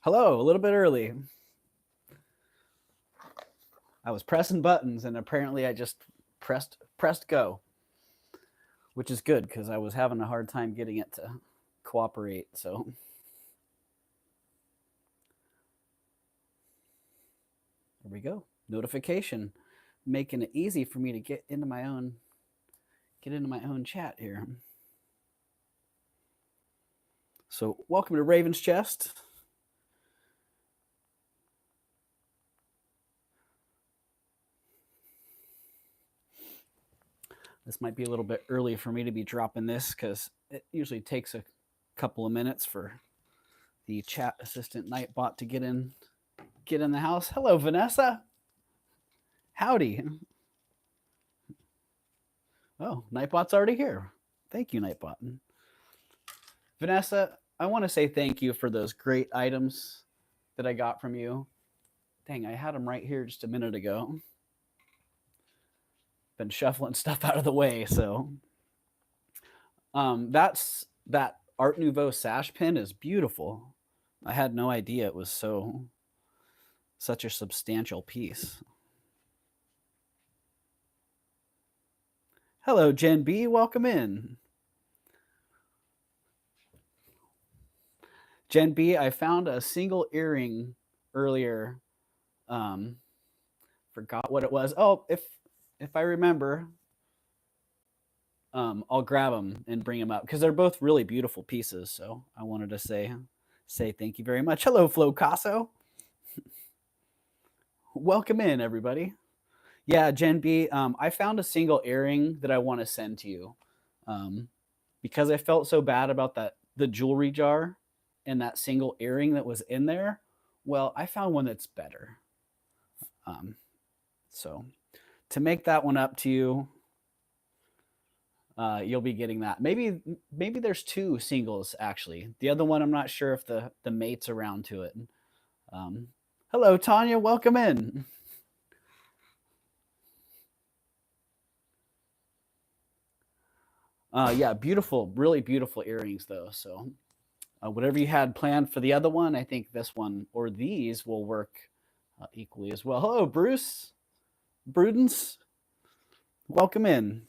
Hello, a little bit early. I was pressing buttons and apparently I just pressed go, which is good because I was having a hard time getting it to cooperate. So there we go. Notification, making it easy for me to get into my own chat here. So welcome to Raven's Chest. This might be a little bit early for me to be dropping this because it usually takes a couple of minutes for the chat assistant Nightbot to get in the house. Hello, Vanessa. Howdy. Oh, Nightbot's already here. Thank you, Nightbot. Vanessa, I want to say thank you for those great items that I got from you. Dang, I had them right here just a minute ago. Been shuffling stuff out of the way, so that Art Nouveau sash pin is beautiful. I had no idea it was such a substantial piece. Hello, Jen B. Welcome in. Jen B, I found a single earring earlier. Forgot what it was. Oh, if I remember, I'll grab them and bring them up because they're both really beautiful pieces. So I wanted to say thank you very much. Hello, Flo Casso. Welcome in, everybody. Yeah, Jen B, I found a single earring that I want to send to you because I felt so bad about the jewelry jar and that single earring that was in there. Well, I found one that's better. So to make that one up to you, you'll be getting that. Maybe there's two singles actually. The other one, I'm not sure if the mate's around to it. Hello, Tanya. Welcome in. Yeah, beautiful, really beautiful earrings though. So whatever you had planned for the other one, I think this one or these will work equally as well. Hello, Bruce. Brudens. Welcome in.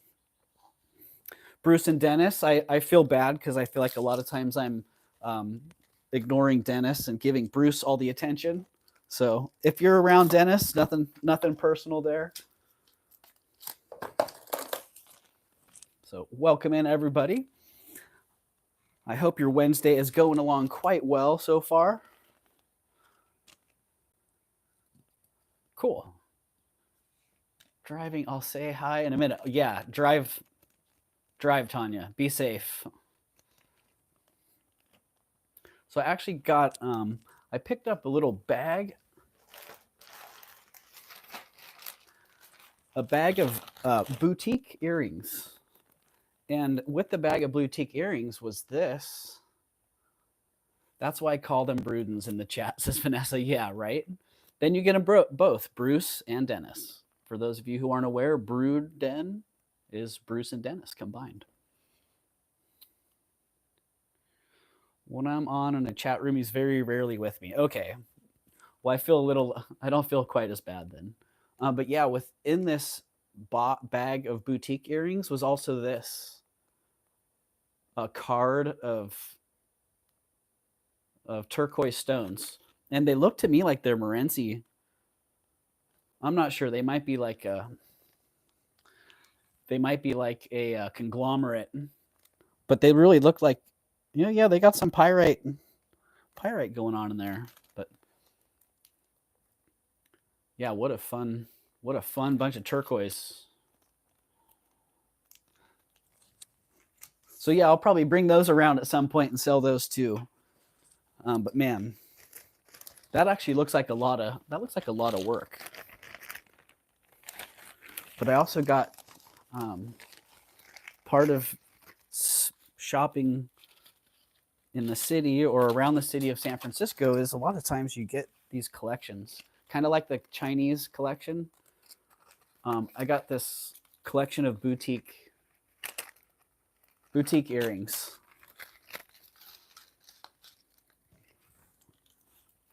Bruce and Dennis, I feel bad because I feel like a lot of times I'm ignoring Dennis and giving Bruce all the attention. So if you're around Dennis, nothing personal there. So welcome in, everybody. I hope your Wednesday is going along quite well so far. Cool. Driving, I'll say hi in a minute. Yeah, drive, Tanya. Be safe. So I actually got, I picked up a little bag. A bag of boutique earrings. And with the bag of boutique earrings was this. That's why I call them Brudens in the chat, says Vanessa. Yeah, right? Then you get them both, Bruce and Dennis. For those of you who aren't aware, Bruden is Bruce and Dennis combined. When I'm on in a chat room, he's very rarely with me. Okay. Well, I don't feel quite as bad then. But yeah, within this bag of boutique earrings was also this. A card of turquoise stones. And they look to me like they're Morenci. I'm not sure. They might be like a conglomerate, but they really look like, yeah, they got some pyrite going on in there. But yeah, what a fun bunch of turquoise. So yeah, I'll probably bring those around at some point and sell those too. But man, that actually looks like a lot of work. But I also got part of shopping in the city or around the city of San Francisco is a lot of times you get these collections, kind of like the Chinese collection. I got this collection of boutique earrings.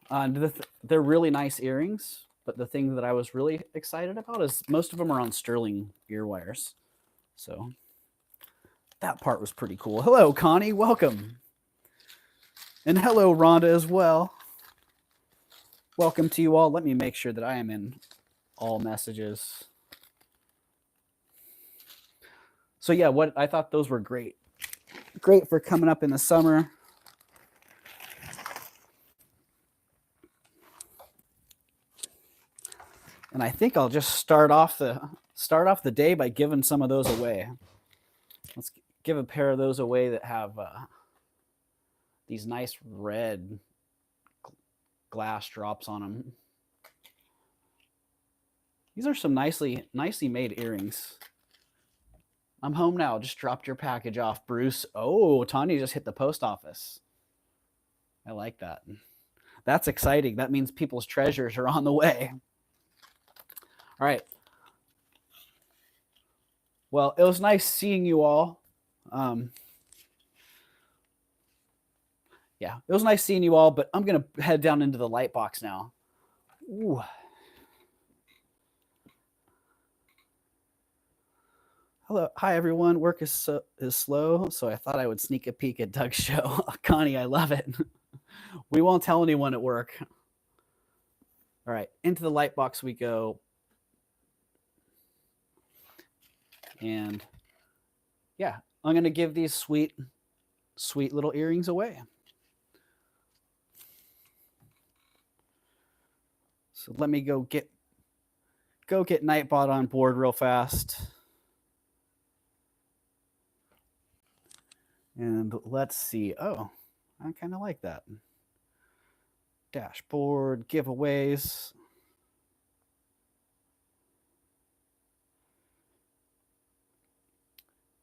They're really nice earrings, but the thing that I was really excited about is most of them are on sterling ear wires. So that part was pretty cool. Hello, Connie. Welcome. And hello, Rhonda, as well. Welcome to you all. Let me make sure that I am in all messages. So yeah, I thought those were great. Great for coming up in the summer. And I think I'll just start off the day by giving some of those away. Let's give a pair of those away that have these nice red glass drops on them. These are some nicely made earrings. I'm home now. Just dropped your package off, Bruce. Oh, Tanya just hit the post office. I like that. That's exciting. That means people's treasures are on the way. All right. Well, it was nice seeing you all. Yeah, it was nice seeing you all, but I'm going to head down into the light box now. Ooh. Hello. Hi, everyone. Work is slow, so I thought I would sneak a peek at Doug's show. Connie, I love it. We won't tell anyone at work. All right, into the light box we go. And yeah, I'm going to give these sweet little earrings away. So let me go get Nightbot on board real fast. And let's see. Oh, I kind of like that. Dashboard, giveaways.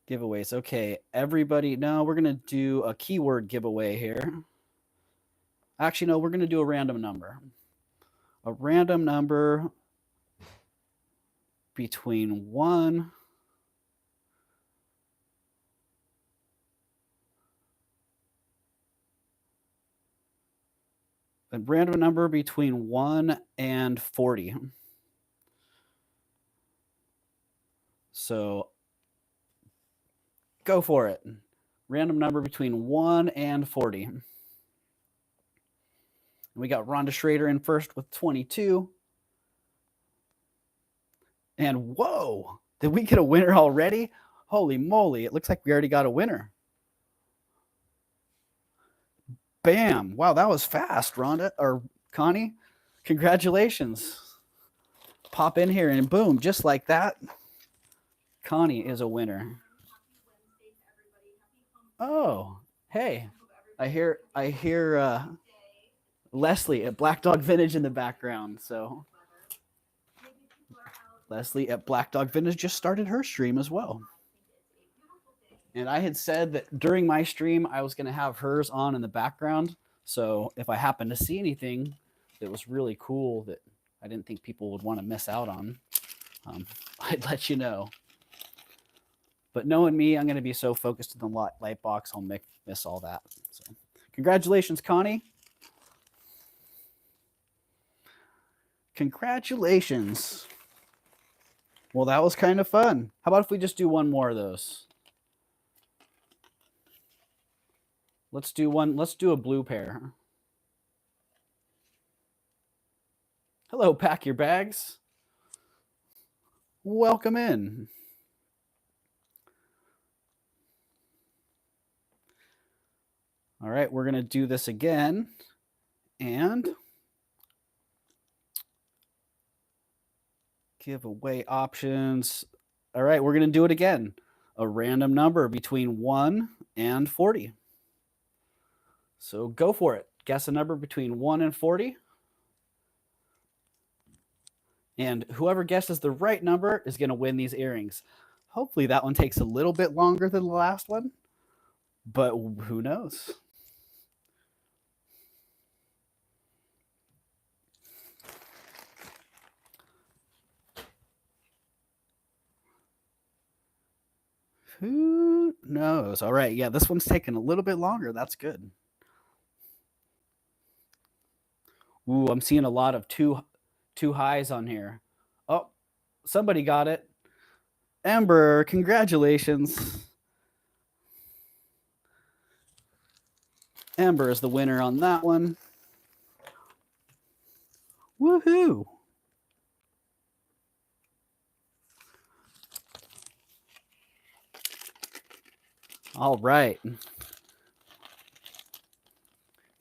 Giveaways. Okay, everybody. No, we're going to do a keyword giveaway here. Actually, no, we're going to do a random number. A random number between 1 a random number between 1 and 40. So go for it. Random number between 1 and 40. We got Rhonda Schrader in first with 22. And whoa, did we get a winner already? Holy moly, it looks like we already got a winner. Bam. Wow, that was fast, Rhonda or Connie. Congratulations. Pop in here and boom, just like that. Connie is a winner. Oh, hey. I hear Leslie at Black Dog Vintage in the background. So Leslie at Black Dog Vintage just started her stream as well. And I had said that during my stream, I was going to have hers on in the background. So if I happen to see anything that was really cool that I didn't think people would want to miss out on, I'd let you know. But knowing me, I'm going to be so focused on the light box, I'll miss all that. So congratulations, Connie. Congratulations. Well, that was kind of fun. How about if we just do one more of those? Let's do one. Let's do a blue pair. Hello, pack your bags. Welcome in. All right, we're going to do this again. And giveaway options. All right, we're going to do it again. A random number between 1 and 40. So go for it. Guess a number between 1 and 40. And whoever guesses the right number is going to win these earrings. Hopefully that one takes a little bit longer than the last one, but who knows? Who knows? All right. Yeah, this one's taking a little bit longer. That's good. Ooh, I'm seeing a lot of two highs on here. Oh, somebody got it. Amber, congratulations. Amber is the winner on that one. Woohoo! All right.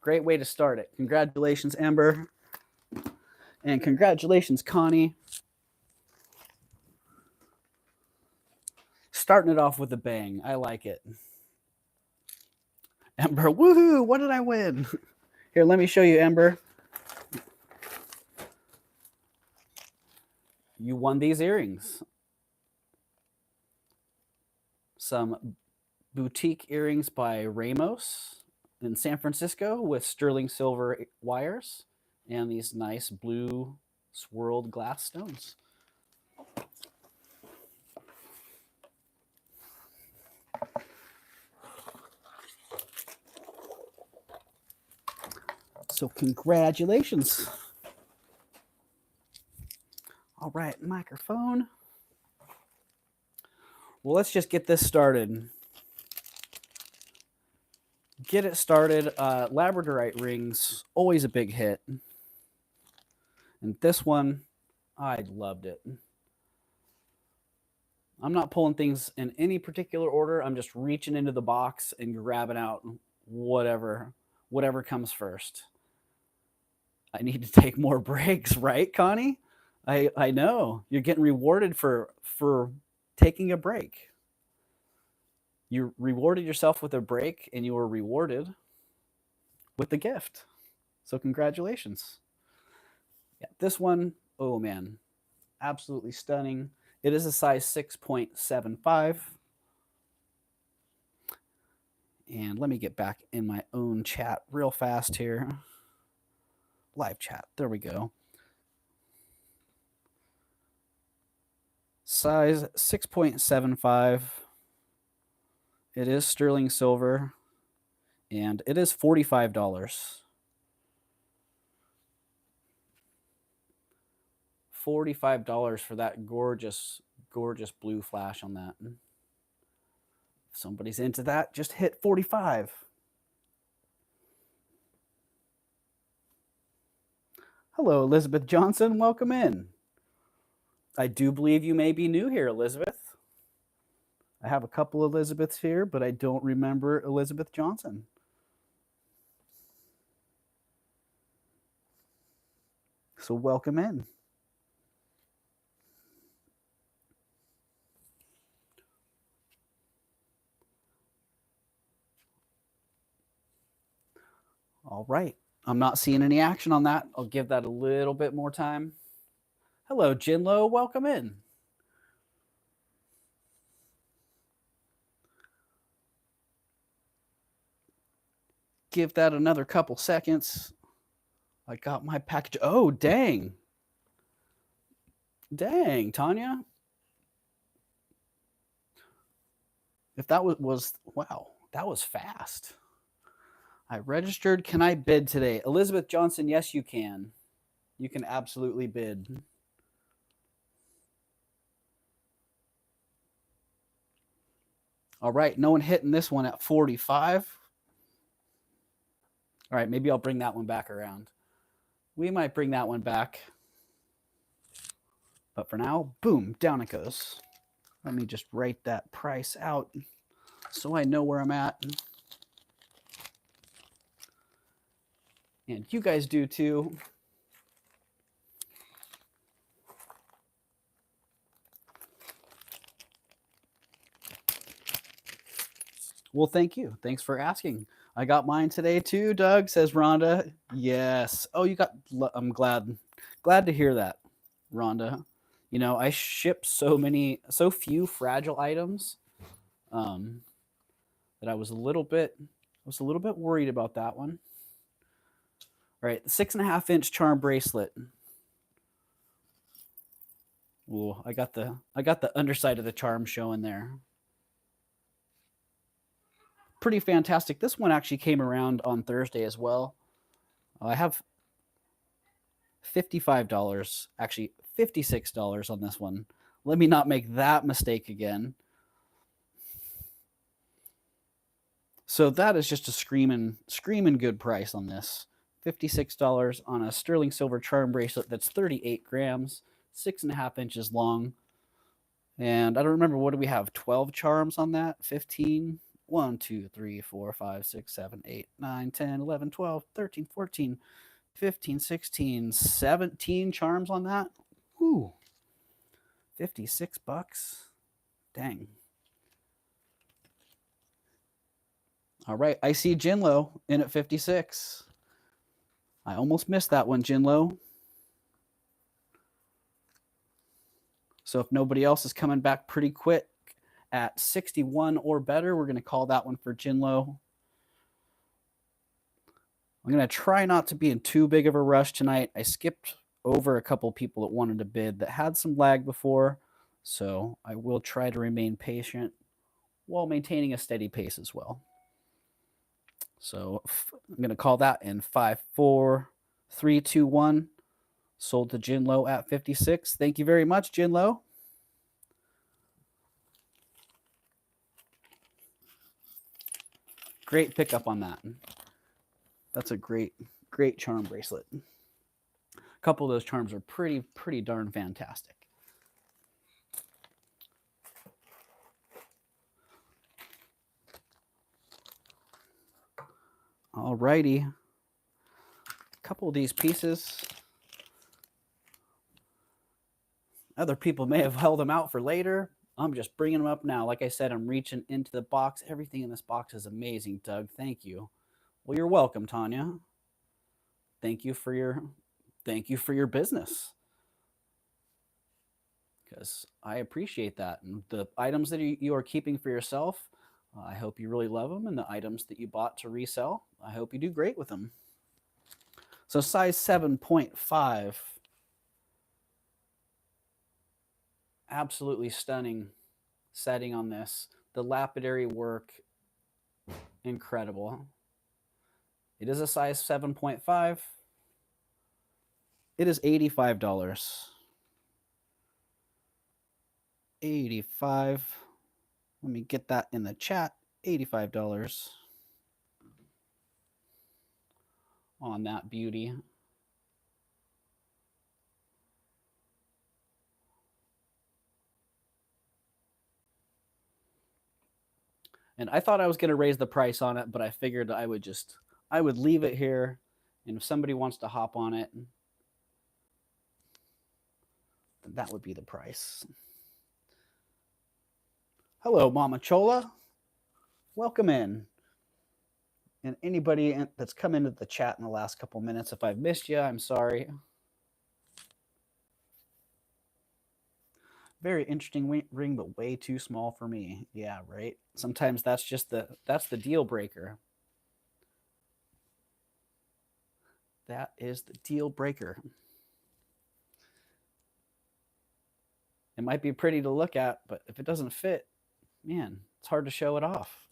Great way to start it. Congratulations, Amber. And congratulations, Connie. Starting it off with a bang. I like it. Amber, woohoo! What did I win? Here, let me show you, Amber. You won these earrings. Some boutique earrings by Ramos in San Francisco with sterling silver wires and these nice blue swirled glass stones. So congratulations. All right, microphone. Well, let's just get this started. Get it started. Labradorite rings, always a big hit. And this one, I loved it. I'm not pulling things in any particular order. I'm just reaching into the box and grabbing out whatever comes first. I need to take more breaks, right, Connie? I know. You're getting rewarded for taking a break. You rewarded yourself with a break, and you were rewarded with the gift. So congratulations. Yeah, this one, oh man, absolutely stunning. It is a size 6.75. And let me get back in my own chat real fast here. Live chat. There we go. Size 6.75. It is sterling silver. And it is $45. $45 for that gorgeous, gorgeous blue flash on that. If somebody's into that, just hit 45. Hello, Elizabeth Johnson. Welcome in. I do believe you may be new here, Elizabeth. I have a couple Elizabeths here, but I don't remember Elizabeth Johnson. So welcome in. All right. I'm not seeing any action on that. I'll give that a little bit more time. Hello, Jinlo. Welcome in. Give that another couple seconds. I got my package. Oh, dang. Dang, Tanya. If that was wow, that was fast. I registered. Can I bid today? Elizabeth Johnson, yes, you can. You can absolutely bid. All right, no one hitting this one at 45. All right, maybe I'll bring that one back around. We might bring that one back. But for now, boom, down it goes. Let me just write that price out so I know where I'm at. And you guys do too. Well, thank you. Thanks for asking. I got mine today too, Doug, says Rhonda. Yes. Oh, you got, I'm glad to hear that, Rhonda. You know, I ship so few fragile items that I was a little bit worried about that one. All right, the 6.5-inch charm bracelet. Ooh, I got the underside of the charm showing there. Pretty fantastic. This one actually came around on Thursday as well. I have $55, actually $56 on this one. Let me not make that mistake again. So that is just a screaming good price on this. $56 on a sterling silver charm bracelet that's 38 grams, 6.5 inches long. And I don't remember, what do we have? 12 charms on that? 15? 1, 2, 3, 4, 5, 6, 7, 8, 9, 10, 11, 12, 13, 14, 15, 16, 17 charms on that. Woo. 56 bucks. Dang. All right, I see Jinlo in at 56. I almost missed that one, Jinlo. So if nobody else is coming back pretty quick at 61 or better, we're going to call that one for Jinlo. I'm going to try not to be in too big of a rush tonight. I skipped over a couple people that wanted to bid that had some lag before, so I will try to remain patient while maintaining a steady pace as well. So I'm going to call that in 5, 4, 3, 2, 1. Sold to Jinlo at 56. Thank you very much, Jinlo. Great pickup on that. That's a great charm bracelet. A couple of those charms are pretty darn fantastic. All righty. A couple of these pieces, other people may have held them out for later. I'm just bringing them up now. Like I said, I'm reaching into the box. Everything in this box is amazing, Doug. Thank you. Well, you're welcome, Tanya. Thank you for your business, because I appreciate that. And the items that you are keeping for yourself, I hope you really love them. And the items that you bought to resell, I hope you do great with them. So size 7.5. Absolutely stunning setting on this. The lapidary work, incredible. It is a size 7.5. It is $85. 85. Let me get that in the chat. $85 on that beauty. And I thought I was going to raise the price on it, but I figured I would leave it here. And if somebody wants to hop on it, then that would be the price. Hello, Mama Chola. Welcome in. And anybody that's come into the chat in the last couple minutes, if I've missed you, I'm sorry. Very interesting ring, but way too small for me. Yeah, right. Sometimes that's the deal breaker. That is the deal breaker. It might be pretty to look at, but if it doesn't fit, man, it's hard to show it off.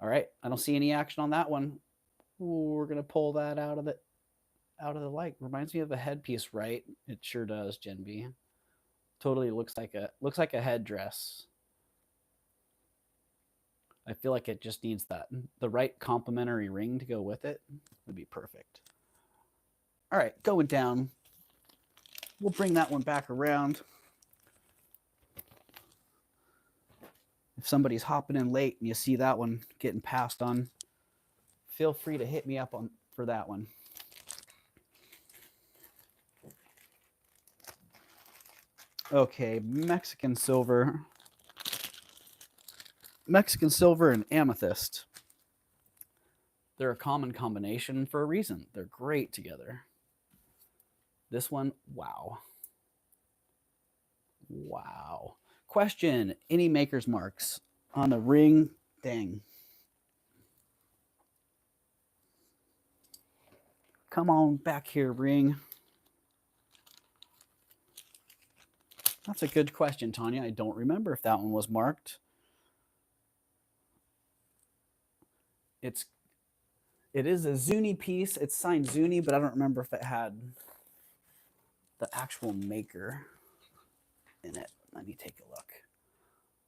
All right, I don't see any action on that one. Ooh, we're gonna pull that out of the light. Reminds me of a headpiece, right? It sure does, Gen B. Totally looks like a headdress. I feel like it just needs the right complementary ring to go with it. Would be perfect. All right, going down. We'll bring that one back around. If somebody's hopping in late and you see that one getting passed on, feel free to hit me up for that one. Okay, Mexican silver and amethyst. They're a common combination for a reason. They're great together. This one, wow. Wow. Question, any maker's marks on the ring? Dang. Come on back here, ring. That's a good question, Tanya. I don't remember if that one was marked. It is a Zuni piece. It's signed Zuni, but I don't remember if it had the actual maker in it. Let me take a look.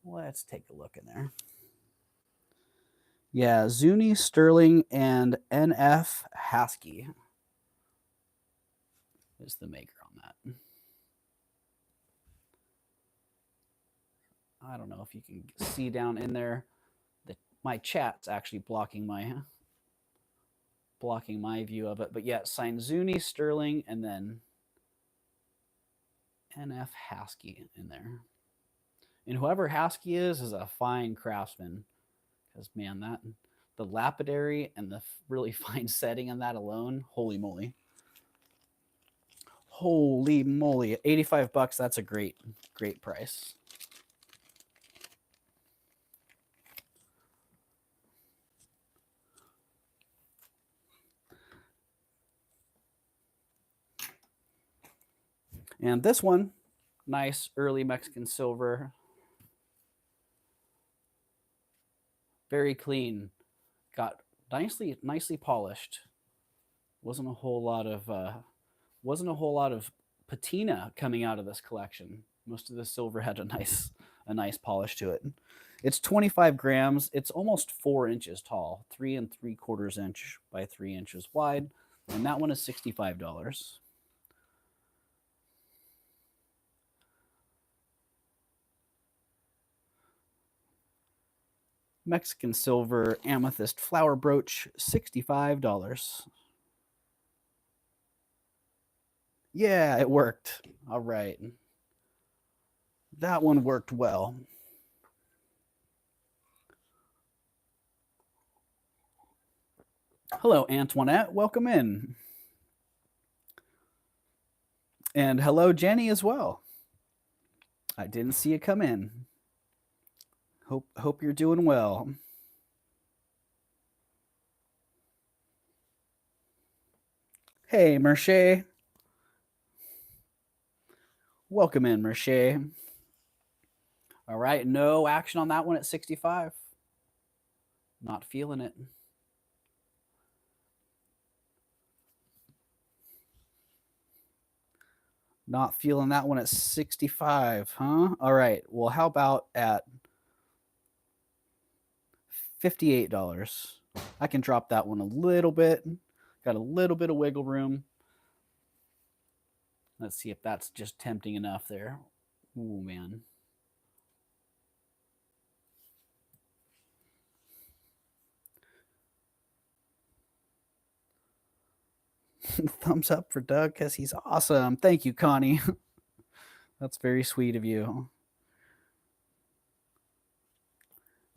Let's take a look in there. Yeah, Zuni, Sterling, and NF Haskell is the maker on that. I don't know if you can see down in there. My chat's actually blocking my view of it. But yeah, signed Zuni, Sterling, and then NF Haskell in there. And whoever Haskell is a fine craftsman. Because man, that the lapidary and the really fine setting on that alone, holy moly. Holy moly. $85, that's a great price. And this one, nice early Mexican silver. Very clean. Got nicely polished. Wasn't a whole lot of patina coming out of this collection. Most of the silver had a nice polish to it. It's 25 grams. It's almost 4 inches tall, 3 3/4 inch by 3 inches wide, and that one is $65. Mexican silver amethyst flower brooch, $65. Yeah, it worked. All right. That one worked well. Hello, Antoinette. Welcome in. And hello, Jenny, as well. I didn't see you come in. Hope you're doing well. Hey, Merche. Welcome in, Merche. All right, no action on that one at 65. Not feeling it. Not feeling that one at 65, huh? All right. Well, how about at $58? I can drop that one a little bit. Got a little bit of wiggle room. Let's see if that's just tempting enough there. Ooh, man. Thumbs up for Doug because he's awesome. Thank you, Connie. That's very sweet of you.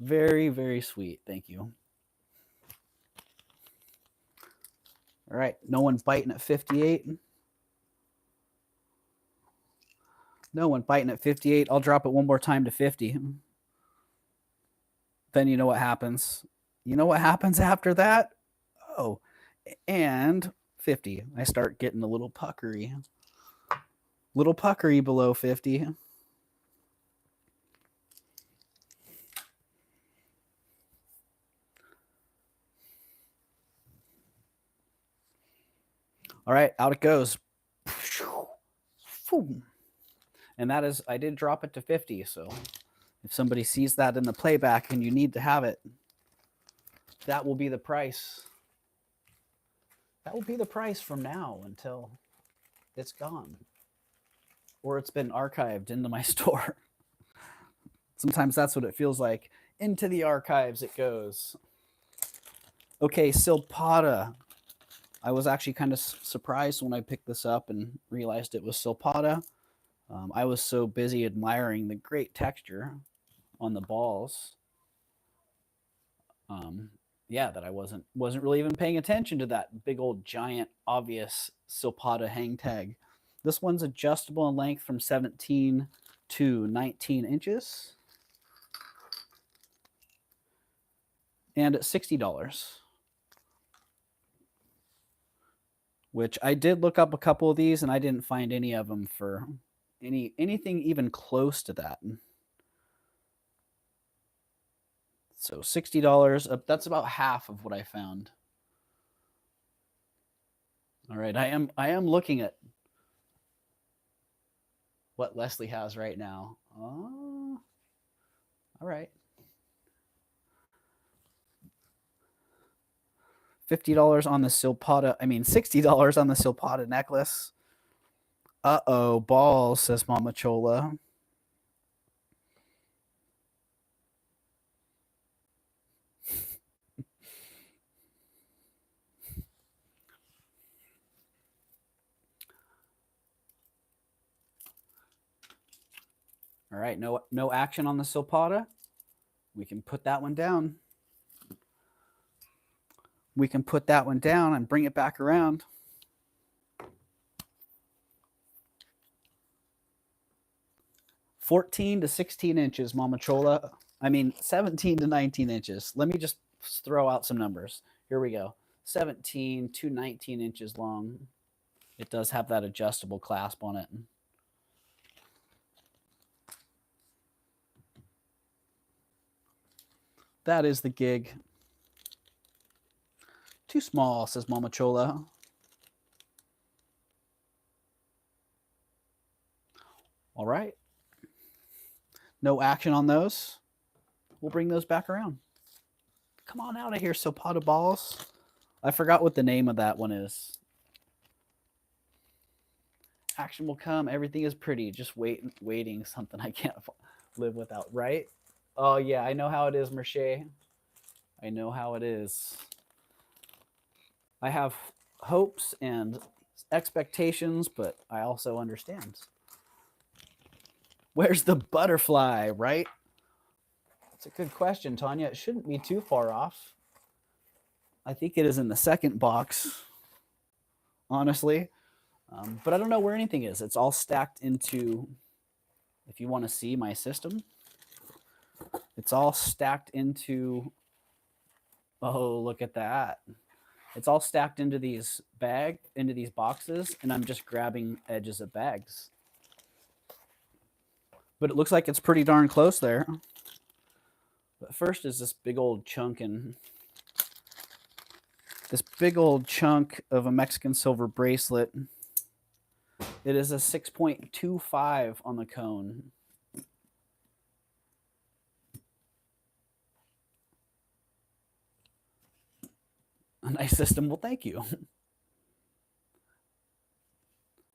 Very, very sweet. Thank you. All right. No one biting at 58. No one biting at 58. I'll drop it one more time to 50. Then you know what happens. You know what happens after that? Oh, and 50. I start getting a little puckery. Little puckery below 50. All right, out it goes. And that is, I did drop it to 50. So if somebody sees that in the playback and you need to have it, that will be the price. That will be the price from now until it's gone. Or it's been archived into my store. Sometimes that's what it feels like. Into the archives it goes. Okay, Silpada. I was actually kind of surprised when I picked this up and realized it was Silpada. I was so busy admiring the great texture on the balls. Yeah, that I wasn't really even paying attention to that big old giant obvious Silpada hang tag. This one's adjustable in length from 17 to 19 inches. And at $60. Which I did look up a couple of these and I didn't find any of them for anything even close to that. So $60, that's about half of what I found All right, I am looking at what Leslie has right now. Oh, all right. $50 on the Silpata. I mean, $60 on the Silpata necklace. Uh-oh, balls, says Mama Chola. All right, no action on the Silpata. We can put that one down. We can put that one down and bring it back around. $14 to 16 inches, Mama Chola. I mean, 17 to 19 inches. Let me just throw out some numbers. Here we go. 17 to 19 inches long. It does have that adjustable clasp on it. That is the gig. Too small, says Mama Chola. All right. No action on those. We'll bring those back around. Come on out of here, Silpata balls. I forgot what the name of that one is. Action will come. Everything is pretty. Just waiting. Something I can't live without, right? Oh, yeah. I know how it is, Merche. I know how it is. I have hopes and expectations, but I also understand. Where's the butterfly, right? That's a good question, Tanya. It shouldn't be too far off. I think it is in the second box, honestly. But I don't know where anything is. It's all stacked into, if you want to see my system, it's all stacked into, oh, look at that. It's all stacked into these boxes, and I'm just grabbing edges of bags. But it looks like it's pretty darn close there. But first is this big old chunk of a Mexican silver bracelet. It is a 6.25 on the cone. A nice system. Well, thank you.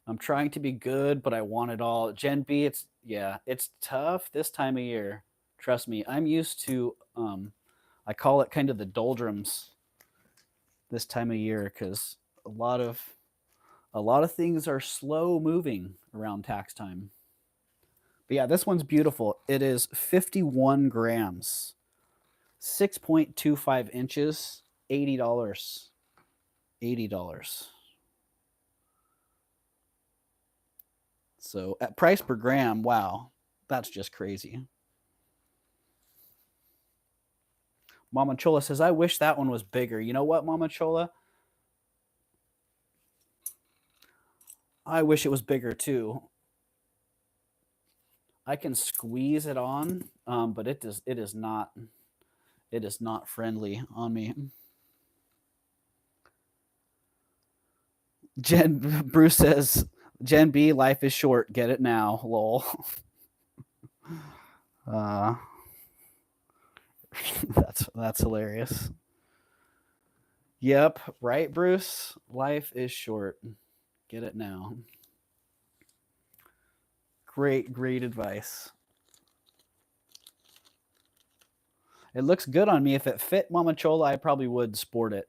I'm trying to be good, but I want it all. Gen B, it's tough this time of year. Trust me, I'm used to, I call it kind of the doldrums this time of year because a lot of things are slow moving around tax time. But yeah, this one's beautiful. It is 51 grams, 6.25 inches, $80. $80. So at price per gram, wow, that's just crazy. Mama Chola says, I wish that one was bigger. You know what, Mama Chola? I wish it was bigger too. I can squeeze it on, but it is not friendly on me. Bruce says, Gen B, life is short. Get it now. Lol. That's hilarious. Yep, right, Bruce? Life is short. Get it now. Great advice. It looks good on me. If it fit Mama Chola, I probably would sport it.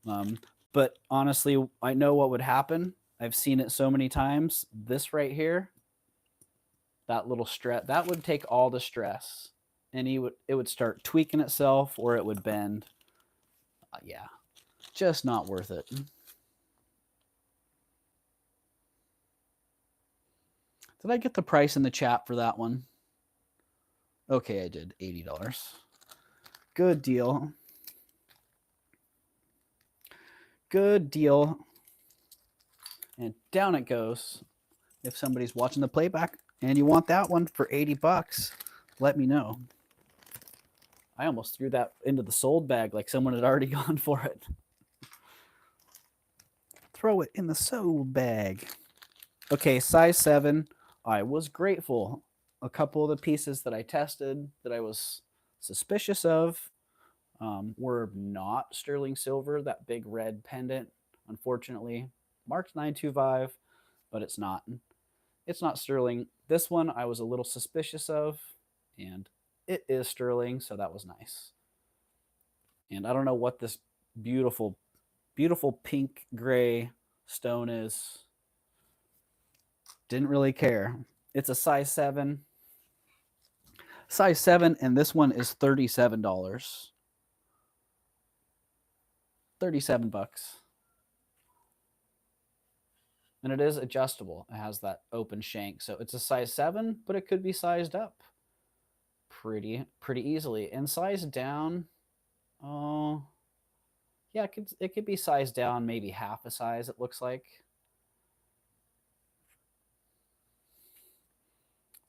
But honestly, I know what would happen. I've seen it so many times. This right here, that little stress, that would take all the stress, and it would start tweaking itself, or it would bend. Yeah, just not worth it. Did I get the price in the chat for that one? Okay, I did. $80. Good deal. Good deal. And down it goes. If somebody's watching the playback and you want that one for $80, let me know. I almost threw that into the sold bag like someone had already gone for it. throw it in the sold bag. Okay, size 7. I was grateful. A couple of the pieces that I tested that I was suspicious of were not sterling silver. That big red pendant, unfortunately, marked 925, but it's not. It's not sterling. This one I was a little suspicious of, and it is sterling, so that was nice. And I don't know what this beautiful, beautiful pink gray stone is. Didn't really care. It's a size 7. Size 7, and this one is $37. 37 bucks. And it is adjustable. It has that open shank. So it's a size 7, but it could be sized up pretty easily. And sized down, oh, yeah, it could be sized down maybe half a size, it looks like.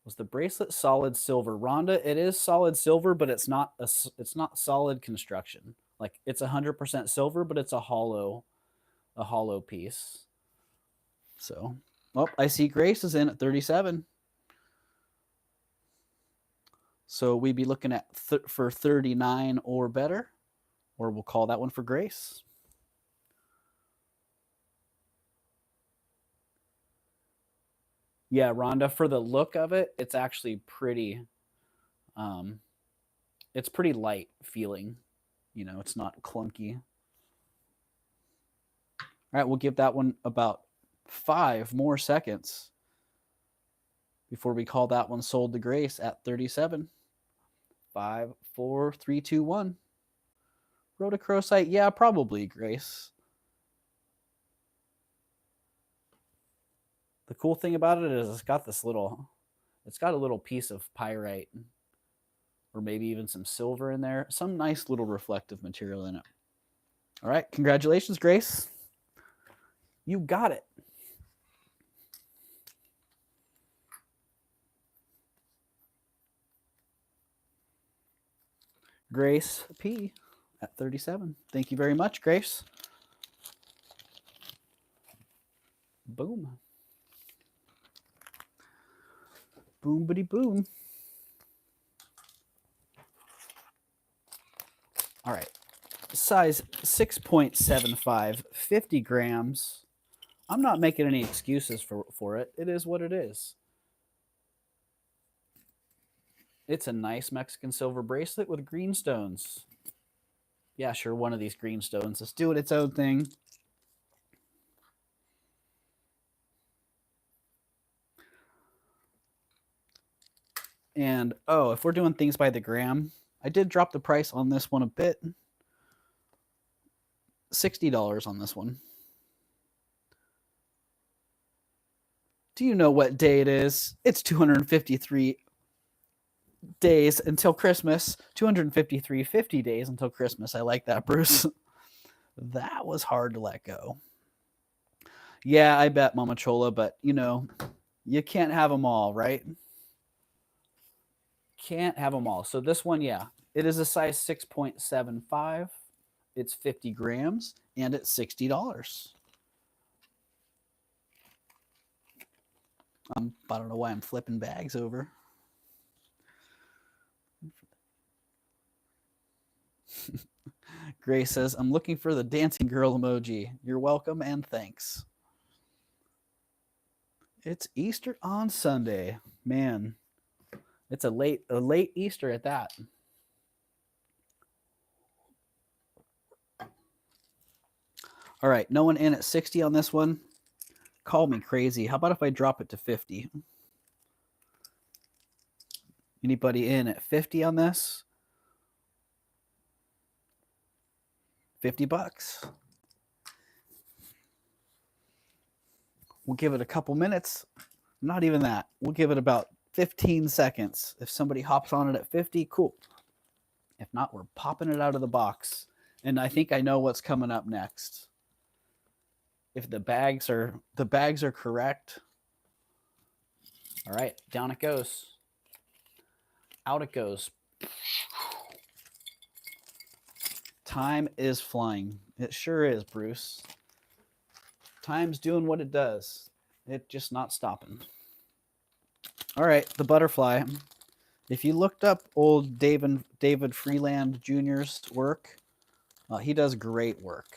Was the bracelet solid silver? Rhonda, it is solid silver, but it's not solid construction. Like it's 100% silver, but it's a hollow piece. So, well, I see Grace is in at 37. So we'd be looking at for 39 or better, or we'll call that one for Grace. Yeah, Rhonda, for the look of it, it's actually pretty, it's pretty light feeling. You know, it's not clunky. All right, we'll give that one about 5 more seconds before we call that one sold to Grace at 37. 5, 4, 3, 2, 1. Rhodochrosite, yeah, probably Grace. The cool thing about it is it's got a little piece of pyrite, or maybe even some silver in there. Some nice little reflective material in it. All right, congratulations, Grace. You got it. Grace P at 37. Thank you very much, Grace. Boom. Boom-bitty boom. All right. Size 6.75, 50 grams. I'm not making any excuses for it. It is what it is. It's a nice Mexican silver bracelet with green stones. Yeah, sure, one of these green stones. Let's do it its own thing. And, oh, if we're doing things by the gram, I did drop the price on this one a bit. $60 on this one. Do you know what day it is? It's 253 days until Christmas. 253 50 days until Christmas. I like that, Bruce. That was hard to let go. Yeah, I bet, Mama Chola, but, you know, you can't have them all, right? Can't have them all. So this one, yeah, it is a size 6.75. It's 50 grams, and it's $60. I don't know why I'm flipping bags over. Grace says, I'm looking for the dancing girl emoji. You're welcome and thanks. It's Easter on Sunday. Man, it's a late Easter at that. All right, no one in at 60 on this one. Call me crazy. How about if I drop it to 50? Anybody in at 50 on this? 50 bucks. We'll give it a couple minutes. Not even that. We'll give it about 15 seconds. If somebody hops on it at 50, cool. If not, we're popping it out of the box. And I think I know what's coming up next. If the bags are correct. All right, down it goes. Out it goes. Time is flying. It sure is, Bruce. Time's doing what it does. It just not stopping. All right, the butterfly. If you looked up old David Freeland Jr.'s work, he does great work.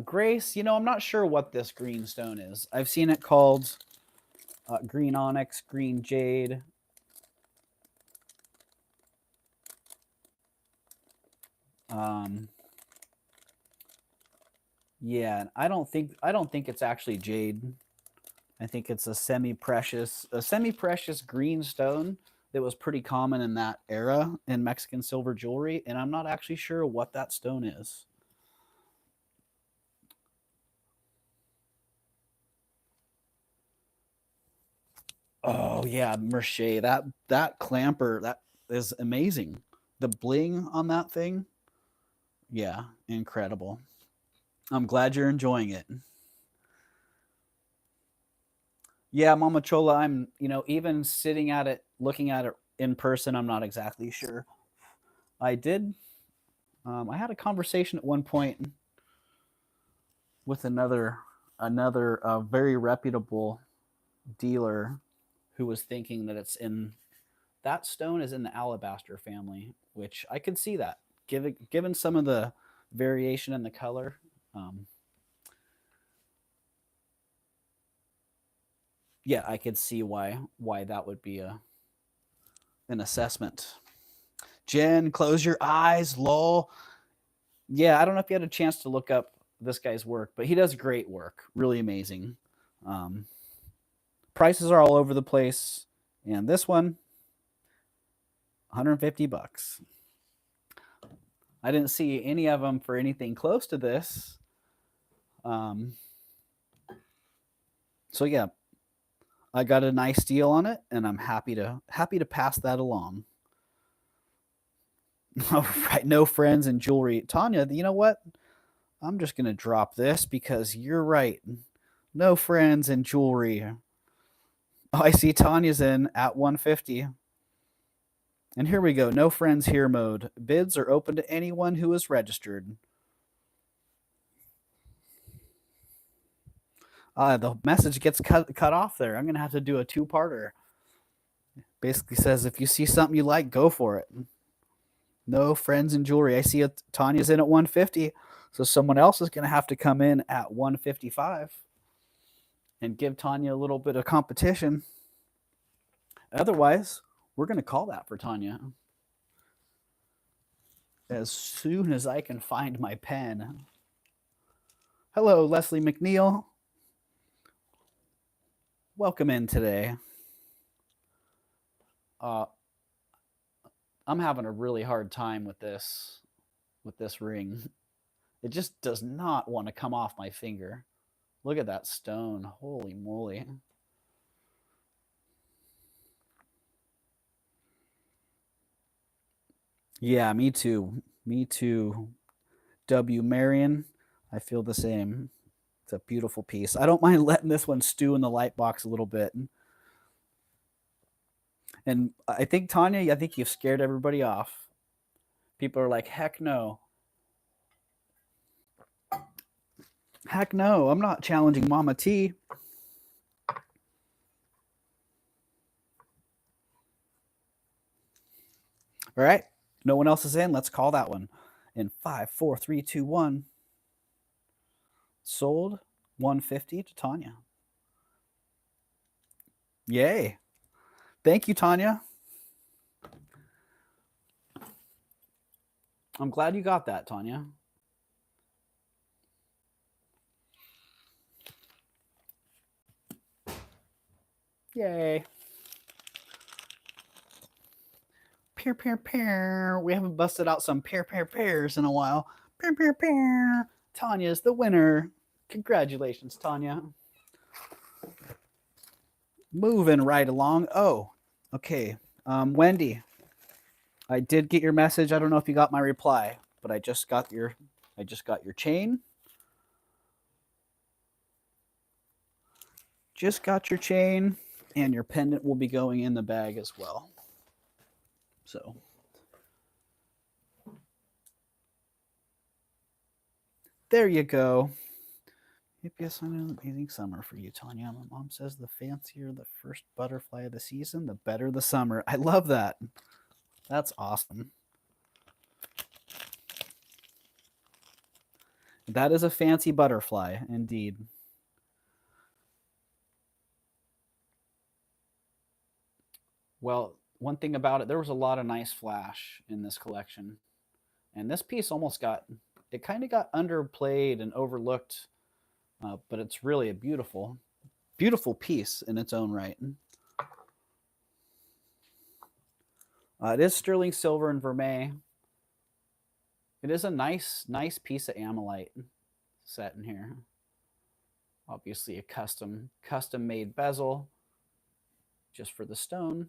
Grace, you know, I'm not sure what this green stone is. I've seen it called green onyx, green jade. Yeah, I don't think it's actually jade. I think it's a semi-precious green stone that was pretty common in that era in Mexican silver jewelry, and I'm not actually sure what that stone is. Oh yeah, Mercier. That clamper, that is amazing. The bling on that thing, yeah, incredible. I'm glad you're enjoying it. Yeah, Mama Chola, I'm, you know, even sitting at it, looking at it in person, I'm not exactly sure. I did, I had a conversation at one point with another very reputable dealer who was thinking that that stone is in the alabaster family, which I could see that given some of the variation in the color. Yeah, I could see why that would be an assessment. Jen, close your eyes, lol. Yeah, I don't know if you had a chance to look up this guy's work, but he does great work, really amazing. Um, Prices are all over the place, and this one, $150. I didn't see any of them for anything close to this. Um, so yeah, I got a nice deal on it, and I'm happy to pass that along. All right, no friends and jewelry. Tanya, you know what? I'm just gonna drop this because you're right. No friends and jewelry. Oh, I see Tanya's in at 150. And here we go. No friends here mode. Bids are open to anyone who is registered. The message gets cut off there. I'm gonna have to do a two-parter. Basically says if you see something you like, go for it. No friends and jewelry. I see Tanya's in at 150, so someone else is gonna have to come in at 155 and give Tanya a little bit of competition. Otherwise, we're gonna call that for Tanya as soon as I can find my pen. Hello, Leslie McNeil. Welcome in today. I'm having a really hard time with this ring. It just does not want to come off my finger. Look at that stone. Holy moly. Yeah, me too. Me too. W. Marion. I feel the same. It's a beautiful piece. I don't mind letting this one stew in the light box a little bit. And I think, Tanya, I think you've scared everybody off. People are like, heck no. Heck no, I'm not challenging Mama T. All right. No one else is in. Let's call that one. In 5, 4, 3, 2, 1. Sold 150 to Tanya. Yay. Thank you, Tanya. I'm glad you got that, Tanya. Yay. Pear, pear, pear. We haven't busted out some pear, pear, pears in a while. Pear, pear, pear. Tanya's the winner. Congratulations, Tanya. Moving right along. Oh, okay. Wendy, I did get your message. I don't know if you got my reply, but I just got your chain. Just got your chain, and your pendant will be going in the bag as well. So There you go. Yep, yes, I know. Amazing summer for you, Tanya. My mom says the fancier the first butterfly of the season, the better the summer. I love that. That's awesome. That is a fancy butterfly, indeed. Well, one thing about it, there was a lot of nice flash in this collection. And this piece almost got, it kind of got underplayed and overlooked, but it's really a beautiful, beautiful piece in its own right. It is sterling silver and vermeil. It is a nice piece of Ammolite set in here. Obviously a custom made bezel just for the stone.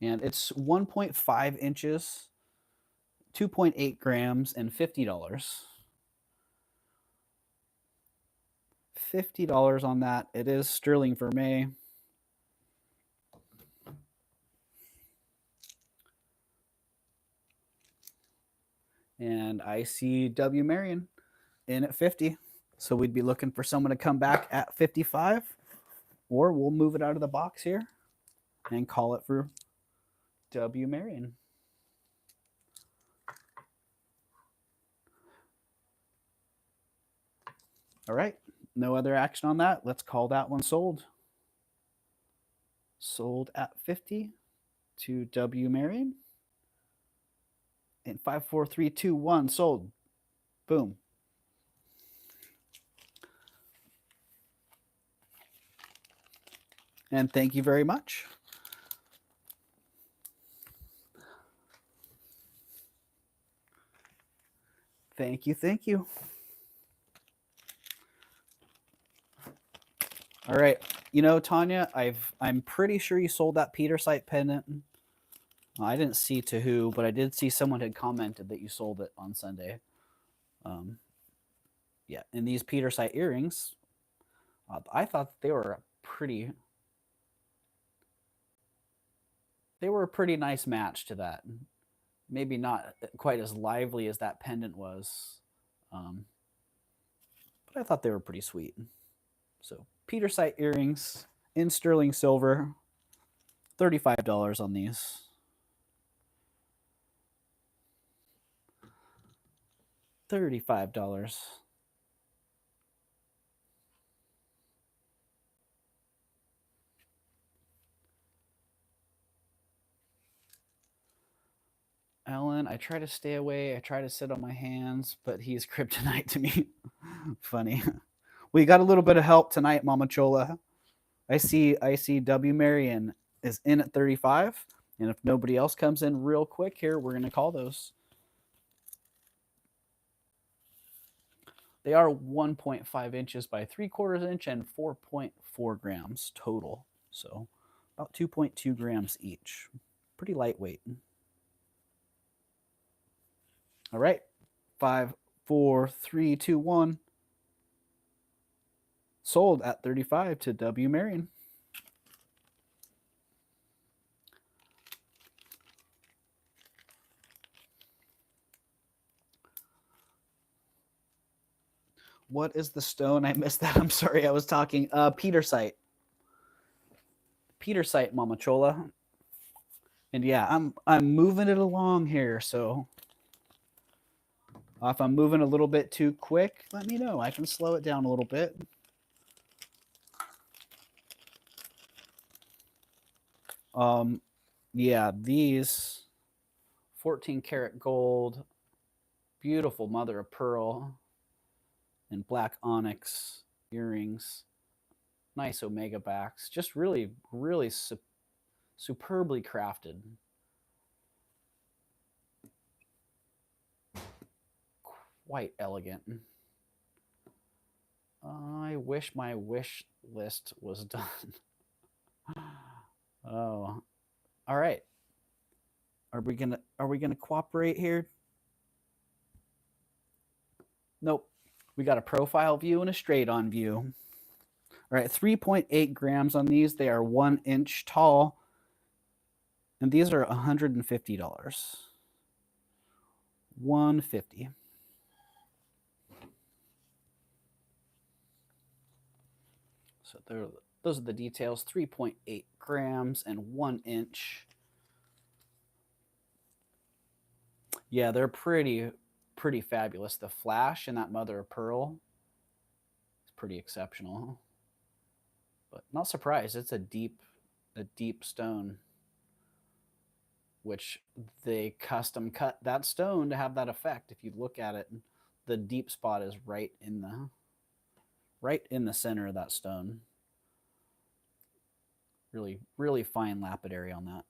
And it's 1.5 inches, 2.8 grams, and $50. $50 on that. It is sterling vermeil. And I see W. Marion in at 50. So we'd be looking for someone to come back at 55, or we'll move it out of the box here and call it for W. Marion. All right, no other action on that. Let's call that one sold. Sold at 50 to W. Marion. And 5, 4, 3, 2, 1, sold. Boom. And thank you very much. Thank you, thank you. All right, you know, Tanya, I'm pretty sure you sold that Petersite pendant. I didn't see to who, but I did see someone had commented that you sold it on Sunday. Yeah, and these Petersite earrings, I thought they were a pretty nice match to that. Maybe not quite as lively as that pendant was, but I thought they were pretty sweet. So Petersite earrings in sterling silver, $35 on these. $35. Ellen, I try to stay away. I try to sit on my hands, but he's kryptonite to me. Funny. We got a little bit of help tonight, Mama Chola. I see W. Marion is in at 35. And if nobody else comes in real quick here, we're going to call those. They are 1.5 inches by 3/4 inch and 4.4 grams total. So about 2.2 grams each. Pretty lightweight. All right. 5, 4, 3, 2, 1. Sold at 35 to W. Marion. What is the stone? I missed that. I'm sorry. I was talking. Petersite. Petersite, Mama Chola. And yeah, I'm moving it along here. So if I'm moving a little bit too quick, let me know. I can slow it down a little bit. Yeah, these 14 karat gold, beautiful mother of pearl, and black onyx earrings, nice omega backs, just really, really superbly crafted. Quite elegant. I wish my wish list was done. Oh, all right. Are we gonna cooperate here? Nope. We got a profile view and a straight on view. All right, 3.8 grams on these. They are 1 inch tall, and these are $150. $150. So those are the details. 3.8 grams and 1 inch. Yeah, they're pretty fabulous. The flash in that mother of pearl is pretty exceptional. But not surprised. It's a deep stone, which they custom cut that stone to have that effect. If you look at it, the deep spot is right in the center of that stone. Really fine lapidary on that.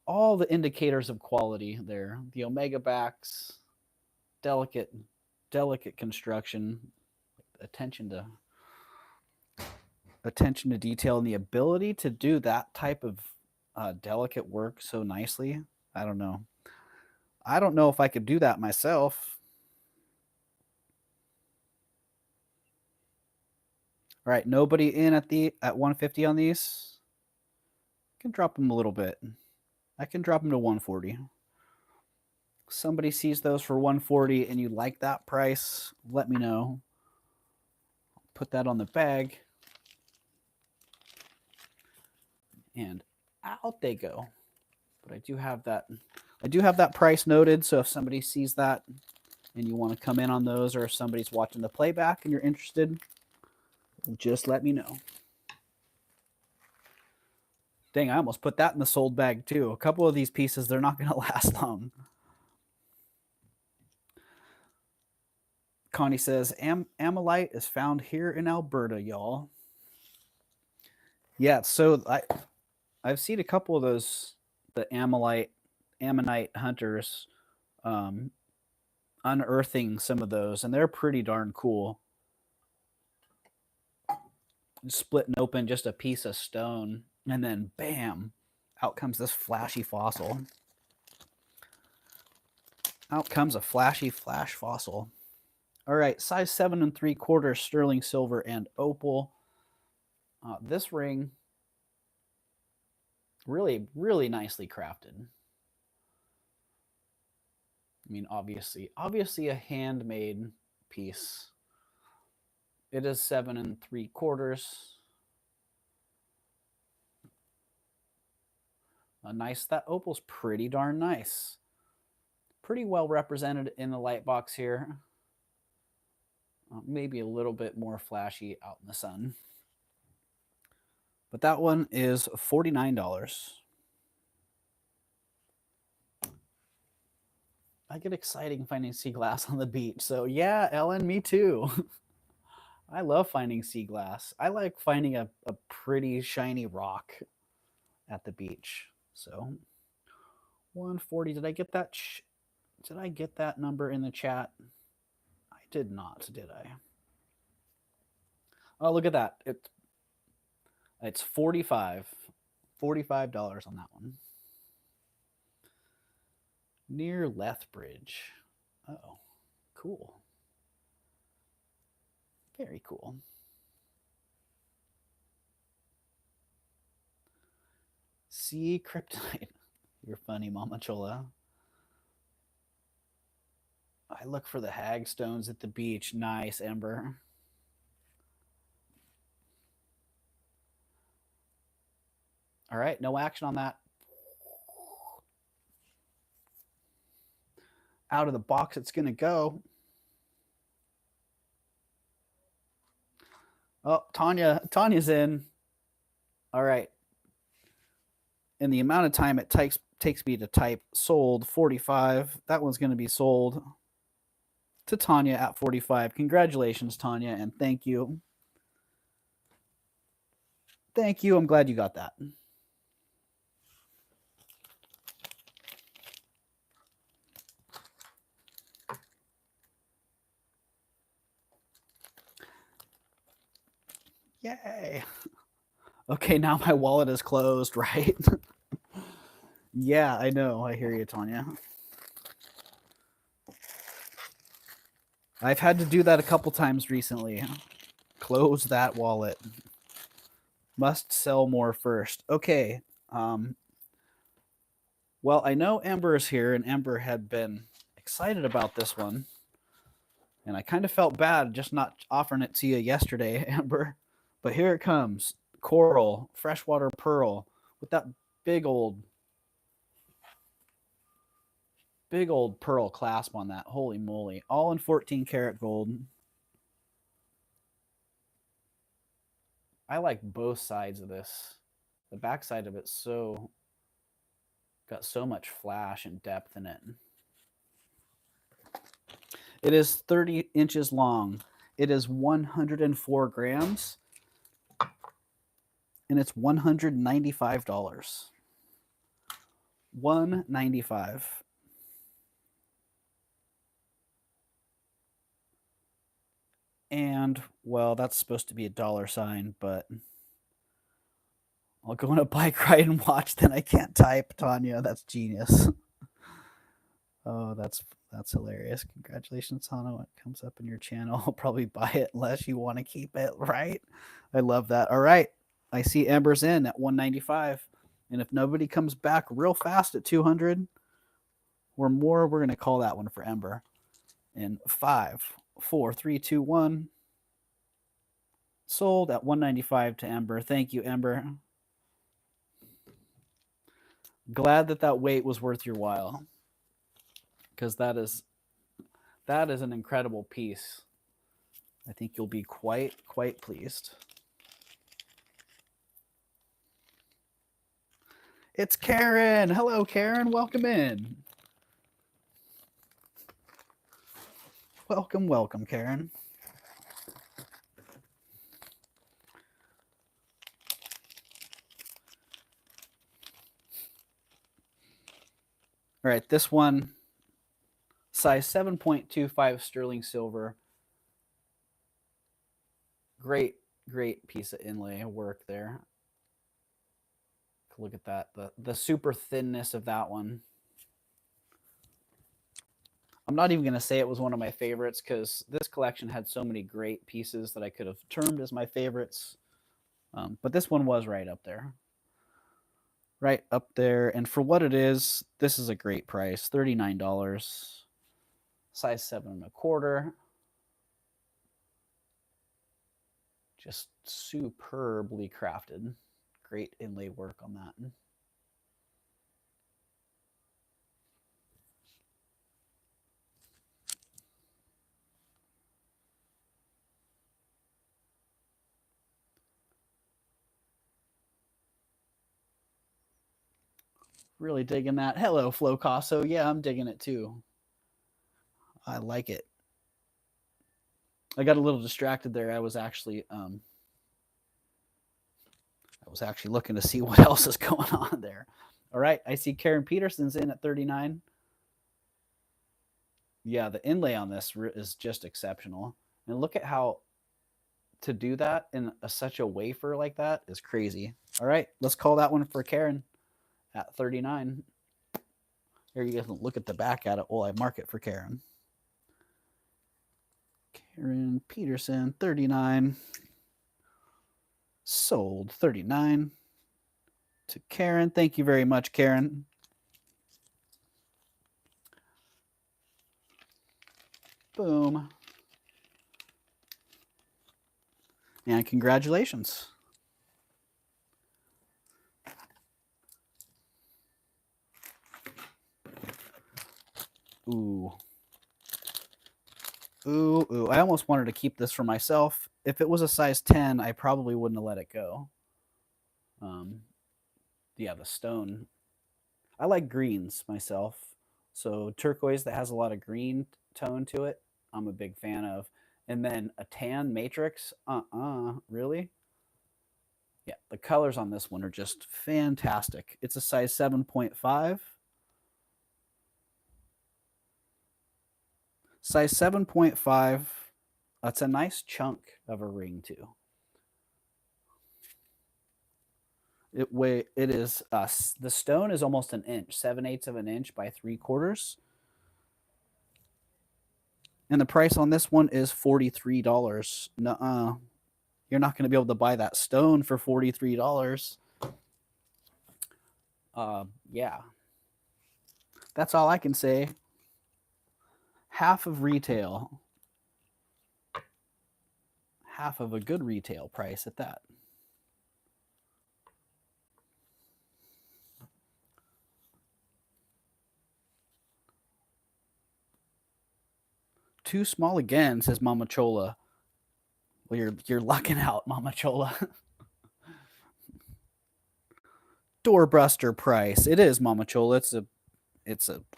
All the indicators of quality there. The omega backs, delicate construction, attention to detail, and the ability to do that type of delicate work so nicely. I don't know if I could do that myself. All right, nobody in at 150 on these. I can drop them a little bit. I can drop them to 140. Somebody sees those for 140 and you like that price, let me know. Put that on the bag. And out they go. But I do have that price noted, so if somebody sees that and you want to come in on those, or if somebody's watching the playback and you're interested, just let me know. Dang, I almost put that in the sold bag too. A couple of these pieces, they're not going to last long. Connie says, Ammolite is found here in Alberta, y'all. Yeah, so I've seen a couple of those, the Ammonite hunters unearthing some of those, and they're pretty darn cool. Splitting open just a piece of stone, and then bam, out comes this flashy fossil. Out comes a flashy flash fossil. All right, size 7 3/4 sterling silver and opal. This ring, really nicely crafted. I mean, obviously a handmade piece. It is 7 3/4. Nice. That opal's pretty darn nice. Pretty well represented in the light box here. Maybe a little bit more flashy out in the sun. But that one is $49. I get exciting finding sea glass on the beach. So yeah, Ellen, me too. I love finding sea glass. I like finding a pretty shiny rock at the beach. So 140. Did I get that? Did I get that number in the chat? I did not, did I? Oh, look at that. It's $45 on that one. Near Lethbridge. Oh, cool. Very cool. Sea kryptonite. You're funny, Mama Chola. I look for the hagstones at the beach. Nice, Ember. All right, no action on that. Out of the box it's going to go. Oh, Tanya's in. All right. And the amount of time it takes me to type sold, 45. That one's going to be sold to Tanya at 45. Congratulations, Tanya, and thank you. Thank you. I'm glad you got that. Yay. Okay, now my wallet is closed, right? Yeah, I know. I hear you, Tanya. I've had to do that a couple times recently. Close that wallet. Must sell more first. Okay. Well, I know Ember is here, and Ember had been excited about this one. And I kind of felt bad just not offering it to you yesterday, Amber. But here it comes. Coral, freshwater pearl, with that big old pearl clasp on that. Holy moly. All in 14 karat gold. I like both sides of this. The back side of it's got so much flash and depth in it. It is 30 inches long. It is 104 grams. And it's $195. $195. And, well, that's supposed to be a dollar sign, but I'll go on a bike ride and watch, then I can't type, Tanya. That's genius. Oh, that's hilarious. Congratulations, Tana. When it comes up in your channel, I'll probably buy it unless you want to keep it, right? I love that. All right. I see Ember's in at 195. And if nobody comes back real fast at 200 or more, we're going to call that one for Ember. In 5, 4, 3, 2, 1. Sold at 195 to Ember. Thank you, Ember. Glad that weight was worth your while, because that is an incredible piece. I think you'll be quite pleased. It's Karen. Hello, Karen. Welcome in. Welcome, Karen. All right, this one, size 7.25 sterling silver. Great piece of inlay work there. Look at that, the super thinness of that one. I'm not even going to say it was one of my favorites, because this collection had so many great pieces that I could have termed as my favorites. But this one was right up there. Right up there. And for what it is, this is a great price. $39. Size 7.25. Just superbly crafted. Great inlay work on that. Really digging that. Hello, Flocasso. Yeah, I'm digging it too. I like it. I got a little distracted there. I was actually looking to see what else is going on there. All right, I see Karen Peterson's in at 39. Yeah, the inlay on this is just exceptional. And look at how to do that in such a wafer like that is crazy. All right, let's call that one for Karen at 39. Here, you guys look at the back at it while I mark it for Karen. Karen Peterson, 39. Sold, 39. To Karen. Thank you very much, Karen. Boom. And congratulations. Ooh. Ooh. I almost wanted to keep this for myself. If it was a size 10, I probably wouldn't have let it go. Yeah, the stone. I like greens myself. So turquoise that has a lot of green tone to it, I'm a big fan of. And then a tan matrix, really? Yeah, the colors on this one are just fantastic. It's a size 7.5. Size 7.5. That's a nice chunk of a ring too. It is the stone is almost an inch, 7/8 of an inch by 3/4. And the price on this one is $43. Nuh-uh. You're not going to be able to buy that stone for $43. Yeah. That's all I can say. Half of retail. Half of a good retail price at that. Too small again, says Mama Chola. Well, you're lucking out, Mama Chola. Doorbuster price. It is, Mama Chola. It's a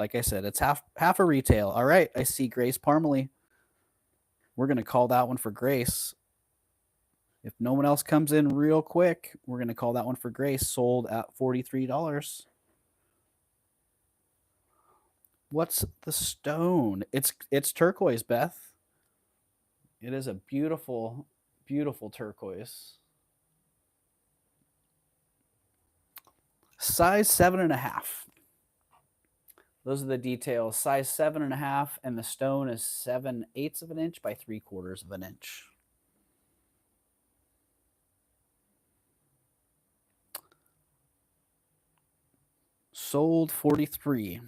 like I said, it's half a retail. All right, I see Grace Parmalee. We're gonna call that one for Grace. If no one else comes in real quick, we're gonna call that one for Grace. Sold at $43. What's the stone? It's turquoise, Beth. It is a beautiful, beautiful turquoise. Size 7.5. Those are the details. Size 7.5, and the stone is 7/8 of an inch by 3/4 of an inch. Sold 43.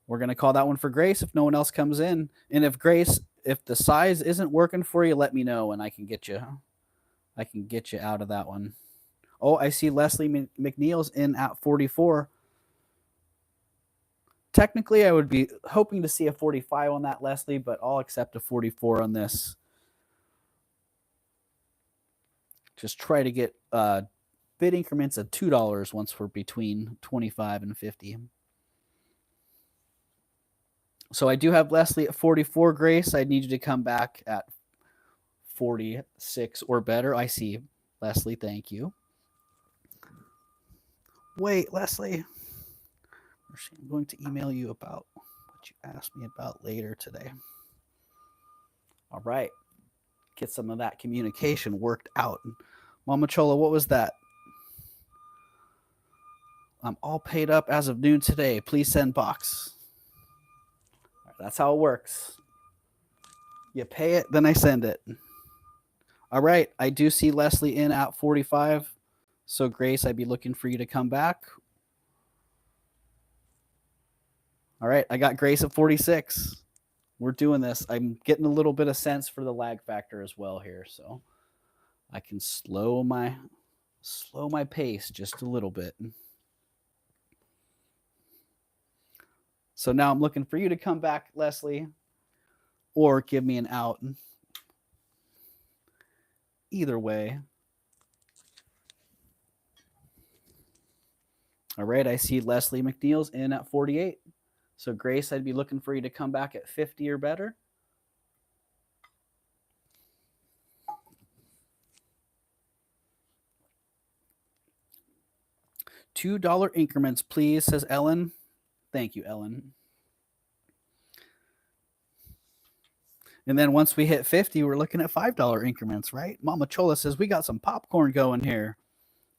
We're going to call that one for Grace if no one else comes in. And if the size isn't working for you, let me know and I can get you out of that one. Oh, I see Leslie McNeil's in at 44. Technically, I would be hoping to see a 45 on that, Leslie, but I'll accept a 44 on this. Just try to get bid increments of $2 once we're between 25 and 50. So I do have Leslie at 44, Grace. I need you to come back at 46 or better. I see Leslie. Thank you. Wait, Leslie. I'm going to email you about what you asked me about later today. All right. Get some of that communication worked out. Mama Chola, what was that? I'm all paid up as of noon today. Please send box. All right, that's how it works. You pay it, then I send it. All right. I do see Leslie in at 45. So, Grace, I'd be looking for you to come back. All right. I got Grace at 46. We're doing this. I'm getting a little bit of sense for the lag factor as well here. So I can slow my pace just a little bit. So now I'm looking for you to come back, Leslie, or give me an out. Either way. All right, I see Leslie McNeil's in at 48. So, Grace, I'd be looking for you to come back at 50 or better. $2 increments, please, says Ellen. Thank you, Ellen. And then once we hit 50, we're looking at $5 increments, right? Mama Chola says, we got some popcorn going here.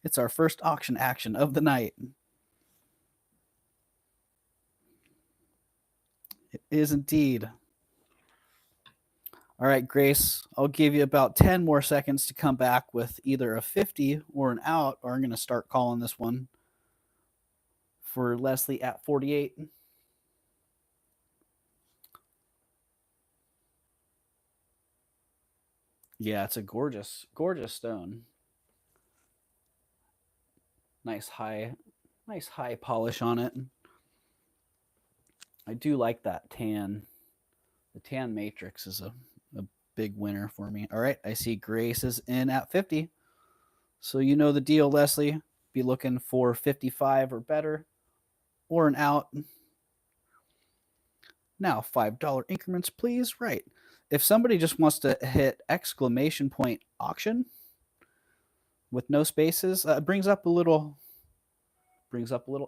It's our first auction action of the night. It is indeed. All right, Grace, I'll give you about 10 more seconds to come back with either a 50 or an out, or I'm going to start calling this one for Leslie at 48. Yeah, it's a gorgeous, gorgeous stone. Nice high polish on it. I do like that tan. The tan matrix is a big winner for me. All right, I see Grace is in at 50. So you know the deal, Leslie. Be looking for 55 or better or an out. Now, $5 increments, please. Right. If somebody just wants to hit exclamation point auction with no spaces, brings up a little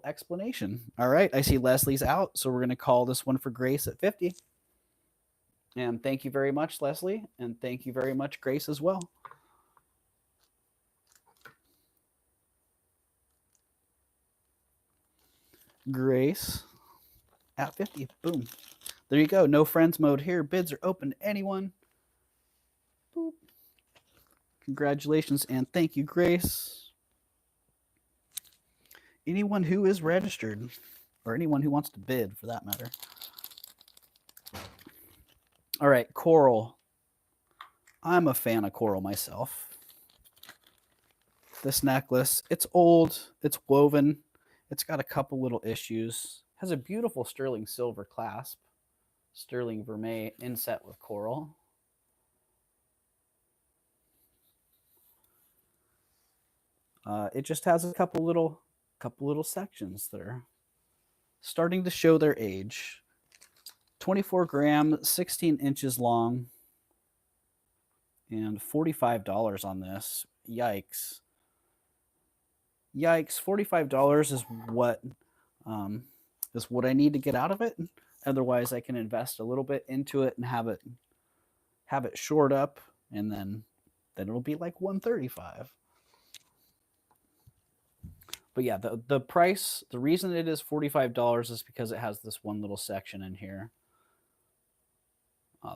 explanation. All right, I see Leslie's out, so we're going to call this one for Grace at 50. And thank you very much, Leslie, and thank you very much, Grace, as well. Grace at 50. Boom. There you go. No friends mode here. Bids are open to anyone. Boop. Congratulations and thank you, Grace. Anyone who is registered or anyone who wants to bid for that matter. All right, coral. I'm a fan of coral myself. This necklace, it's old, it's woven, it's got a couple little issues. Has a beautiful sterling silver clasp, sterling vermeil inset with coral. It just has a couple little sections that are starting to show their age. 24 grams, 16 inches long, and $45 on this. Yikes. Yikes, $45 is what I need to get out of it. Otherwise, I can invest a little bit into it and have it shored up, and then it'll be like $135. But yeah, the price, the reason it is $45 is because it has this one little section in here.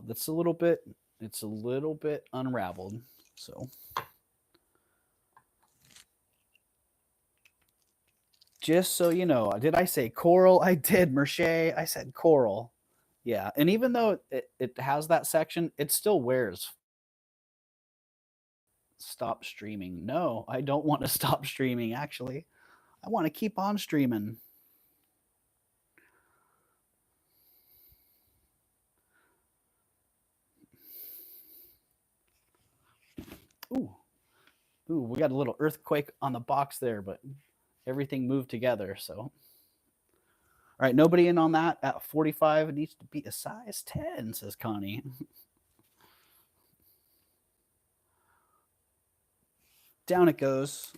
It's a little bit unraveled. So just so you know, did I say coral? I did, Merche. I said coral. Yeah, and even though it has that section, it still wears. Stop streaming. No, I don't want to stop streaming, actually. I want to keep on streaming. Ooh, we got a little earthquake on the box there, but everything moved together, so. All right, nobody in on that at 45. It needs to be a size 10, says Connie. Down it goes.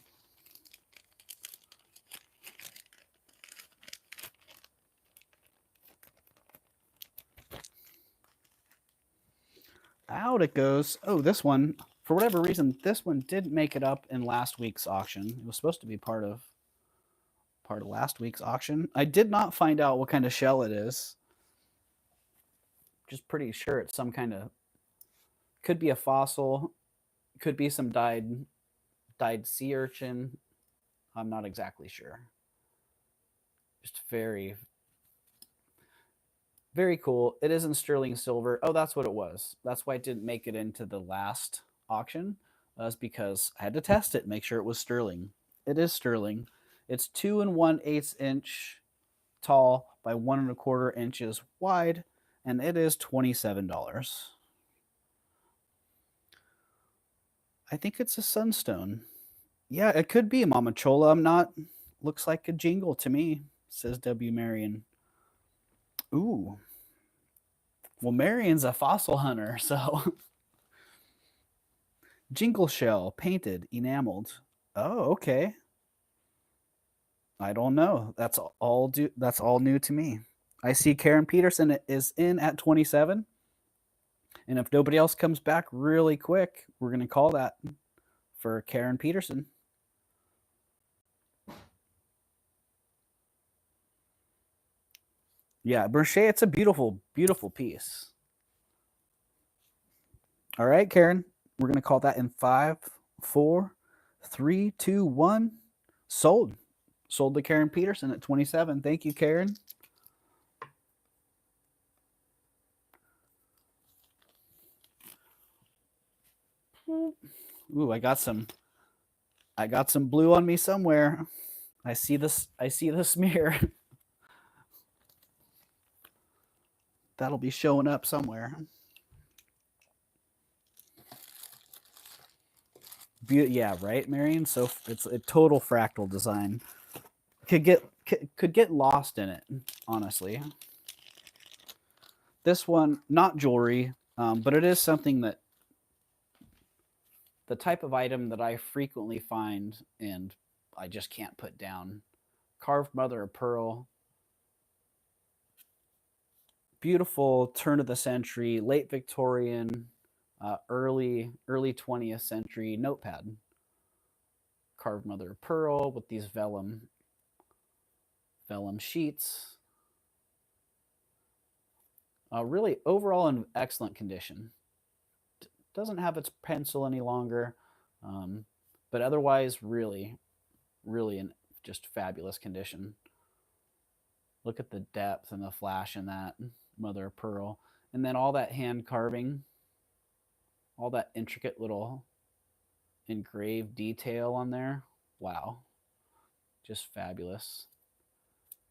Out it goes. Oh, this one, for whatever reason, this one didn't make it up in last week's auction. It was supposed to be part of last week's auction. I did not find out what kind of shell it is. Just pretty sure it's some kind of, could be a fossil, could be some dyed sea urchin. I'm not exactly sure. Just very, very cool. It is in sterling silver. Oh, that's what it was. That's why it didn't make it into the last auction. That's because I had to test it, make sure it was sterling. It is sterling. It's 2 1/8 inch tall by 1 1/4 inches wide, and it is $27. I think it's a sunstone. Yeah, it could be Mama Chola. I'm not. Looks like a jingle to me, says W. Marion. Ooh. Well, Marion's a fossil hunter, so. Jingle shell, painted, enameled. Oh, okay. I don't know. That's all new to me. I see Karen Peterson is in at 27. And if nobody else comes back really quick, we're going to call that for Karen Peterson. Yeah, Merche, it's a beautiful, beautiful piece. All right, Karen, we're going to call that in 5, 4, 3, 2, 1. Sold. Sold to Karen Peterson at 27. Thank you, Karen. Ooh, I got some blue on me somewhere. I see the smear. That'll be showing up somewhere. Yeah, right, Marion. So it's a total fractal design. Could get lost in it, honestly. This one, not jewelry, but it is something that the type of item that I frequently find and I just can't put down. Carved mother of pearl. Beautiful turn of the century, late Victorian, early 20th century notepad. Carved mother of pearl with these vellum sheets. Really overall in excellent condition. Doesn't have its pencil any longer, but otherwise really in just fabulous condition. Look at the depth and the flash in that mother of pearl. And then all that hand carving, all that intricate little engraved detail on there. Wow. Just fabulous.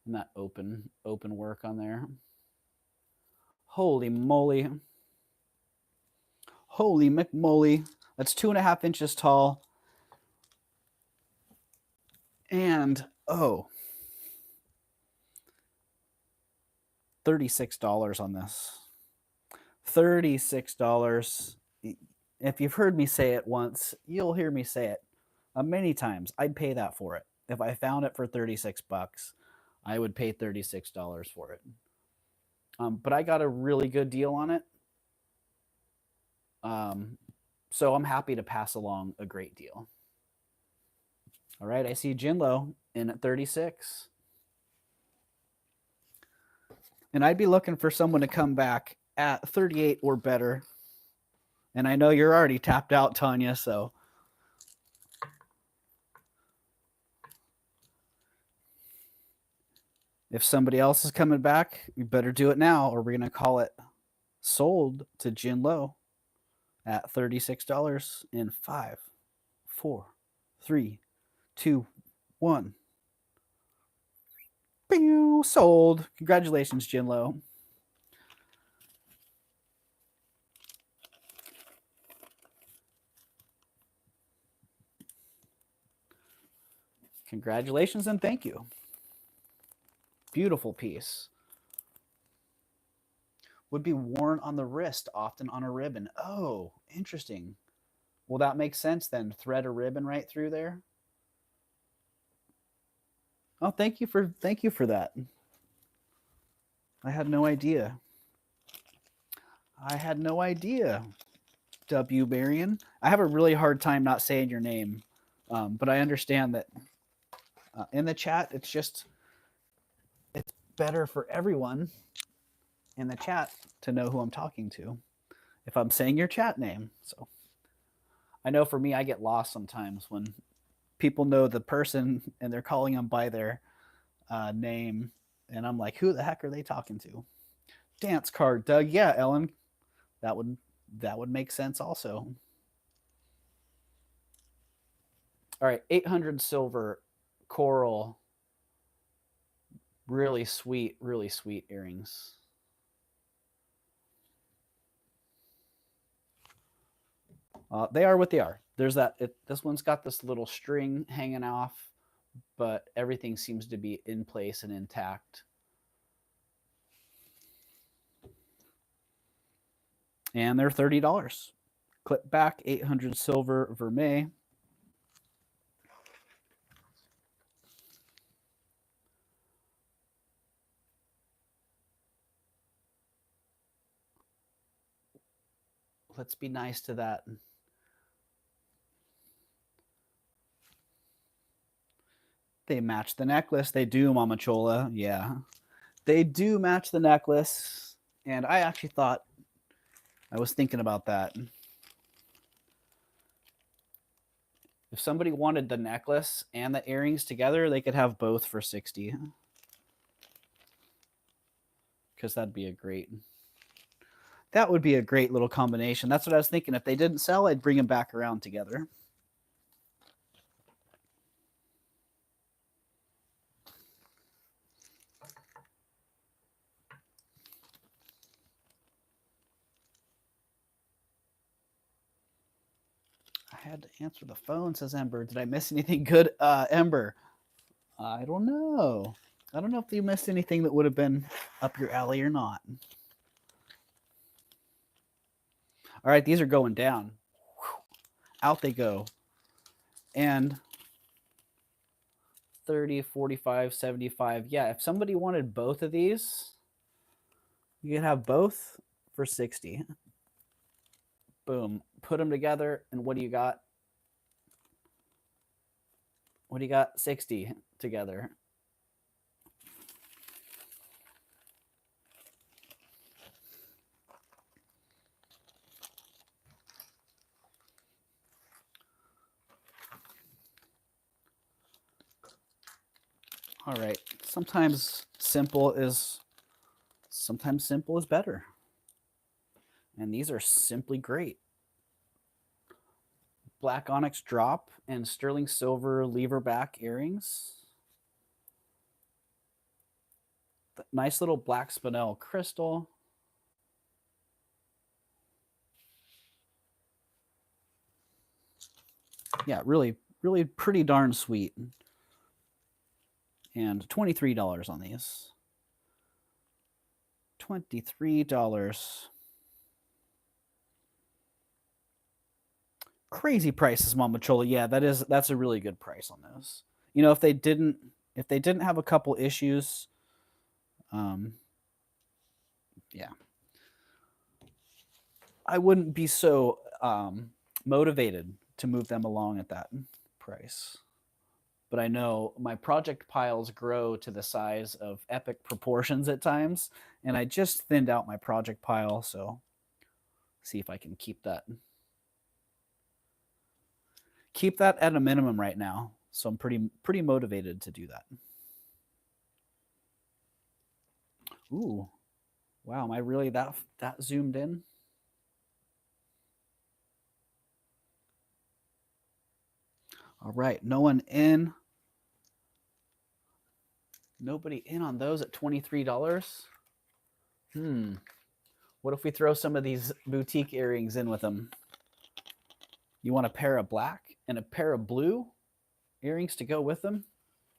And that open work on there. Holy moly. Holy McMoly. That's 2.5 inches tall. And oh, $36 on this. $36. If you've heard me say it once, you'll hear me say it many times. I'd pay that for it. If I found it for 36 bucks, I would pay $36 for it. But I got a really good deal on it. So I'm happy to pass along a great deal. All right, I see Jinlo in at 36. And I'd be looking for someone to come back at 38 or better. And I know you're already tapped out, Tanya, so if somebody else is coming back, you better do it now, or we're going to call it sold to Jinlo at $36 in 5, 4, 3, 2, 1. Pew, sold. Congratulations, Jinlo. Congratulations and thank you. Beautiful piece. Would be worn on the wrist, often on a ribbon. Oh, interesting. Well, that makes sense then. Thread a ribbon right through there. Oh, thank you for that. I had no idea. I had no idea. W. Marion. I have a really hard time not saying your name, but I understand that in the chat, it's better for everyone in the chat to know who I'm talking to if I'm saying your chat name. So I know for me, I get lost sometimes when people know the person and they're calling them by their name, and I'm like, who the heck are they talking to? Dance card, Doug. Yeah, Ellen, that would make sense also. All right, 800 silver coral. Really sweet earrings. They are what they are. There's that. This one's got this little string hanging off, but everything seems to be in place and intact. And they're $30. Clip back, 800 silver vermeil. Let's be nice to that. They match the necklace. They do, Mama Chola. Yeah. They do match the necklace. And I actually thought, I was thinking about that. If somebody wanted the necklace and the earrings together, they could have both for 60. Because that'd be a great, that would be a great little combination. That's what I was thinking. If they didn't sell, I'd bring them back around together. I had to answer the phone, says Ember. Did I miss anything good? Ember, I don't know. I don't know if you missed anything that would have been up your alley or not. All right, these are going down. Out they go. And 30, 45, 75. Yeah, if somebody wanted both of these, you can have both for 60. Boom. Put them together, and what do you got? What do you got? 60 together. All right. Sometimes sometimes simple is better. And these are simply great. Black onyx drop and sterling silver lever back earrings. Nice little black spinel crystal. Yeah, really, really pretty darn sweet. And $23 on these. $23. Crazy prices, Mama Chola. Yeah, that's a really good price on those. You know, if they didn't have a couple issues, yeah, I wouldn't be so motivated to move them along at that price. But I know my project piles grow to the size of epic proportions at times, and I just thinned out my project pile, so see if I can keep that at a minimum right now. So I'm pretty motivated to do that. Ooh, wow! Am I really that zoomed in? All right, no one in. Nobody in on those at $23. What if we throw some of these boutique earrings in with them? You want a pair of black and a pair of blue earrings to go with them?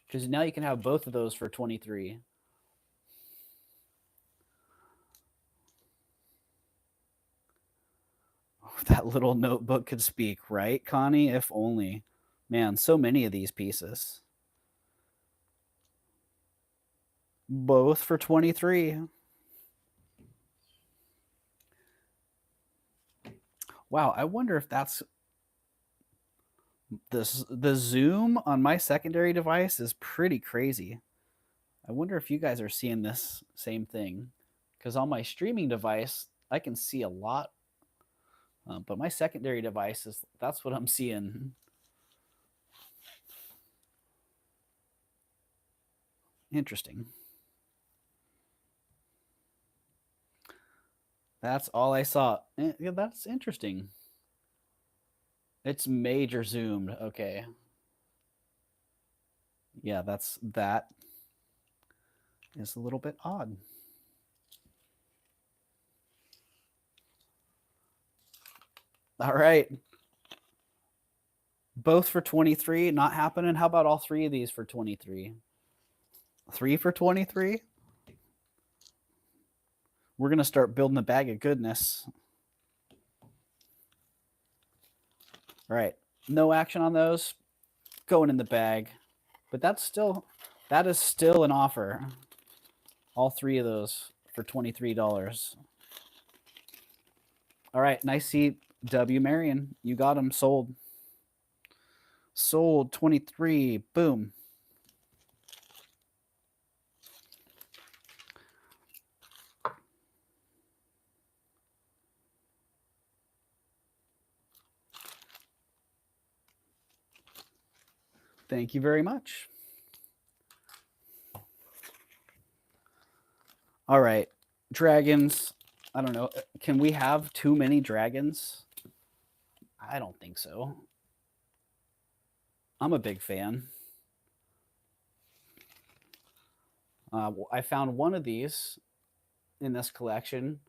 Because now you can have both of those for $23. Oh, that little notebook could speak, right, Connie? If only. Man, so many of these pieces. Both for $23. Wow, I wonder if that's the zoom on my secondary device is pretty crazy. I wonder if you guys are seeing this same thing, because on my streaming device I can see a lot, but my secondary device that's what I'm seeing. Interesting. That's all I saw. Yeah, that's interesting. It's major zoomed. Okay. Yeah, that is a little bit odd. All right. Both for 23, not happening. How about all three of these for 23? 3 for 23? We're going to start building a bag of goodness. All right. No action on those. Going in the bag. But that is still an offer. All three of those for $23. All right. Nice seat, W. Marion. You got them sold. Sold 23. Boom. Thank you very much. All right. Dragons. I don't know. Can we have too many dragons? I don't think so. I'm a big fan. I found one of these in this collection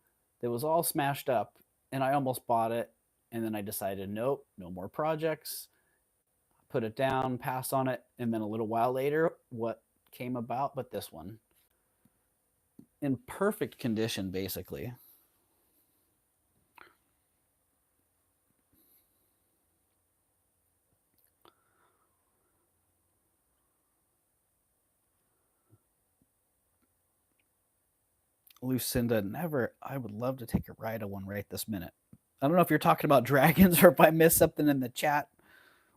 that was all smashed up, and I almost bought it, and then I decided, nope, no more projects. Put it down, pass on it, and then a little while later, what came about but this one. In perfect condition, basically. Lucinda, never. I would love to take a ride on one right this minute. I don't know if you're talking about dragons or if I missed something in the chat,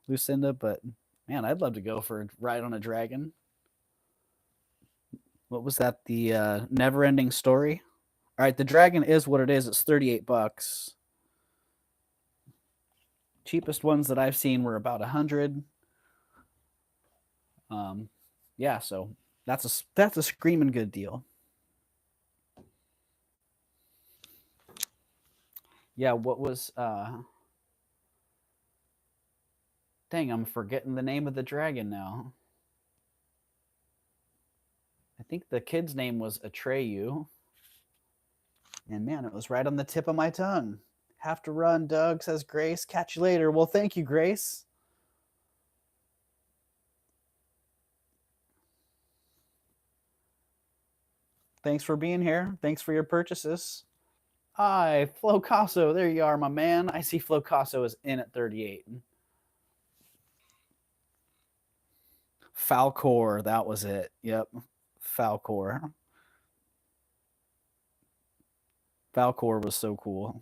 Lucinda, but man, I'd love to go for a ride on a dragon. What was that? The never-ending story? All right, the dragon is what it is. It's $38. Cheapest ones that I've seen were about 100. Yeah, so That's a screaming good deal. Yeah, what was dang, I'm forgetting the name of the dragon now. I think the kid's name was Atreyu. And man, it was right on the tip of my tongue. Have to run, Doug, says Grace. Catch you later. Well, thank you, Grace. Thanks for being here. Thanks for your purchases. Hi, Flocasso. There you are, my man. I see Flocasso is in at 38. Falcor, that was it. Yep. Falcor. Falcor was so cool.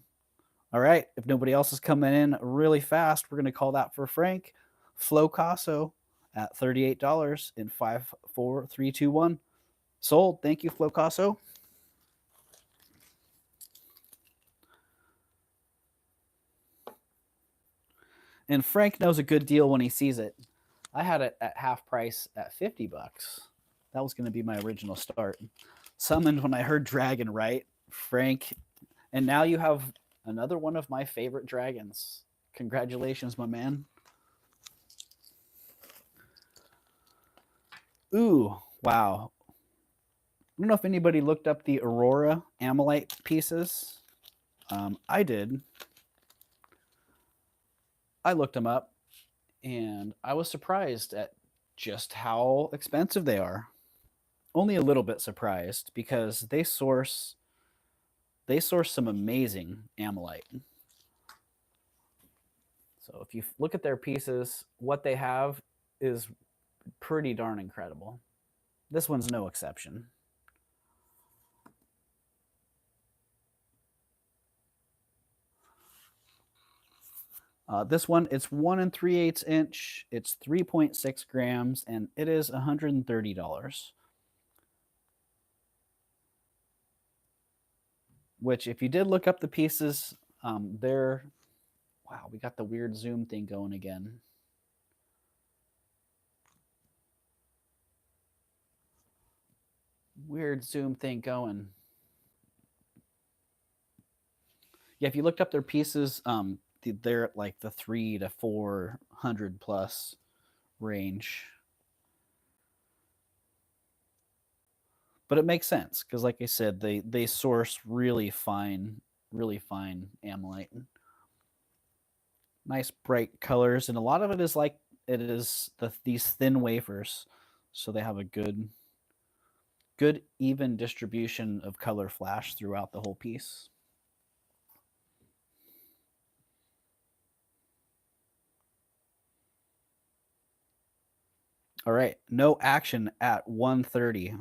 All right. If nobody else is coming in really fast, we're going to call that for Frank. Flocasso at $38 in 5, 4, 3, 2, 1. Sold. Thank you, Flocasso. And Frank knows a good deal when he sees it. I had it at half price at $50. That was going to be my original start. Summoned when I heard dragon, right? Frank. And now you have another one of my favorite dragons. Congratulations, my man. Ooh, wow. I don't know if anybody looked up the Aurora Ammolite pieces. I did. I looked them up, and I was surprised at just how expensive they are. Only a little bit surprised because they source some amazing Ammolite. So if you look at their pieces, what they have is pretty darn incredible. This one's no exception. This one, it's 1 3/8 inch. It's 3.6 grams, and it is $130. Which, if you did look up the pieces, they're wow. We got the weird zoom thing going again. Weird zoom thing going. Yeah, if you looked up their pieces, they're at like the 300 to 400 plus range. But it makes sense because, like I said, they source really fine Ammolite. Nice bright colors, and a lot of it is like it is these thin wafers, so they have a good even distribution of color flash throughout the whole piece. All right, no action at 130.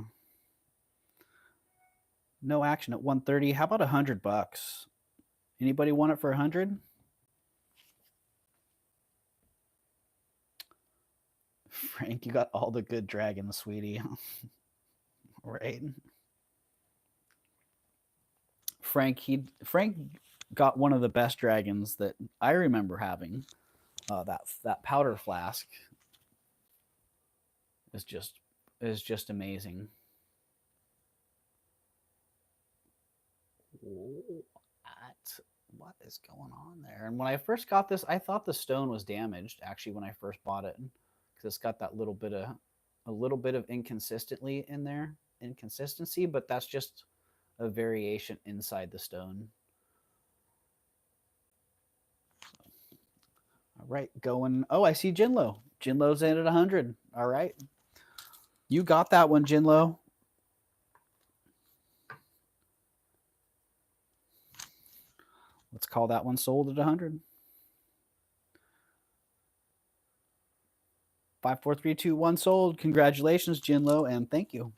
No action at 130. How about $100? Anybody want it for 100? Frank, you got all the good dragons, sweetie. Right. Frank got one of the best dragons that I remember having. That powder flask is just amazing. What is going on there? And when I first got this, I thought the stone was damaged. Actually, when I first bought it, because it's got that little bit of inconsistency, but that's just a variation inside the stone. All right, going. Oh, I see Jinlo. Jinlo's in at 100. All right, you got that one, Jinlo. Let's call that one sold at 100. 5, 4, 3, 2, 1 sold. Congratulations, Jinlo, and thank you.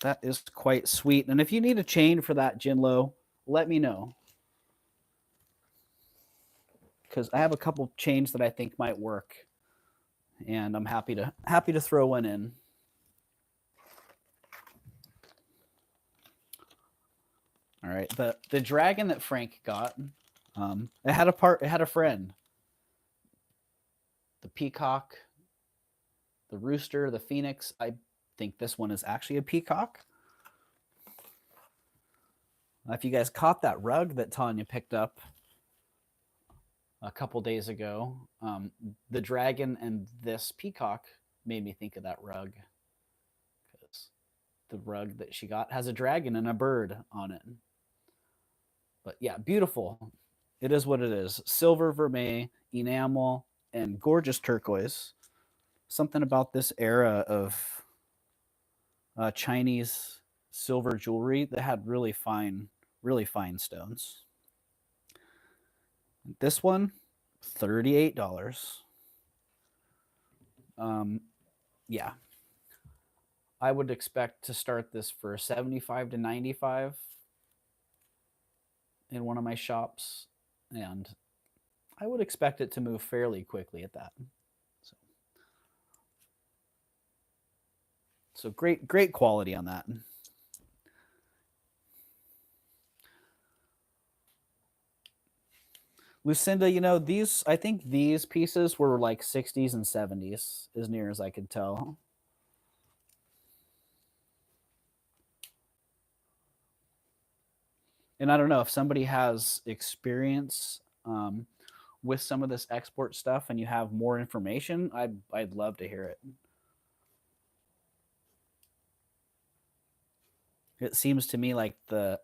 That is quite sweet. And if you need a chain for that, Jinlo, let me know. Because I have a couple chains that I think might work. And I'm happy to throw one in. All right. The dragon that Frank got, it had a friend. the peacock, the rooster, the phoenix. I think this one is actually a peacock. If you guys caught that rug that Tanya picked up a couple days ago, the dragon and this peacock made me think of that rug, because the rug that she got has a dragon and a bird on it. But yeah, beautiful. It is what it is. Silver vermeil, enamel, and gorgeous turquoise. Something about this era of Chinese silver jewelry that had really fine stones. This one, $38. Yeah, I would expect to start this for 75 to 95 in one of my shops, and I would expect it to move fairly quickly at that. So great quality on that. Lucinda, you know, I think these pieces were like 60s and 70s, as near as I could tell. And I don't know if somebody has experience with some of this export stuff and you have more information, I'd love to hear it. It seems to me like the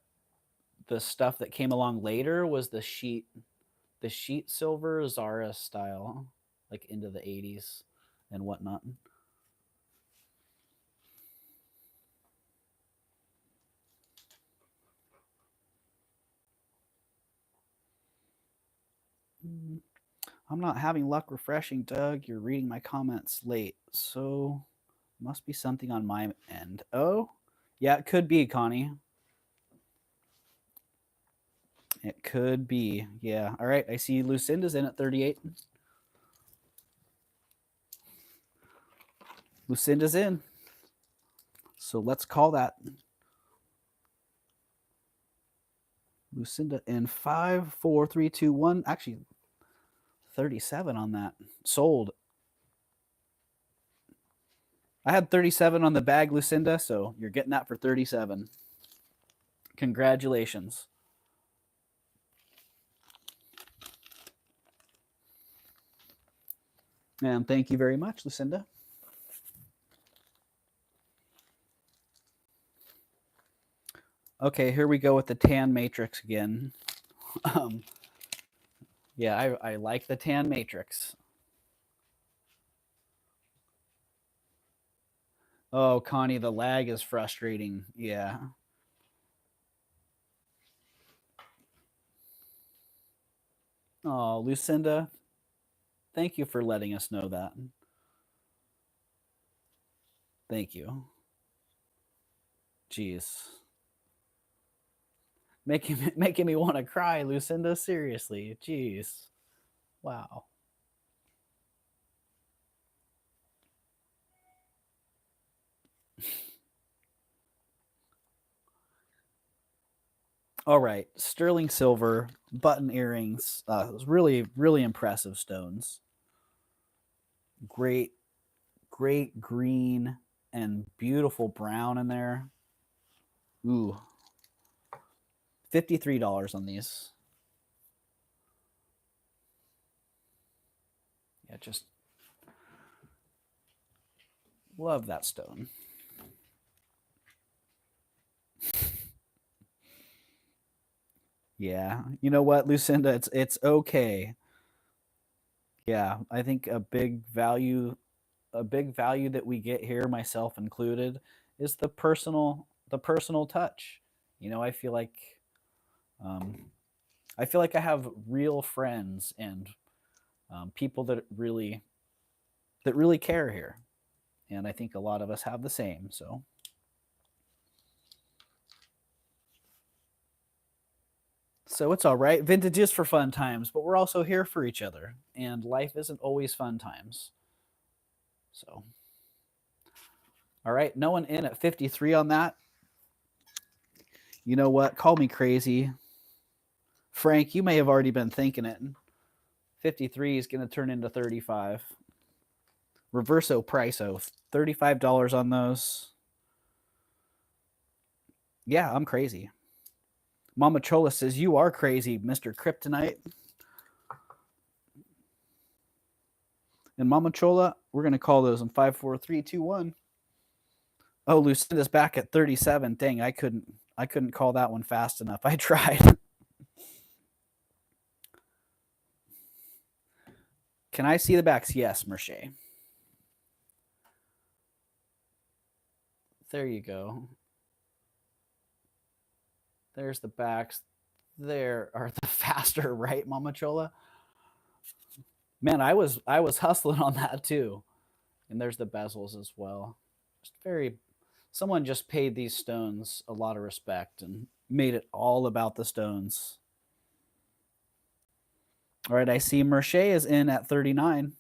stuff that came along later was the sheet silver Zara style, like into the 80s and whatnot. I'm not having luck refreshing, Doug. You're reading my comments late, so must be something on my end. Oh, yeah, it could be, Connie. It could be. Yeah. All right. I see Lucinda's in at 38. Lucinda's in. So let's call that. Lucinda in 5, 4, 3, 2, 1. Actually, 37 on that. Sold. I had 37 on the bag, Lucinda, so you're getting that for 37. Congratulations. And thank you very much, Lucinda. Okay, here we go with the tan matrix again. Yeah, I like the tan matrix. Oh, Connie, the lag is frustrating. Yeah. Oh, Lucinda, thank you for letting us know that. Thank you. Jeez. Making me want to cry, Lucinda. Seriously. Jeez. Wow. All right. Sterling silver, button earrings. Really, really impressive stones. Great green and beautiful brown in there. Ooh. $53 on these. Yeah, just love that stone. Yeah. You know what, Lucinda? It's okay. Yeah, I think a big value that we get here, myself included, is the personal touch. You know, I feel like I have real friends and people that really care here, and I think a lot of us have the same. So it's all right. Vintage is for fun times, but we're also here for each other, and life isn't always fun times. So, all right, no one in at 53 on that. You know what? Call me crazy. Frank, you may have already been thinking it. 53 is going to turn into 35. Reverso Priso, $35 on those. Yeah, I'm crazy. Mama Chola says, you are crazy, Mr. Kryptonite. And Mama Chola, we're going to call those in 5, 4, 3, 2, 1. Oh, Lucinda's back at 37. Dang, I couldn't call that one fast enough. I tried. Can I see the backs? Yes, Merche. There you go. There's the backs. There are the faster, right, Mama Chola? Man, I was hustling on that too. And there's the bezels as well. Just very, someone just paid these stones a lot of respect and made it all about the stones. All right, I see Merche is in at 39.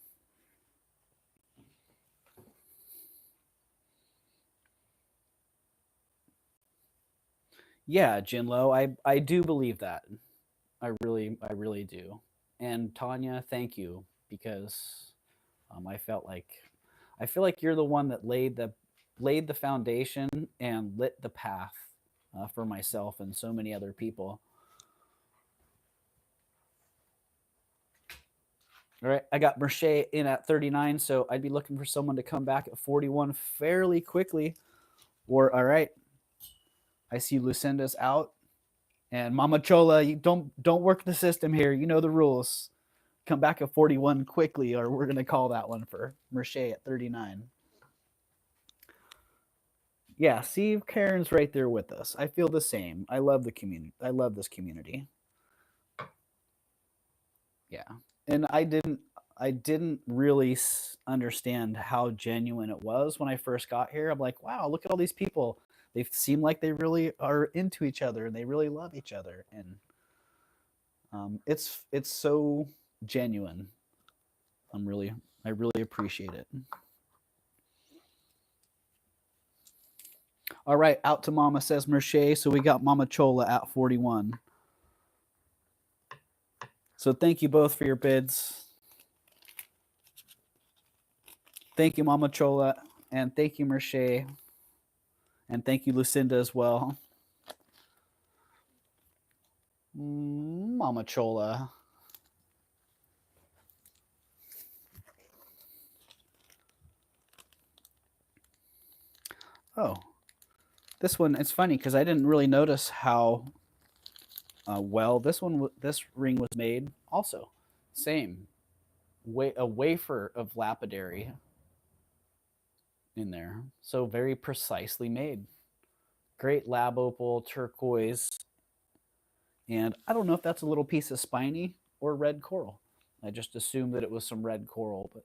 Yeah, Jinlo, I do believe that. I really do. And Tanya, thank you, because I feel like you're the one that laid the foundation and lit the path for myself and so many other people. All right, I got Merche in at 39, so I'd be looking for someone to come back at 41 fairly quickly. Or all right, I see Lucinda's out, and Mama Chola, you don't work the system here. You know the rules. Come back at 41 quickly, or we're gonna call that one for Merche at 39. Yeah, see, Karen's right there with us. I feel the same. I love the community. I love this community. Yeah, and I didn't really understand how genuine it was when I first got here. I'm like, wow, look at all these people. They seem like they really are into each other and they really love each other, and it's so genuine. I really appreciate it. All right, out to Mama, says Merche. So we got Mama Chola at 41. So thank you both for your bids. Thank you, Mama Chola, and thank you, Merche, and thank you, Lucinda, as well. Mama Chola. Oh, this one, it's funny because I didn't really notice how well this ring was made. Also, same, a wafer of lapidary in there. So very precisely made. Great lab opal, turquoise. And I don't know if that's a little piece of spiny or red coral. I just assumed that it was some red coral, but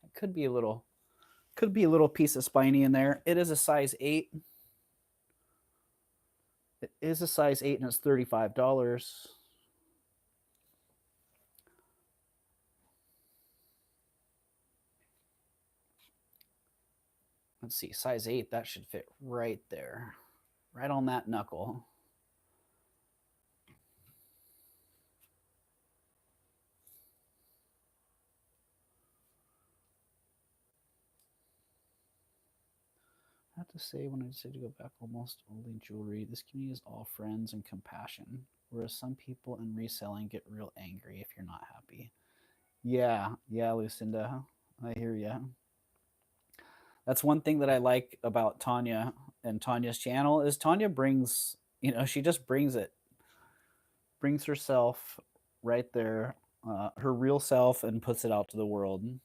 it could be a little piece of spiny in there. It is a size 8. It is a size 8 and it's $35. Let's see, size 8, that should fit right there. Right on that knuckle. I have to say, when I decided to go back almost only jewelry, this community is all friends and compassion, whereas some people in reselling get real angry if you're not happy. Yeah, Lucinda, I hear you. That's one thing that I like about Tanya and Tanya's channel is Tanya brings, she just brings herself right there, her real self, and puts it out to the world.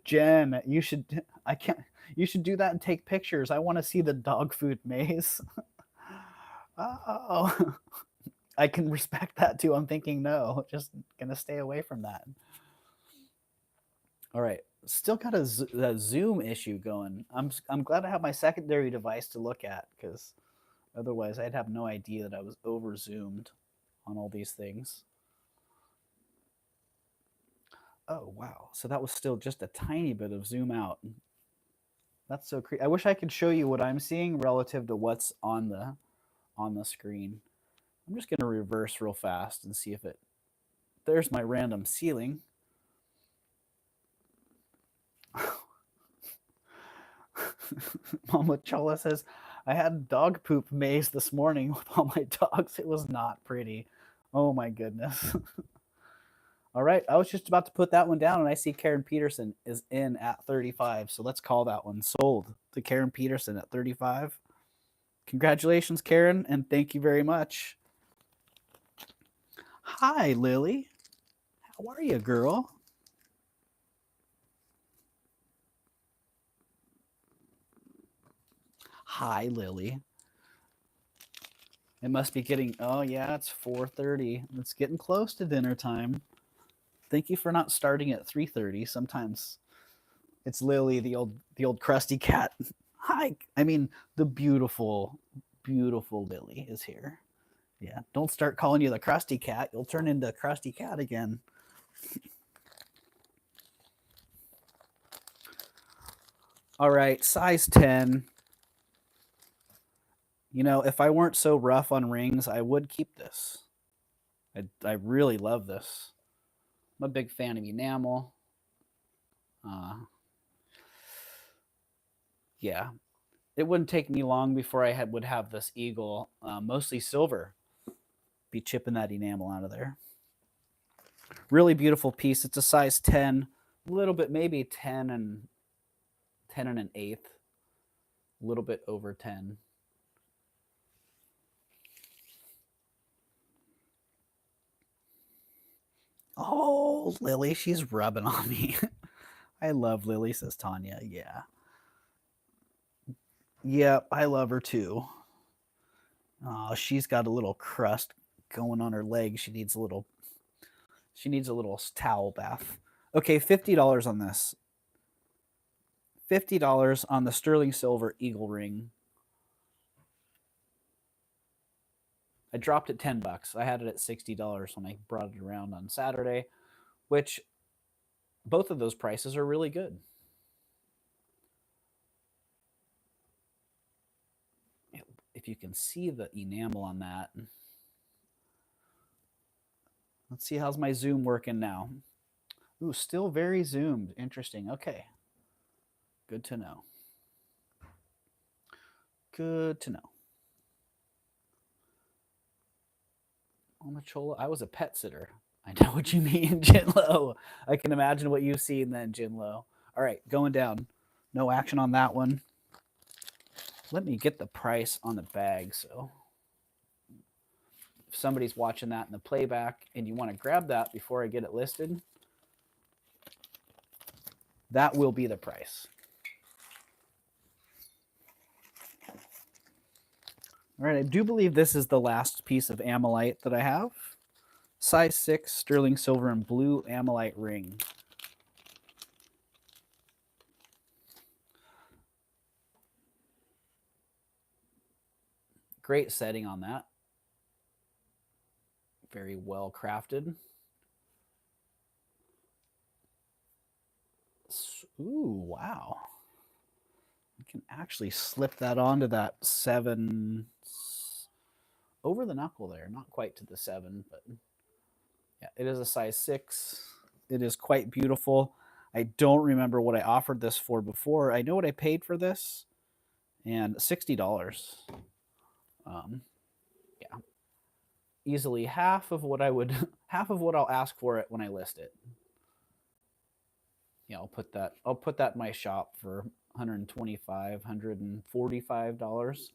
Jen, you should do that and take pictures. I want to see the dog food maze. Oh, I can respect that too. I'm thinking no, just gonna stay away from that. All right, still got a zoom issue going. I'm glad I have my secondary device to look at, because otherwise I'd have no idea that I was over zoomed on all these things. Oh wow, so that was still just a tiny bit of zoom out. That's so creepy. I wish I could show you what I'm seeing relative to what's on on the screen. I'm just going to reverse real fast and see if it... There's my random ceiling. Mama Chola says, I had dog poop maze this morning with all my dogs. It was not pretty. Oh my goodness. All right, I was just about to put that one down, and I see Karen Peterson is in at 35. So let's call that one sold to Karen Peterson at 35. Congratulations, Karen, and thank you very much. Hi, Lily. How are you, girl? Hi, Lily. It must be getting... Oh, yeah, it's 4:30. It's getting close to dinner time. Thank you for not starting at 3:30. Sometimes it's Lily, the old crusty cat. Hi. I mean, the beautiful, beautiful Lily is here. Yeah, don't start calling you the crusty cat. You'll turn into crusty cat again. All right, size 10. You know, if I weren't so rough on rings, I would keep this. I really love this. I'm a big fan of enamel. Yeah, it wouldn't take me long before I would have this eagle, mostly silver. Be chipping that enamel out of there. Really beautiful piece. It's a size 10, a little bit, maybe 10 and an eighth, a little bit over 10. Oh, Lily, she's rubbing on me. I love Lily, says Tanya. Yeah. Yep, I love her too. Oh, she's got a little crust going on her leg. She needs a little towel bath. Okay, $50 on this. $50 on the sterling silver eagle ring. I dropped it $10. I had it at $60 when I brought it around on Saturday, which both of those prices are really good. If you can see the enamel on that. Let's see, how's my zoom working now? Ooh, still very zoomed. Interesting. Okay. Good to know. Good to know. Omachola, I was a pet sitter. I know what you mean, Jinlo. I can imagine what you've seen then, Jinlo. All right, going down. No action on that one. Let me get the price on the bag. So if somebody's watching that in the playback and you want to grab that before I get it listed, that will be the price. All right, I do believe this is the last piece of Ammolite that I have. Size 6, sterling silver and blue Ammolite ring. Great setting on that. Very well crafted. Ooh, wow. You can actually slip that onto that 7 over the knuckle there. Not quite to the 7, but yeah, it is a size 6. It is quite beautiful. I don't remember what I offered this for before. I know what I paid for this, and $60. Yeah, easily half of what I'll ask for it when I list it. Yeah, I'll put that in my shop for $125, $145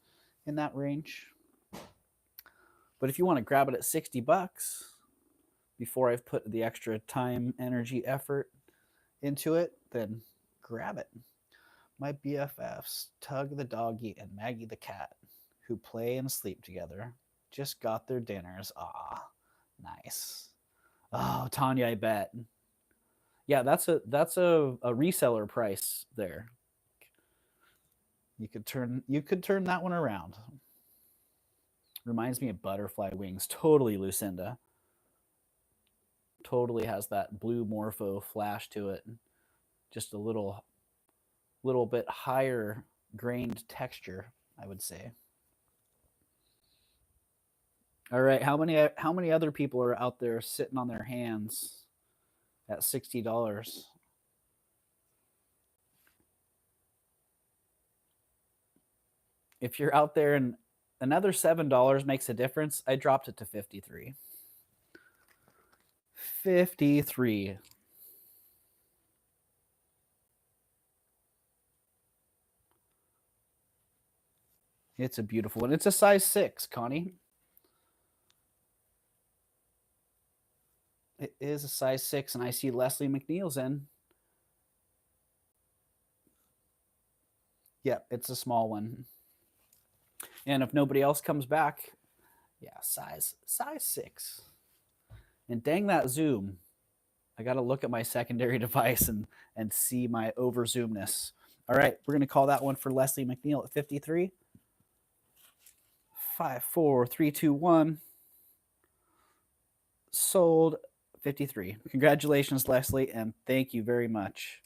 in that range. But if you want to grab it at $60 before I've put the extra time, energy, effort into it, then grab it. My BFFs, Tug the doggy and Maggie the cat, who play and sleep together, just got their dinners. Ah, nice. Oh, Tanya, I bet. Yeah, that's a reseller price there. You could turn that one around. Reminds me of butterfly wings. Totally Lucinda. Totally has that blue morpho flash to it. Just a little bit higher grained texture, I would say. All right, how many other people are out there sitting on their hands at $60? If you're out there and another $7 makes a difference, I dropped it to 53. 53. It's a beautiful one. It's a size 6, Connie. It is a size 6, and I see Leslie McNeil's in. Yep, it's a small one. And if nobody else comes back, yeah, size 6. And dang that zoom. I got to look at my secondary device and see my over zoomness. All right, we're going to call that one for Leslie McNeil at 53. 5, 4, 3, 2, 1. Sold 53. Congratulations, Leslie, and thank you very much.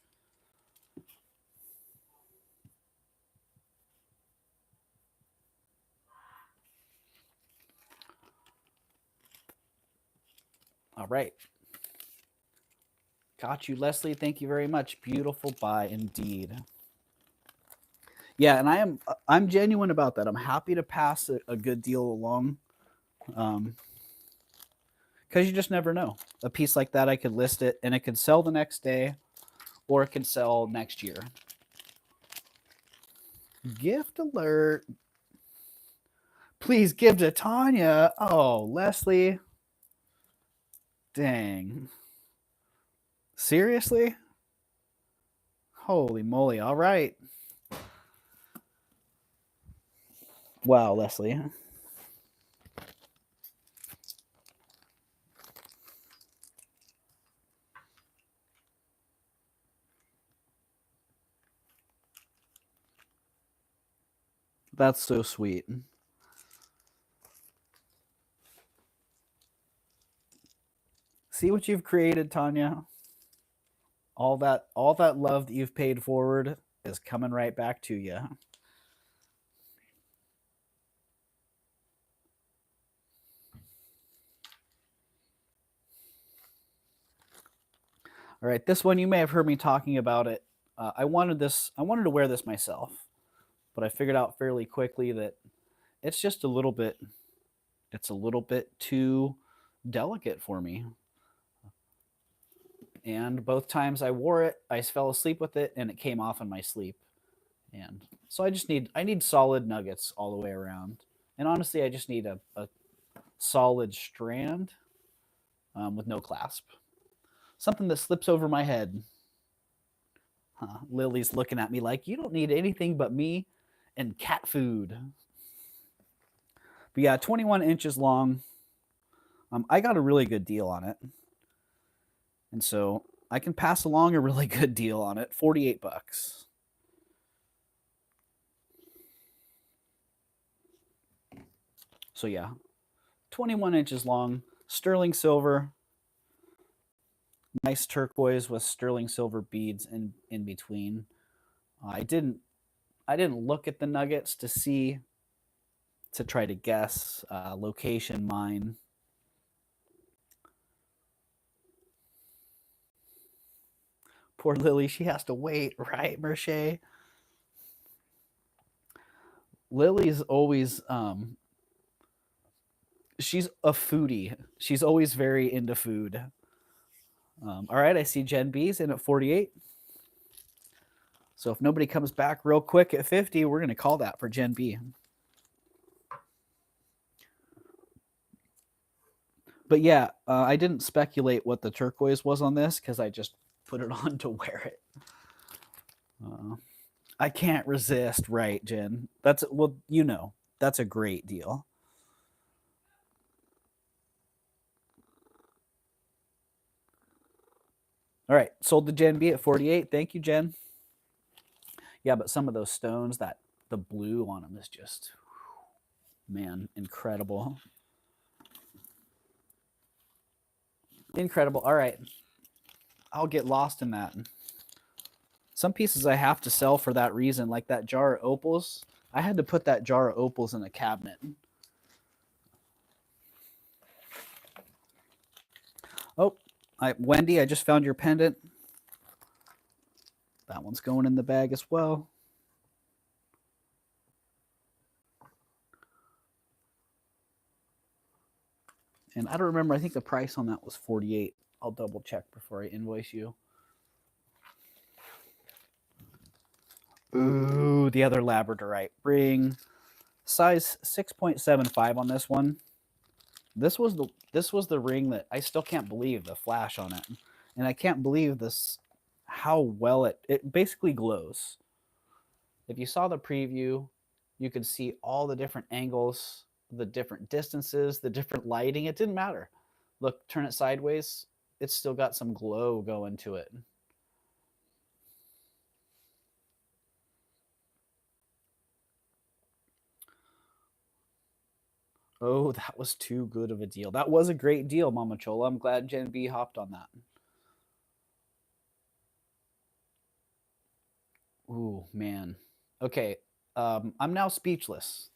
All right. Got you, Leslie. Thank you very much. Beautiful buy indeed. Yeah, and I'm genuine about that. I'm happy to pass a good deal along. Because you just never know. A piece like that, I could list it and it could sell the next day or it could sell next year. Gift alert. Please give to Tanya. Oh, Leslie. Dang. Seriously? Holy moly. All right. Wow, Leslie. That's so sweet. See what you've created, Tanya. All that love that you've paid forward is coming right back to you. All right, this one you may have heard me talking about it. I wanted to wear this myself, but I figured out fairly quickly that it's just a little bit too delicate for me. And both times I wore it, I fell asleep with it and it came off in my sleep. And so I need solid nuggets all the way around. And honestly, I just need a solid strand with no clasp. Something that slips over my head. Lily's looking at me like, you don't need anything but me and cat food. But yeah, 21 inches long. I got a really good deal on it. And so I can pass along a really good deal on it. $48. So yeah, 21 inches long, sterling silver, nice turquoise with sterling silver beads in between. I didn't look at the nuggets to try to guess location mine. Poor Lily, she has to wait, right, Merche? Lily's always she's a foodie. She's always very into food. All right, I see Jen B's in at 48. So if nobody comes back real quick at 50, we're going to call that for Jen B. But yeah, I didn't speculate what the turquoise was on this because I just put it on to wear it. I can't resist, right, Jen? That's that's a great deal. All right, sold to Jen B at 48. Thank you, Jen. Yeah, but some of those stones, the blue on them is just, man, incredible. Incredible. All right. I'll get lost in that. Some pieces I have to sell for that reason, like that jar of opals. I had to put that jar of opals in a cabinet. Wendy, I just found your pendant. That one's going in the bag as well. And I don't remember. I think the price on that was $48. I'll double check before I invoice you. Ooh, the other Labradorite ring. Size 6.75 on this one. This was the ring that I still can't believe the flash on it. And I can't believe this, how well it basically glows. If you saw the preview, you could see all the different angles, the different distances, the different lighting. It didn't matter. Look, turn it sideways. It's still got some glow going to it. Oh, that was too good of a deal. That was a great deal, Mama Chola. I'm glad Jen B hopped on that. Ooh, man. Okay, I'm now speechless.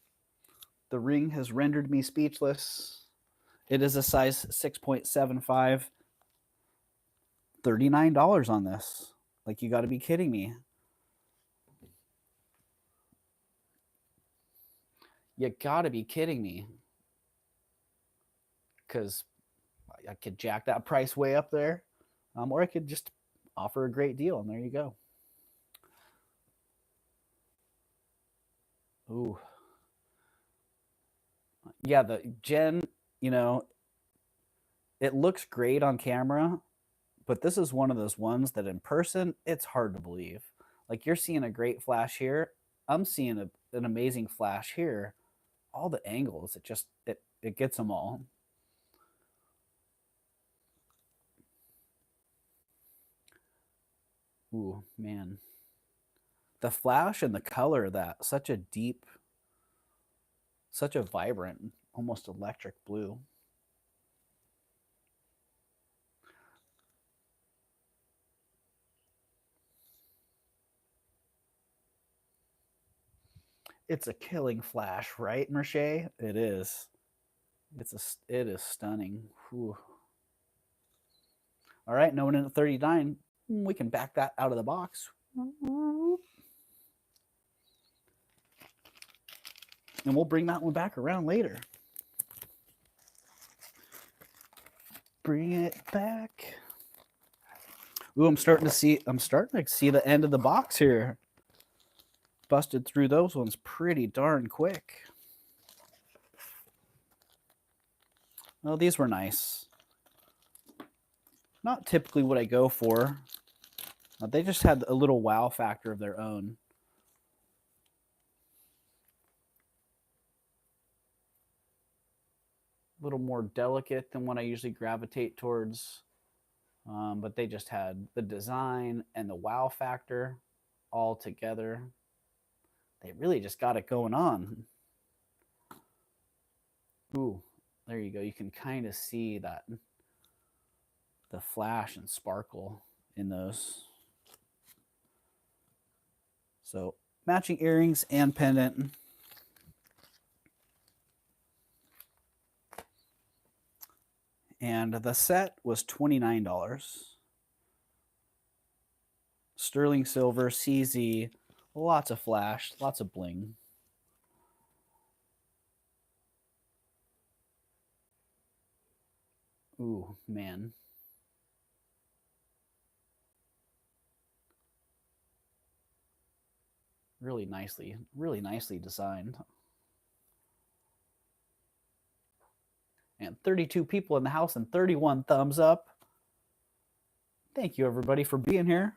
The ring has rendered me speechless. It is a size 6.75. $39 on this. Like, you got to be kidding me. You got to be kidding me. Because I could jack that price way up there. Or I could just offer a great deal, and there you go. Ooh. Yeah, the Jen, you know, it looks great on camera, but this is one of those ones that in person, it's hard to believe. Like, you're seeing a great flash here. I'm seeing an amazing flash here. All the angles, it gets them all. Ooh, man. The flash and the color of that, such a deep, such a vibrant, almost electric blue. It's a killing flash, right, Merche? It is. It is stunning. Whew. All right, no one in at 39. We can back that out of the box. And we'll bring that one back around later. Bring it back. Ooh, I'm starting to see the end of the box here. Busted through those ones pretty darn quick. Well, these were nice. Not typically what I go for. They just had a little wow factor of their own. A little more delicate than what I usually gravitate towards. But they just had the design and the wow factor all together. They really just got it going on. Ooh, there you go. You can kind of see that, the flash and sparkle in those. So matching earrings and pendant. And the set was $29. Sterling silver, CZ, lots of flash, lots of bling. Ooh, man. Really nicely designed. And 32 people in the house and 31 thumbs up. Thank you, everybody, for being here.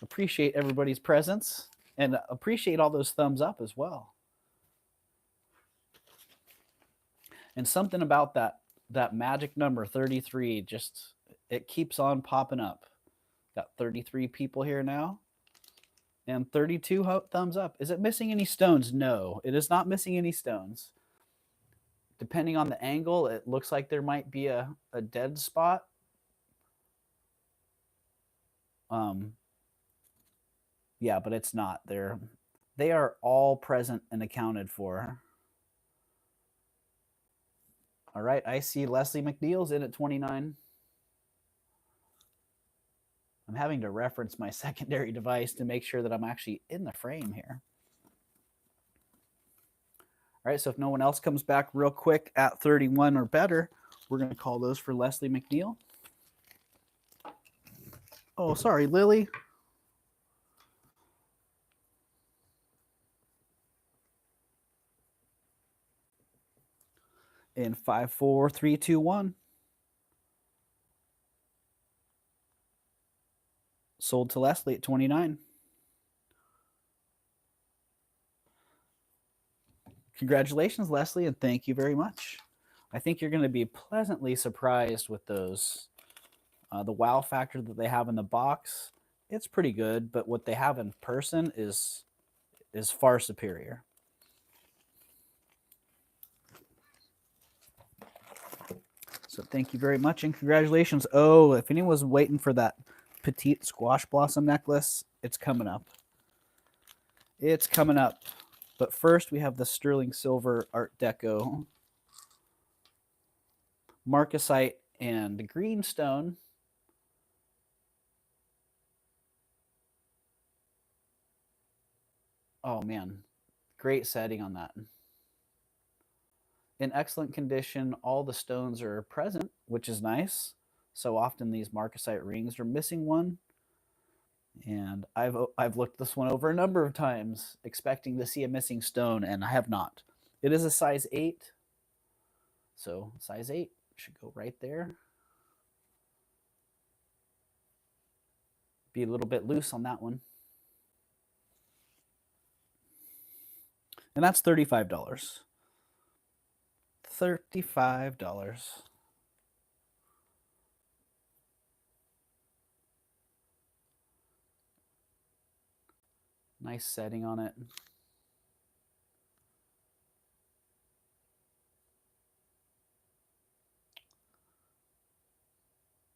Appreciate everybody's presence and appreciate all those thumbs up as well. And something about that magic number 33, just it keeps on popping up. Got 33 people here now and 32 thumbs up. Is it missing any stones? No, it is not missing any stones. Depending on the angle, it looks like there might be a dead spot. Yeah, but it's not. They are all present and accounted for. All right, I see Leslie McNeil's in at 29. I'm having to reference my secondary device to make sure that I'm actually in the frame here. All right, so if no one else comes back real quick at 31 or better, we're going to call those for Leslie McNeil. Oh, sorry, Lily. In 5, 4, 3, 2, 1. Sold to Leslie at 29. Congratulations, Leslie, and thank you very much. I think you're going to be pleasantly surprised with those. The wow factor that they have in the box, it's pretty good, but what they have in person is far superior. So thank you very much and congratulations. Oh, if anyone was waiting for that petite squash blossom necklace, it's coming up. It's coming up. But first we have the sterling silver Art Deco marcasite and greenstone. Oh man, great setting on that. In excellent condition, all the stones are present, which is nice. So often these marcasite rings are missing one. And I've looked this one over a number of times, expecting to see a missing stone, and I have not. It is a size 8. So size 8 should go right there. Be a little bit loose on that one. And that's $35. $35. Nice setting on it.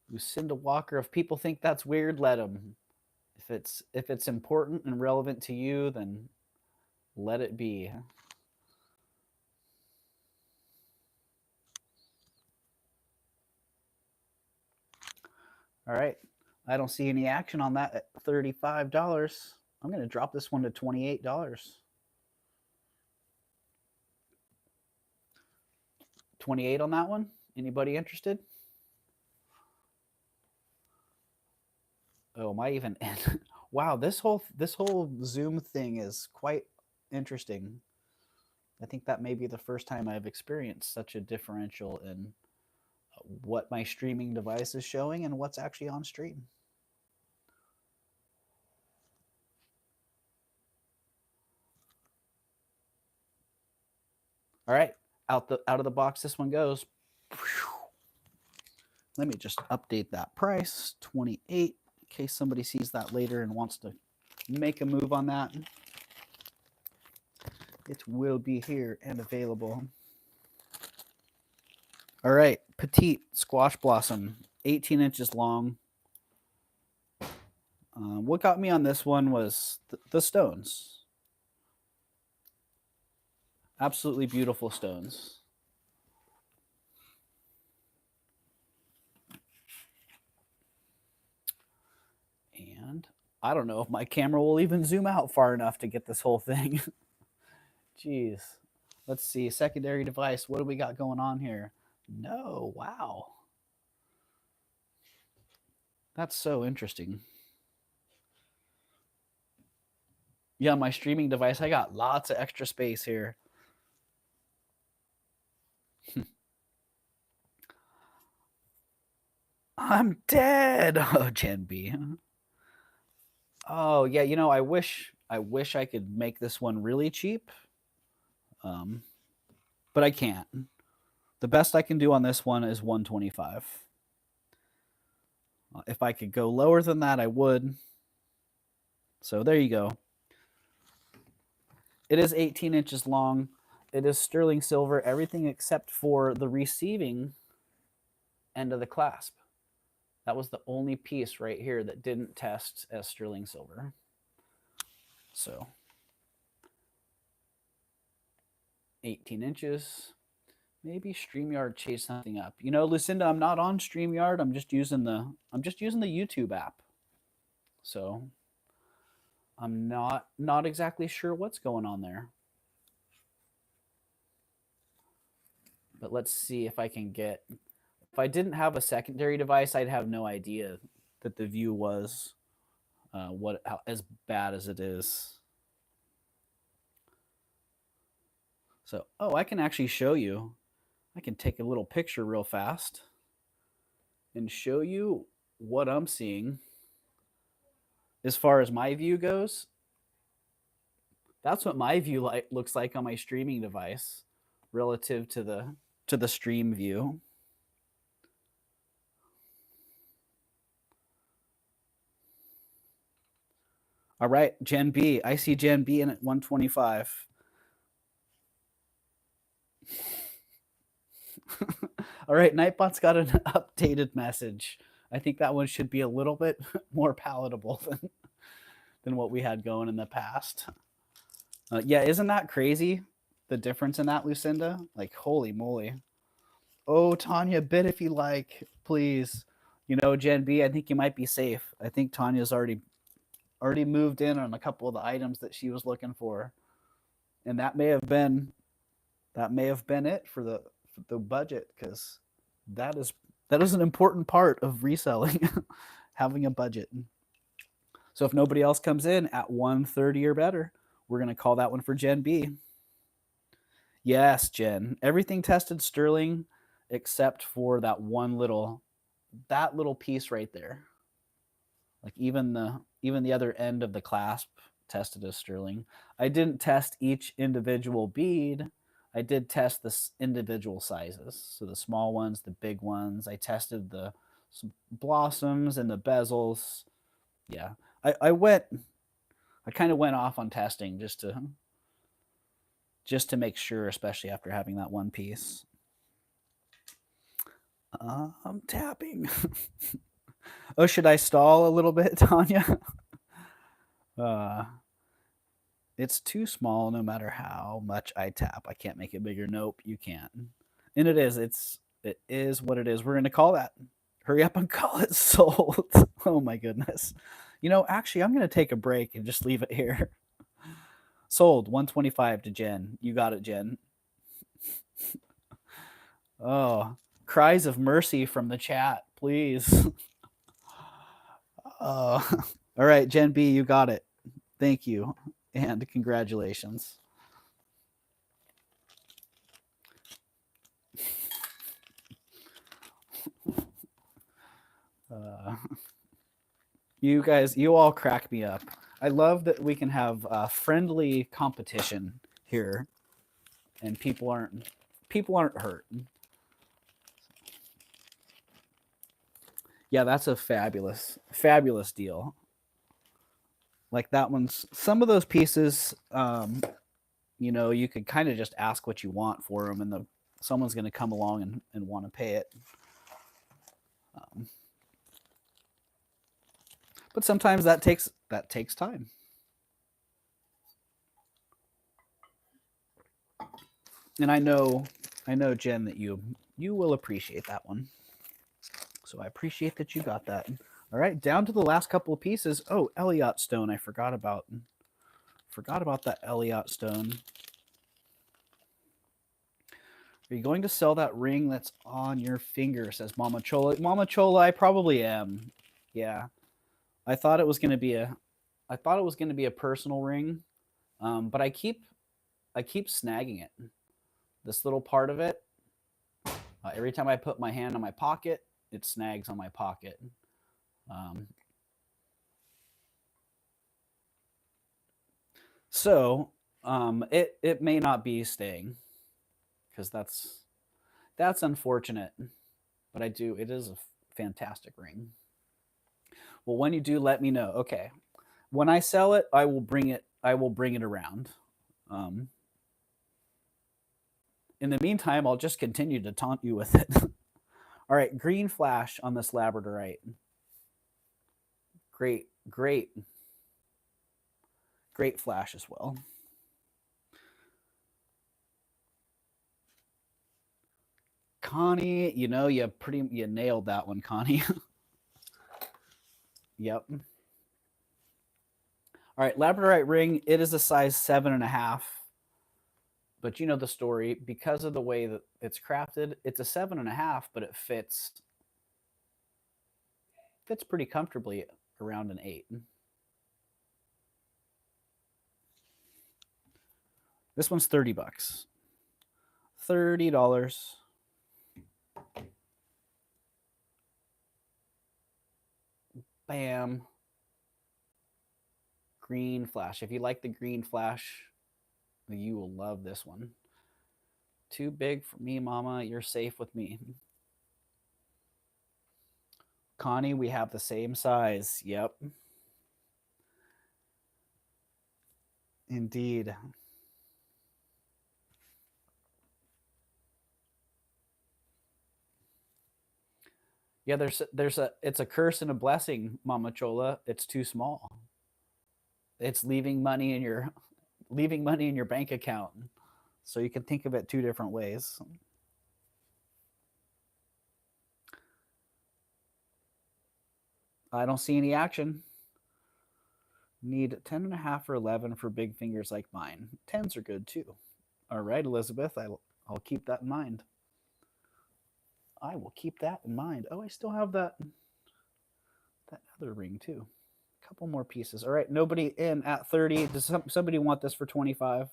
Lucinda Walker, if people think that's weird, let them. If it's important and relevant to you, then let it be. All right. I don't see any action on that at $35. I'm going to drop this one to $28. $28 on that one? Anybody interested? Oh, am I even in? Wow, this whole Zoom thing is quite interesting. I think that may be the first time I've experienced such a differential in what my streaming device is showing and what's actually on stream. All right, out of the box this one goes. Let me just update that price, 28, in case somebody sees that later and wants to make a move on that. It will be here and available. All right, petite squash blossom, 18 inches long. What got me on this one was the stones. Absolutely beautiful stones. And I don't know if my camera will even zoom out far enough to get this whole thing. Jeez. Let's see. Secondary device. What do we got going on here? No. Wow. That's so interesting. Yeah, my streaming device, I got lots of extra space here. I'm dead. Oh, Gen B. Oh, yeah, you know, I wish I could make this one really cheap. But I can't. The best I can do on this one is 125. If I could go lower than that, I would. So there you go. It is 18 inches long. It is sterling silver, everything except for the receiving end of the clasp. That was the only piece right here that didn't test as sterling silver. So 18 inches. Maybe StreamYard chased something up. You know, Lucinda, I'm not on StreamYard. I'm just using the YouTube app. So I'm not exactly sure what's going on there. But let's see if I can get. If I didn't have a secondary device, I'd have no idea that the view was as bad as it is. So, oh, I can actually show you. I can take a little picture real fast and show you what I'm seeing as far as my view goes. That's what my view looks like on my streaming device relative to the stream view. All right, Gen B. I see Gen B in at 125. All right, Nightbot's got an updated message. I think that one should be a little bit more palatable than what we had going in the past. Yeah, isn't that crazy? The difference in that, Lucinda? Like, holy moly. Oh, Tanya, bid if you like, please. You know, Gen B, I think you might be safe. I think Tanya's already moved in on a couple of the items that she was looking for. And that may have been it for the budget, because that is an important part of reselling, having a budget. So if nobody else comes in at 130 or better, we're going to call that one for Gen B. Yes, Jen. Everything tested sterling except for that little piece right there. Like even the other end of the clasp tested as sterling. I didn't test each individual bead. I did test the individual sizes. So the small ones, the big ones. I tested the blossoms and the bezels. Yeah. I kind of went off on testing just to make sure, especially after having that one piece. I'm tapping. Oh, should I stall a little bit, Tanya? It's too small no matter how much I tap. I can't make it bigger. Nope, you can't. And it is what it is. We're going to call that. Hurry up and call it sold. Oh my goodness. You know, actually, I'm going to take a break and just leave it here. Sold 125 to Jen. You got it, Jen. Oh, cries of mercy from the chat, please. All right, Gen B, you got it. Thank you. And congratulations. You guys, you all crack me up. I love that we can have friendly competition here, and people aren't hurt. Yeah, that's a fabulous deal. Like that one's, some of those pieces, you know, you could kind of just ask what you want for them, and someone's going to come along and want to pay it. But sometimes that takes time. And I know, Jen, that you will appreciate that one. So I appreciate that you got that. All right, down to the last couple of pieces. Oh, Elliott stone. I forgot about that Elliott stone. Are you going to sell that ring that's on your finger? Says Mama Chola. Mama Chola, I probably am. Yeah, I thought it was going to be a personal ring, but I keep snagging it. This little part of it. Every time I put my hand on my pocket, it snags on my pocket. So it may not be staying, because that's unfortunate. But it is a fantastic ring. Well, when you do, let me know. Okay, when I sell it, I will bring it around. In the meantime, I'll just continue to taunt you with it. All right, green flash on this Labradorite. Great flash as well. Connie, you know, you nailed that one, Connie. Yep. All right, Labradorite ring. It is a size 7.5. But you know the story. Because of the way that it's crafted, it's a 7.5, but it fits pretty comfortably around an 8. This one's $30. $30. Bam. Green flash. If you like the green flash, you will love this one. Too big for me, mama. You're safe with me. Connie, we have the same size. Yep. Indeed. Yeah, it's a curse and a blessing, Mama Chola. It's too small. It's leaving money in your bank account. So you can think of it two different ways. I don't see any action. Need 10.5 or 11 for big fingers like mine. 10s are good too. All right, Elizabeth, I'll keep that in mind. I will keep that in mind. Oh, I still have that other ring too. A couple more pieces. All right, nobody in at 30. Does somebody want this for 25?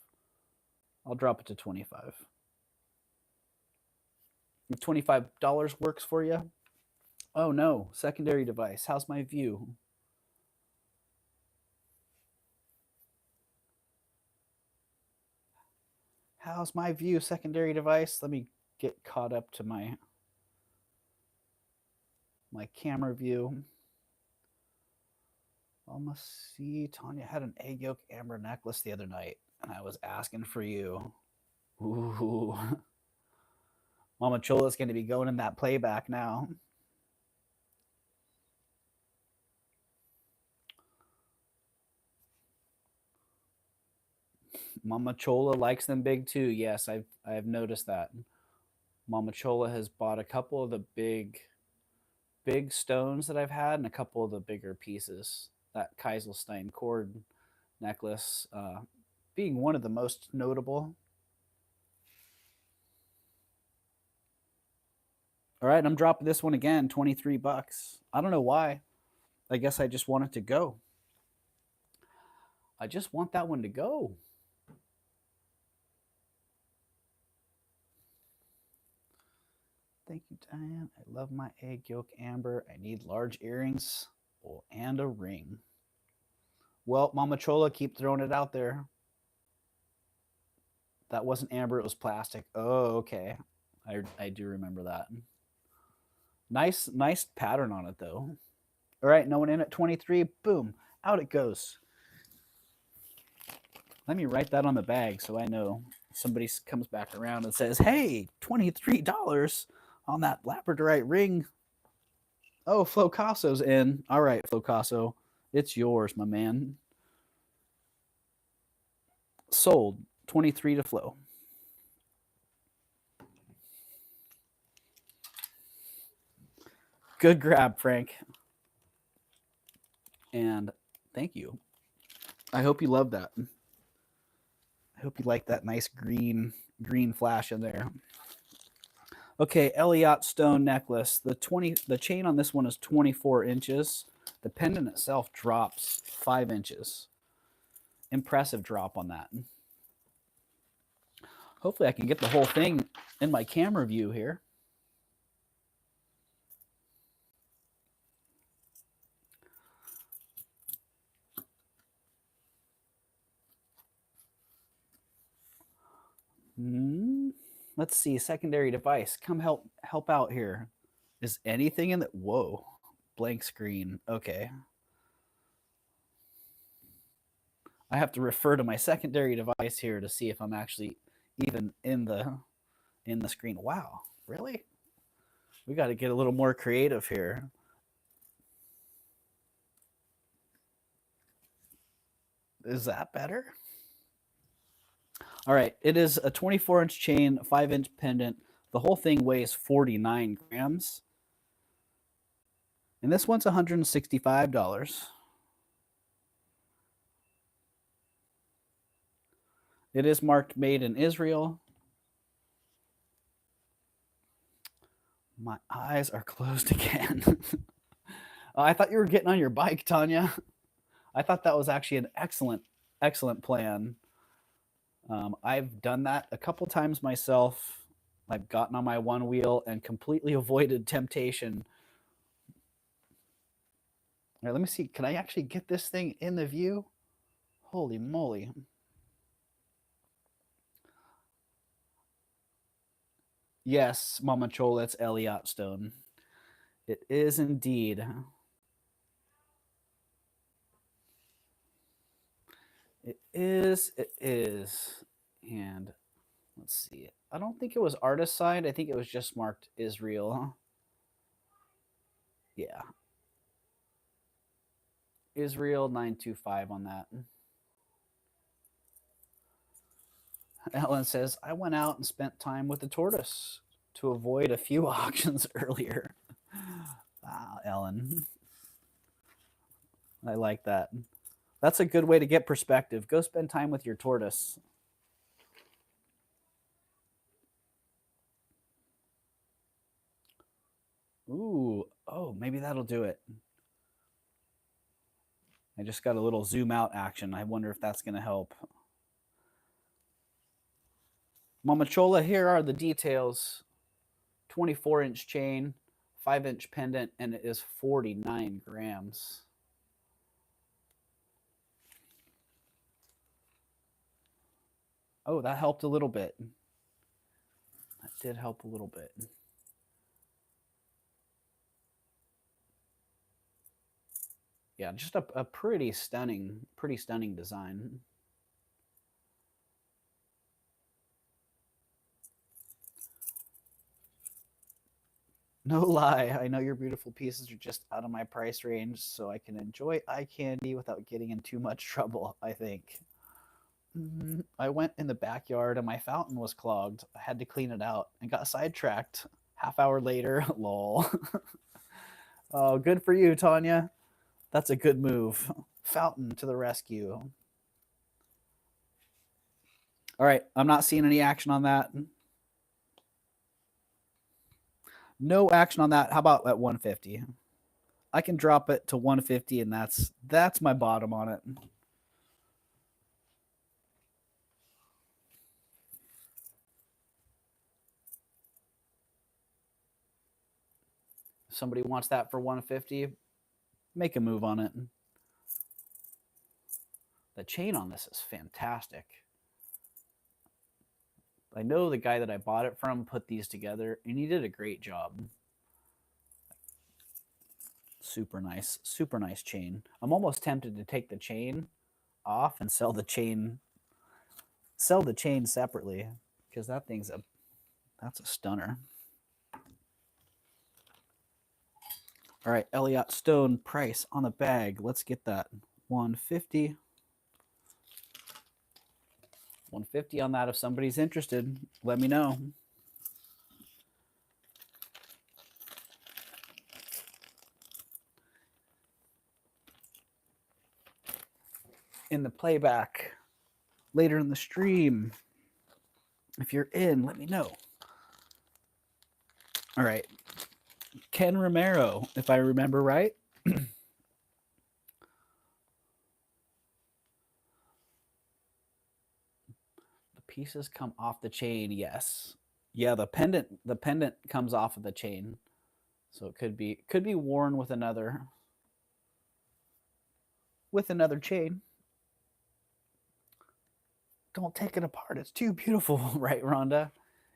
I'll drop it to 25. If $25 works for you. Oh no, secondary device. How's my view? How's my view, secondary device? Let me get caught up to my camera view. Almost see, Tanya had an egg yolk amber necklace the other night, and I was asking for you. Ooh. Mama Chola's going to be going in that playback now. Mama Chola likes them big too. Yes, I've noticed that. Mama Chola has bought a couple of the big stones that I've had and a couple of the bigger pieces. That Kaiselstein cord necklace being one of the most notable. All right, I'm dropping this one again, $23. I don't know why. I guess I just want it to go. I just want that one to go. Thank you, Diane. I love my egg yolk amber. I need large earrings and a ring. Well, Mama Chola, keep throwing it out there. That wasn't amber, it was plastic. Oh, okay. I do remember that. Nice pattern on it, though. All right, no one in at 23. Boom, out it goes. Let me write that on the bag so I know somebody comes back around and says, hey, $23 on that Labradorite ring. Oh, Flocasso's in. All right, Flocasso, it's yours, my man. Sold. 23 to Flo. Good grab, Frank. And thank you. I hope you love that. I hope you like that nice green flash in there. Okay, Elliott stone necklace. The chain on this one is 24 inches. The pendant itself drops 5 inches. Impressive drop on that. Hopefully I can get the whole thing in my camera view here. Let's see, secondary device. Come help out here. Is anything in that? Whoa, blank screen. Okay. I have to refer to my secondary device here to see if I'm actually even in the screen. Wow, really? We got to get a little more creative here. Is that better? All right, it is a 24-inch chain, 5-inch pendant, The whole thing weighs 49 grams. And this one's $165. It is marked made in Israel. My eyes are closed again. I thought you were getting on your bike, Tanya. I thought that was actually an excellent plan. I've done that a couple times myself. I've gotten on my one wheel and completely avoided temptation. All right, let me see. Can I actually get this thing in the view? Holy moly. Yes, Mama Chola, it's Elliot Stone. It is indeed. It is. And let's see. I don't think it was artist side. I think it was just marked Israel. Yeah. Israel 925 on that. Ellen says, I went out and spent time with the tortoise to avoid a few auctions earlier. Wow, Ellen. I like that. That's a good way to get perspective. Go spend time with your tortoise. Ooh, oh, maybe that'll do it. I just got a little zoom out action. I wonder if that's going to help. Mama Chola, here are the details. 24-inch chain, 5-inch pendant, and it is 49 grams. Oh, that helped a little bit. That did help a little bit. Yeah, just a pretty stunning design. No lie, I know your beautiful pieces are just out of my price range, so I can enjoy eye candy without getting in too much trouble, I think. I went in the backyard and my fountain was clogged. I had to clean it out and got sidetracked. Half hour later, lol. Oh, good for you, Tanya. That's a good move. Fountain to the rescue. All right, I'm not seeing any action on that. No action on that. How about at 150? I can drop it to 150 and that's my bottom on it. If somebody wants that for 150, make a move on it. The chain on this is fantastic. I know the guy that I bought it from put these together, and he did a great job. Super nice chain. I'm almost tempted to take the chain off and sell the chain separately, because that's a stunner. All right, Elliot Stone price on the bag. Let's get that. 150. 150 on that. If somebody's interested, let me know. In the playback later in the stream, if you're in, let me know. All right, Ken Romero, if I remember right. The pieces come off the chain. Yes. Yeah, the pendant comes off of the chain. So it could be worn with another chain. Don't take it apart. It's too beautiful, right, Rhonda?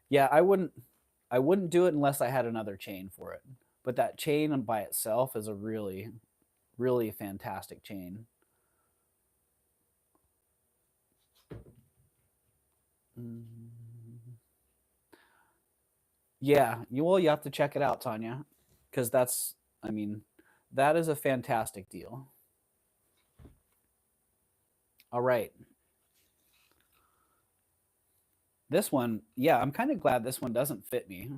Yeah, I wouldn't do it unless I had another chain for it. But that chain by itself is a really, really fantastic chain. Yeah, you have to check it out, Tanya, because that is a fantastic deal. All right. This one, yeah, I'm kind of glad this one doesn't fit me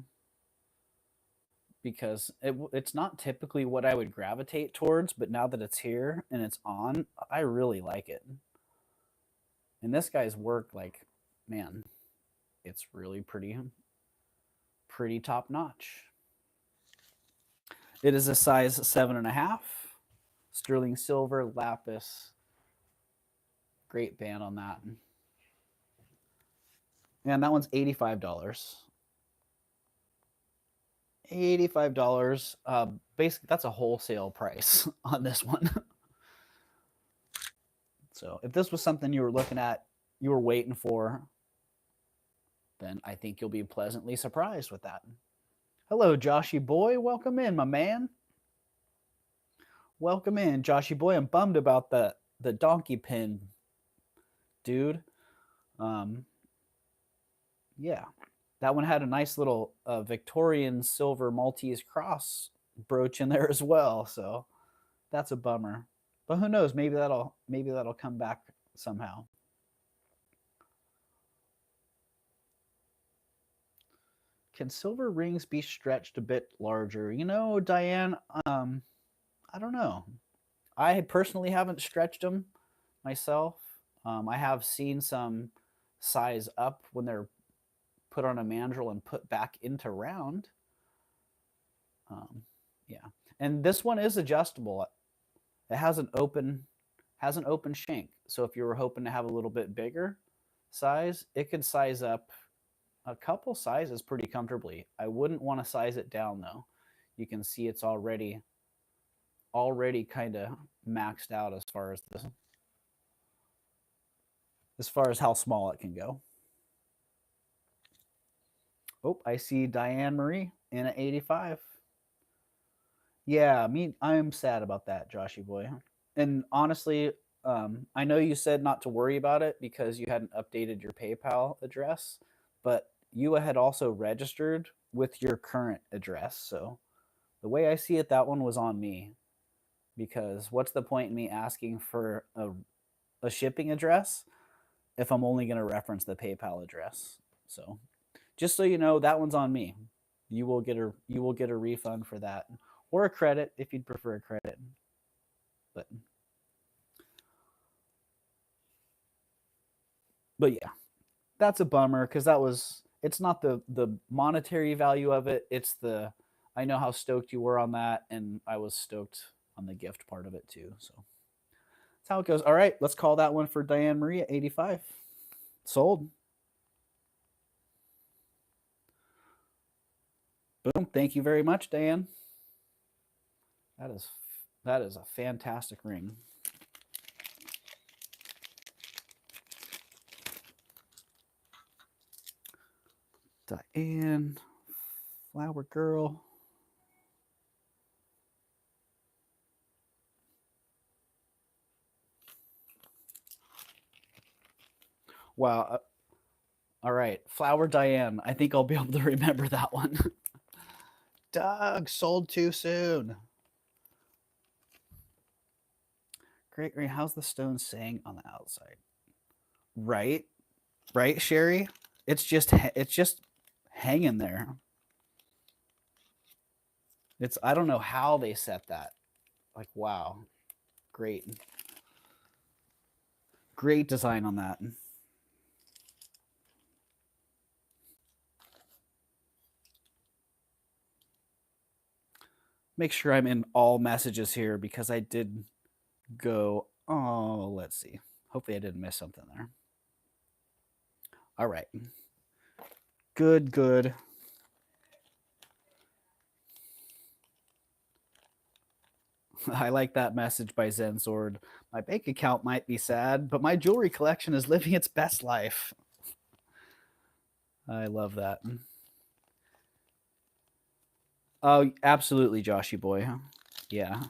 because it's not typically what I would gravitate towards, but now that it's here and it's on, I really like it. And this guy's work, like, man, it's really pretty top notch. It is a size 7.5, sterling silver, lapis. Great band on that. And that one's $85. $85. Basically, that's a wholesale price on this one. So if this was something you were looking at, you were waiting for, then I think you'll be pleasantly surprised with that. Hello, Joshy boy. Welcome in, my man. Welcome in, Joshy boy. I'm bummed about the donkey pin, dude. Yeah, that one had a nice little Victorian silver Maltese cross brooch in there as well. So that's a bummer. But who knows? Maybe that'll come back somehow. Can silver rings be stretched a bit larger? You know, Diane, I don't know. I personally haven't stretched them myself. I have seen some size up when they're put on a mandrel and put back into round. Yeah, and this one is adjustable. It has an open shank. So if you were hoping to have a little bit bigger size, it could size up a couple sizes pretty comfortably. I wouldn't want to size it down though. You can see it's already kind of maxed out as far as how small it can go. Oh, I see Diane Marie in at 85. Yeah, I'm sad about that, Joshy boy. And honestly, I know you said not to worry about it because you hadn't updated your PayPal address, but you had also registered with your current address. So the way I see it, that one was on me because what's the point in me asking for a shipping address if I'm only going to reference the PayPal address? So just so you know, that one's on me. You will get a refund for that, or a credit if you'd prefer a credit. But yeah, that's a bummer because it's not the monetary value of it. It's the I know how stoked you were on that, and I was stoked on the gift part of it too. So that's how it goes. All right, let's call that one for Diane Marie at 85. Sold. Boom. Thank you very much, Diane. That is a fantastic ring. Diane, flower girl. Wow. All right, flower Diane. I think I'll be able to remember that one. Doug, sold too soon. Great, great. How's the stone saying on the outside? Right, right, Sherry. It's just hanging there. I don't know how they set that. Like, wow, great, great design on that. Make sure I'm in all messages here because I did go. Oh, let's see. Hopefully, I didn't miss something there. All right. Good, good. I like that message by Zen Sword. My bank account might be sad, but my jewelry collection is living its best life. I love that. Oh, absolutely, Joshy boy. Yeah.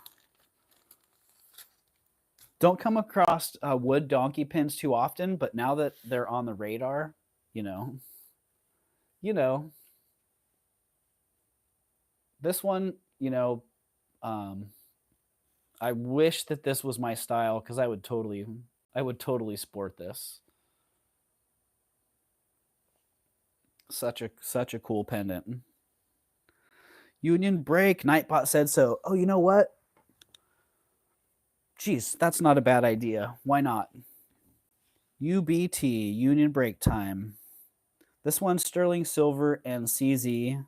Don't come across wood donkey pins too often, but now that they're on the radar, you know, you know, this one, I wish that this was my style because I would totally sport this. Such a cool pendant. Union break. Nightbot said so. Oh, you know what? Geez, that's not a bad idea. Why not? UBT, Union break time. This one's sterling silver and CZ.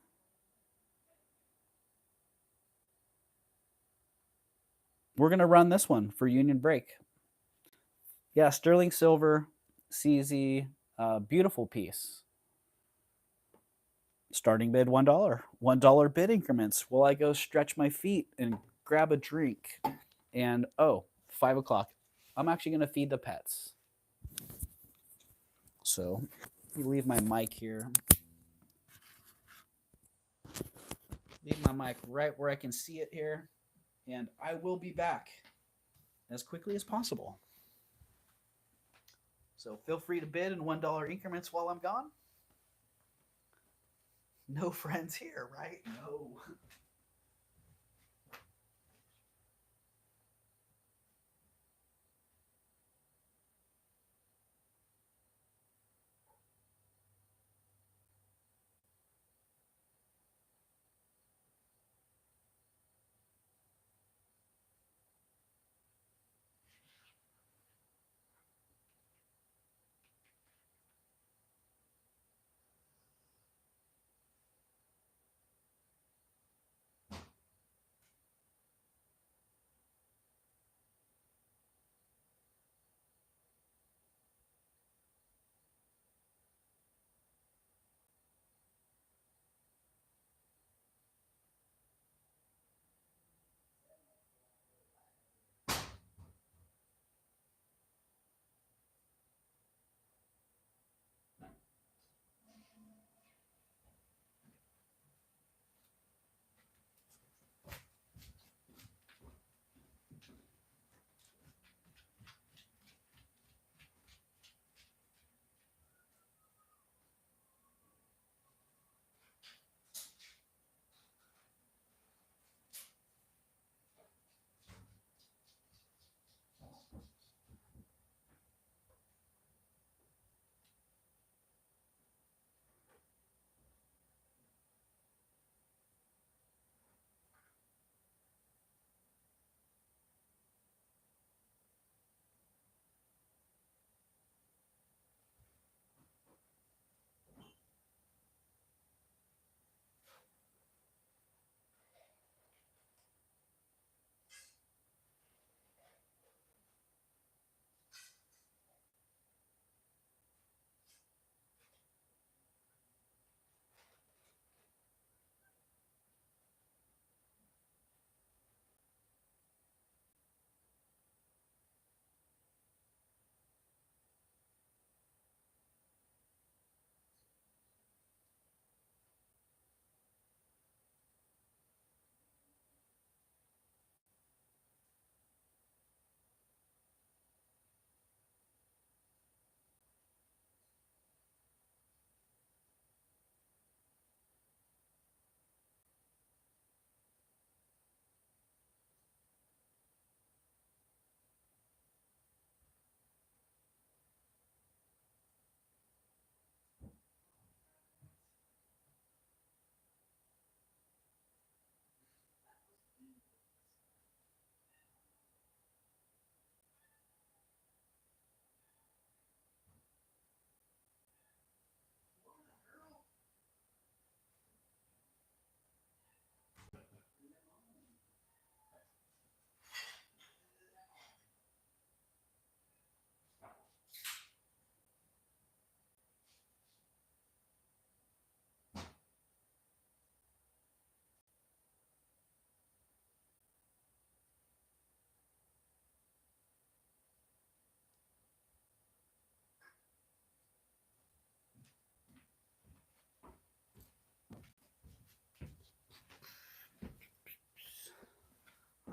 We're going to run this one for Union break. Yeah, sterling silver, CZ, beautiful piece. Starting bid $1. $1 bid increments. Will I go stretch my feet and grab a drink? And oh, 5 o'clock. I'm actually going to feed the pets. So let me leave my mic here. Leave my mic right where I can see it here. And I will be back as quickly as possible. So feel free to bid in $1 increments while I'm gone. No friends here, right? No.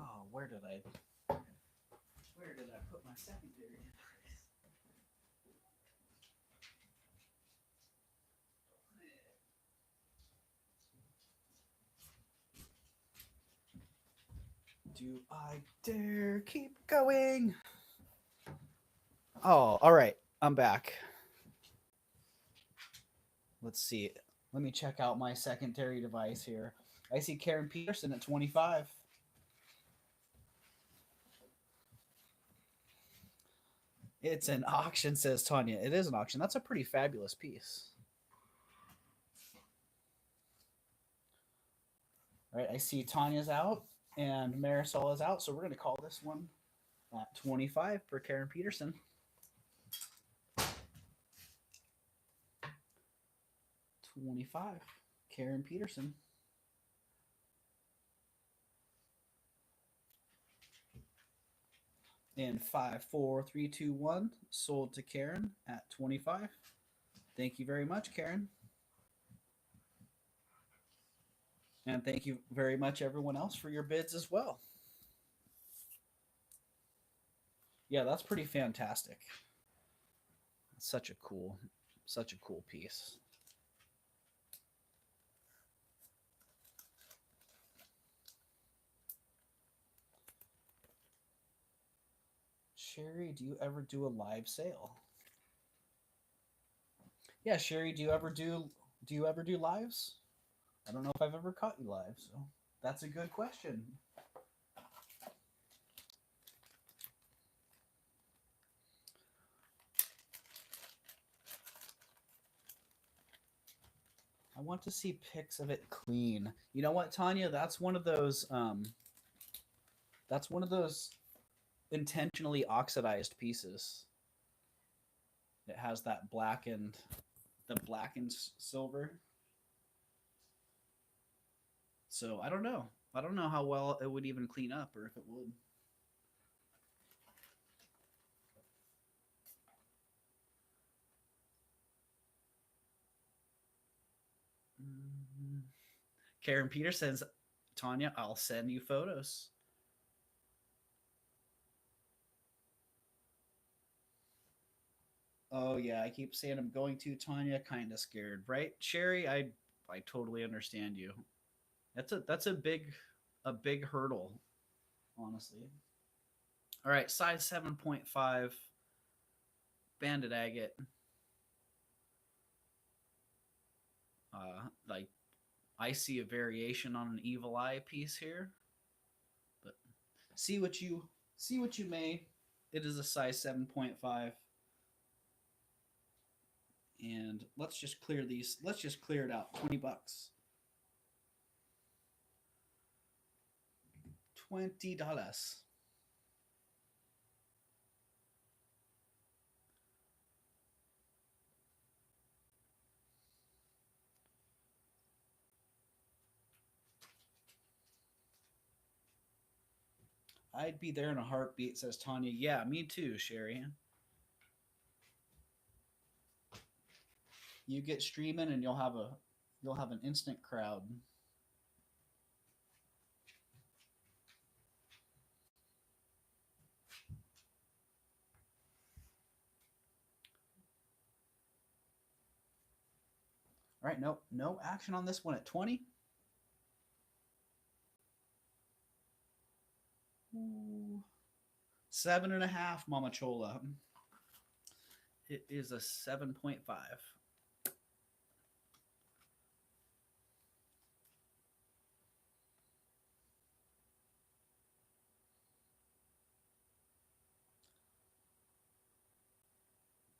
Oh, where did I put my secondary interface? Do I dare keep going? Oh, all right. I'm back. Let's see. Let me check out my secondary device here. I see Karen Peterson at 25. It's an auction, says Tanya. It is an auction. That's a pretty fabulous piece. All right, I see Tanya's out and Marisol is out, so we're going to call this one at 25 for Karen Peterson. 25, Karen Peterson. And 5, 4, 3, 2, 1 sold to Karen at 25. Thank you very much, Karen. And thank you very much, everyone else, for your bids as well. Yeah, that's pretty fantastic. Such a cool piece. Sherry, do you ever do a live sale? Yeah, Sherry, do you ever do lives? I don't know if I've ever caught you live, so that's a good question. I want to see pics of it clean. You know what, Tanya? That's one of those intentionally oxidized pieces. It has that blackened silver. So I don't know. I don't know how well it would even clean up, or if it would. Karen Peter says, Tanya, I'll send you photos. Oh yeah, I keep saying I'm going to, Tanya, kind of scared, right? Sherry, I totally understand you. That's a big hurdle, honestly. All right, size 7.5 banded agate. Like I see a variation on an evil eye piece here, but see what you may. It is a size 7.5. And let's just clear these. Let's just clear it out. $20. $20. I'd be there in a heartbeat, says Tanya. Yeah, me too, Sherry. You get streaming and you'll have an instant crowd. All right, no action on this one at 20. Ooh. 7.5, Mama Chola. It is a 7.5.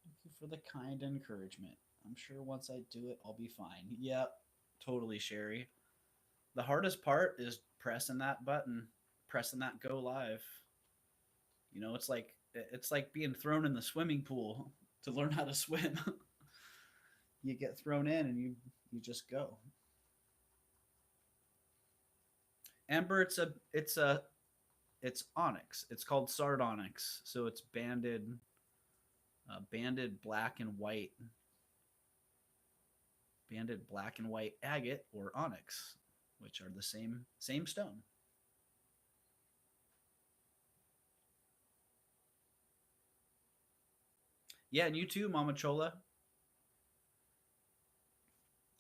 Thank you for the kind encouragement. I'm sure once I do it, I'll be fine. Yep, totally, Sherry. The hardest part is pressing that button, pressing that go live. You know, it's like being thrown in the swimming pool to learn how to swim. You get thrown in and you just go. Amber, it's onyx. It's called sardonyx, so it's banded black and white, agate or onyx, which are the same stone. Yeah, and you too, Mama Chola.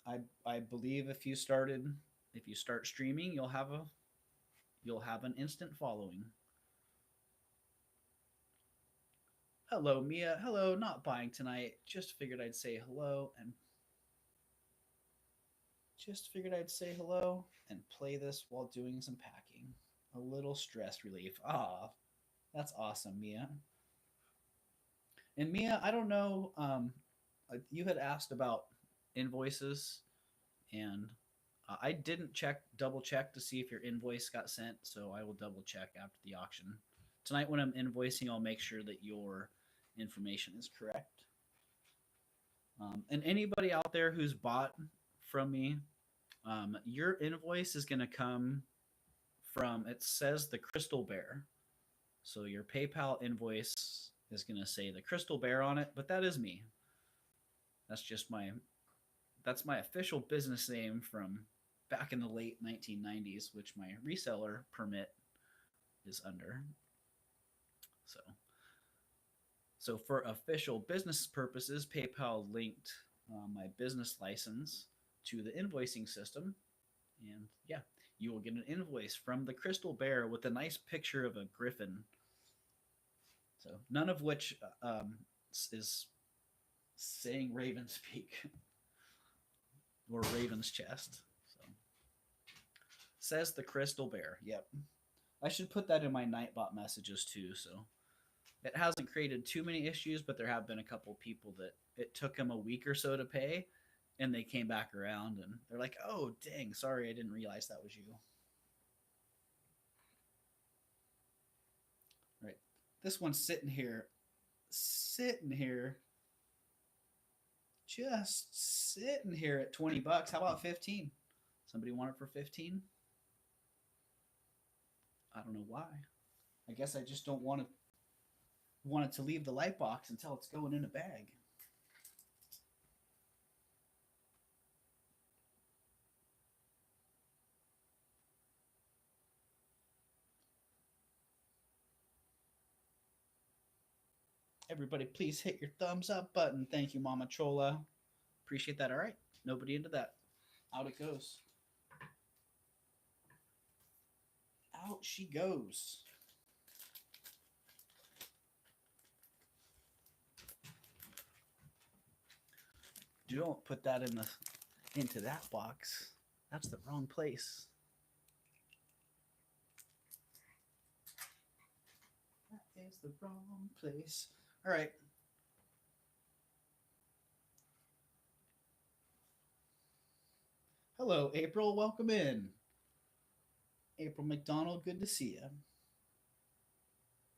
I believe if you start streaming, you'll have an instant following. Hello, Mia. Hello, not buying tonight. Just figured I'd say hello and Just figured I'd say hello and play this while doing some packing. A little stress relief. Ah, that's awesome, Mia. And Mia, I don't know. You had asked about invoices, and I didn't double check to see if your invoice got sent. So I will double check after the auction tonight. When I'm invoicing, I'll make sure that your information is correct. And anybody out there who's bought from me, your invoice is going to come from, it says the Crystal Bear. So your PayPal invoice is going to say the Crystal Bear on it, but that is me. That's my official business name from back in the late 1990s, which my reseller permit is under. So for official business purposes, PayPal linked my business license to the invoicing system. And yeah, you will get an invoice from the Crystal Bear with a nice picture of a griffin. So none of which is saying Raven's Peak or Raven's Chest. So says the Crystal Bear. Yep. I should put that in my Nightbot messages too. So it hasn't created too many issues, but there have been a couple people that it took them a week or so to pay, and they came back around and they're like, "Oh, dang, sorry, I didn't realize that was you." Right. This one's sitting here, just sitting here at $20. How about 15? Somebody want it for 15? I don't know why. I guess I just don't want it to leave the light box until it's going in a bag. Everybody, please hit your thumbs up button. Thank you, Mama Chola. Appreciate that. All right. Nobody into that. Out it goes. Out she goes. Don't put that into that box. That's the wrong place. That is the wrong place. All right. Hello, April. Welcome in. April McDonald, good to see you.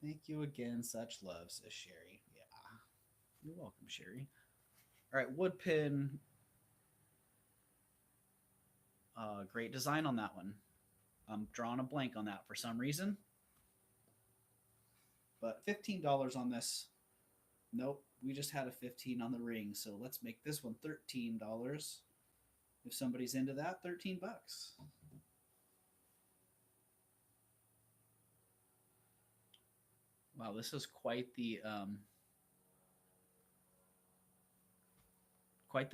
Thank you again. Such love, says Sherry. Yeah. You're welcome, Sherry. All right, wood pin. Great design on that one. I'm drawing a blank on that for some reason. But $15 on this. Nope, we just had a 15 on the ring, so let's make this one $13. If somebody's into that, 13 bucks. Wow, this is quite the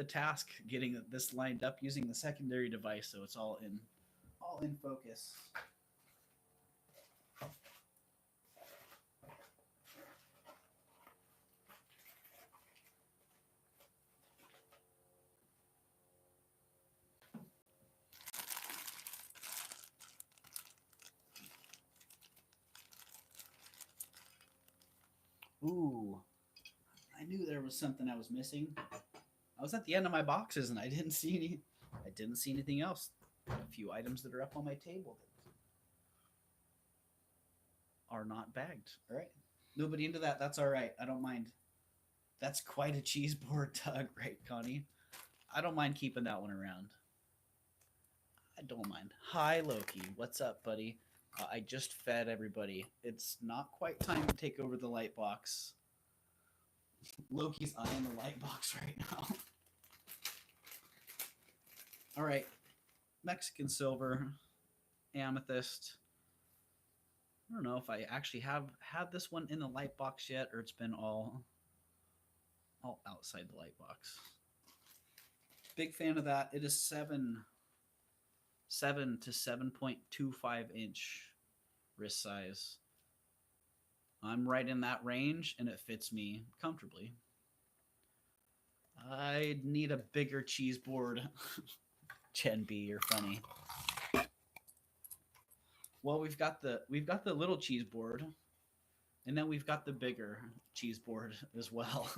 task getting this lined up using the secondary device, so it's all in focus. Ooh, I knew there was something I was missing. I was at the end of my boxes and I didn't see anything else. A few items that are up on my table that are not bagged. All right. Nobody into that. That's all right. I don't mind. That's quite a cheese board tug, right, Connie? I don't mind keeping that one around. I don't mind. Hi, Loki. What's up, buddy? I just fed everybody. It's not quite time to take over the light box. Loki's eyeing the light box right now. All right. Mexican silver, amethyst. I don't know if I actually have had this one in the light box yet, or it's been all outside the light box. Big fan of that. It is 7 to 7.25 inch wrist size. I'm right in that range, and it fits me comfortably. I need a bigger cheese board Gen B, you're funny. Well, we've got the little cheese board, and then we've got the bigger cheese board as well,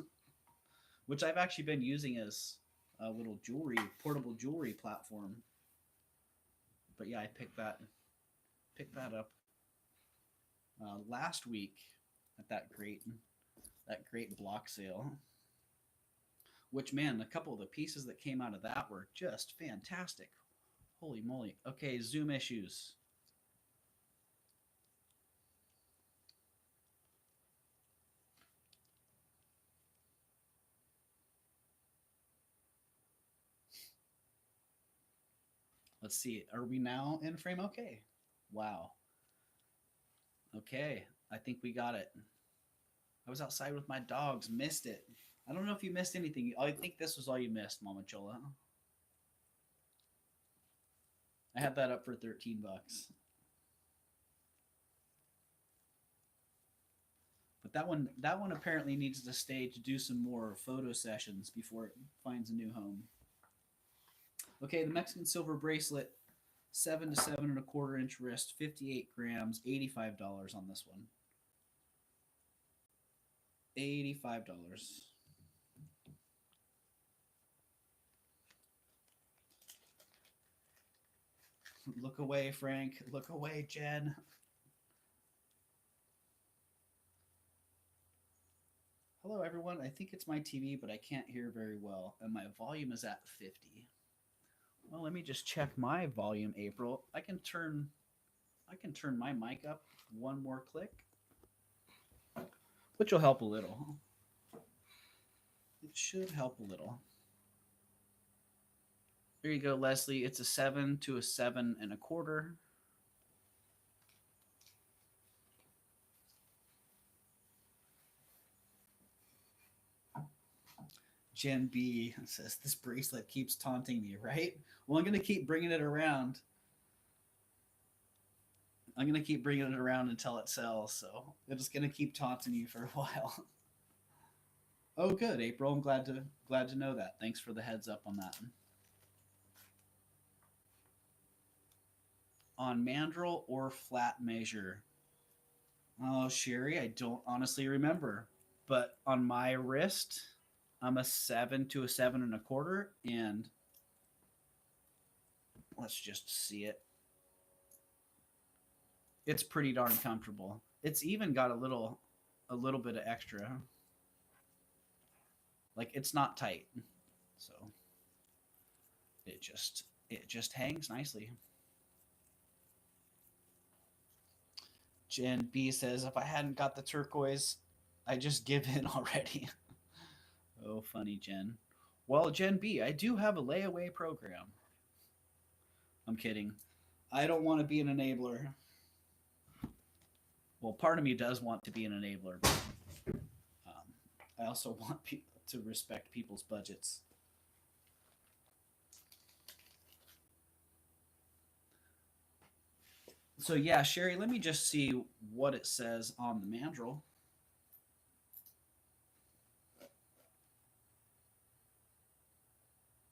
which I've actually been using as a little portable jewelry platform. But yeah, I picked that up last week at that great block sale. Which, man, a couple of the pieces that came out of that were just fantastic. Holy moly. Okay, Zoom issues. Let's see. Are we now in frame? Okay. Wow. Okay. I think we got it. I was outside with my dogs. Missed it. I don't know if you missed anything. I think this was all you missed, Mama Chola. I had that up for $13. But that one apparently needs to stay to do some more photo sessions before it finds a new home. Okay, the Mexican silver bracelet, 7 to 7.25 inch wrist, 58 grams, $85 on this one. $85. Look away, Frank. Look away, Jen. Hello, everyone. I think it's my TV, but I can't hear very well, and my volume is at 50. Well, let me just check my volume, April. I can turn my mic up one more click, which will help a little. It should help a little. There you go, Leslie. It's a 7 to a 7.25. Jen B says, this bracelet keeps taunting me, right? Well, I'm going to keep bringing it around. I'm going to keep bringing it around until it sells, so it's going to keep taunting you for a while. Oh, good, April. I'm glad to know that. Thanks for the heads up on that. On mandrel or flat measure? Oh, Sherry, I don't honestly remember. But on my wrist, I'm a 7 to a 7.25, and let's just see it. It's pretty darn comfortable. It's even got a little bit of extra. Like, it's not tight, so it just hangs nicely. Jen B says, if I hadn't got the turquoise, I just give in already. Oh, funny, Jen. Well, Jen B, I do have a layaway program. I'm kidding. I don't want to be an enabler. Well, part of me does want to be an enabler, but I also want to respect people's budgets. So yeah, Sherry, let me just see what it says on the mandrel.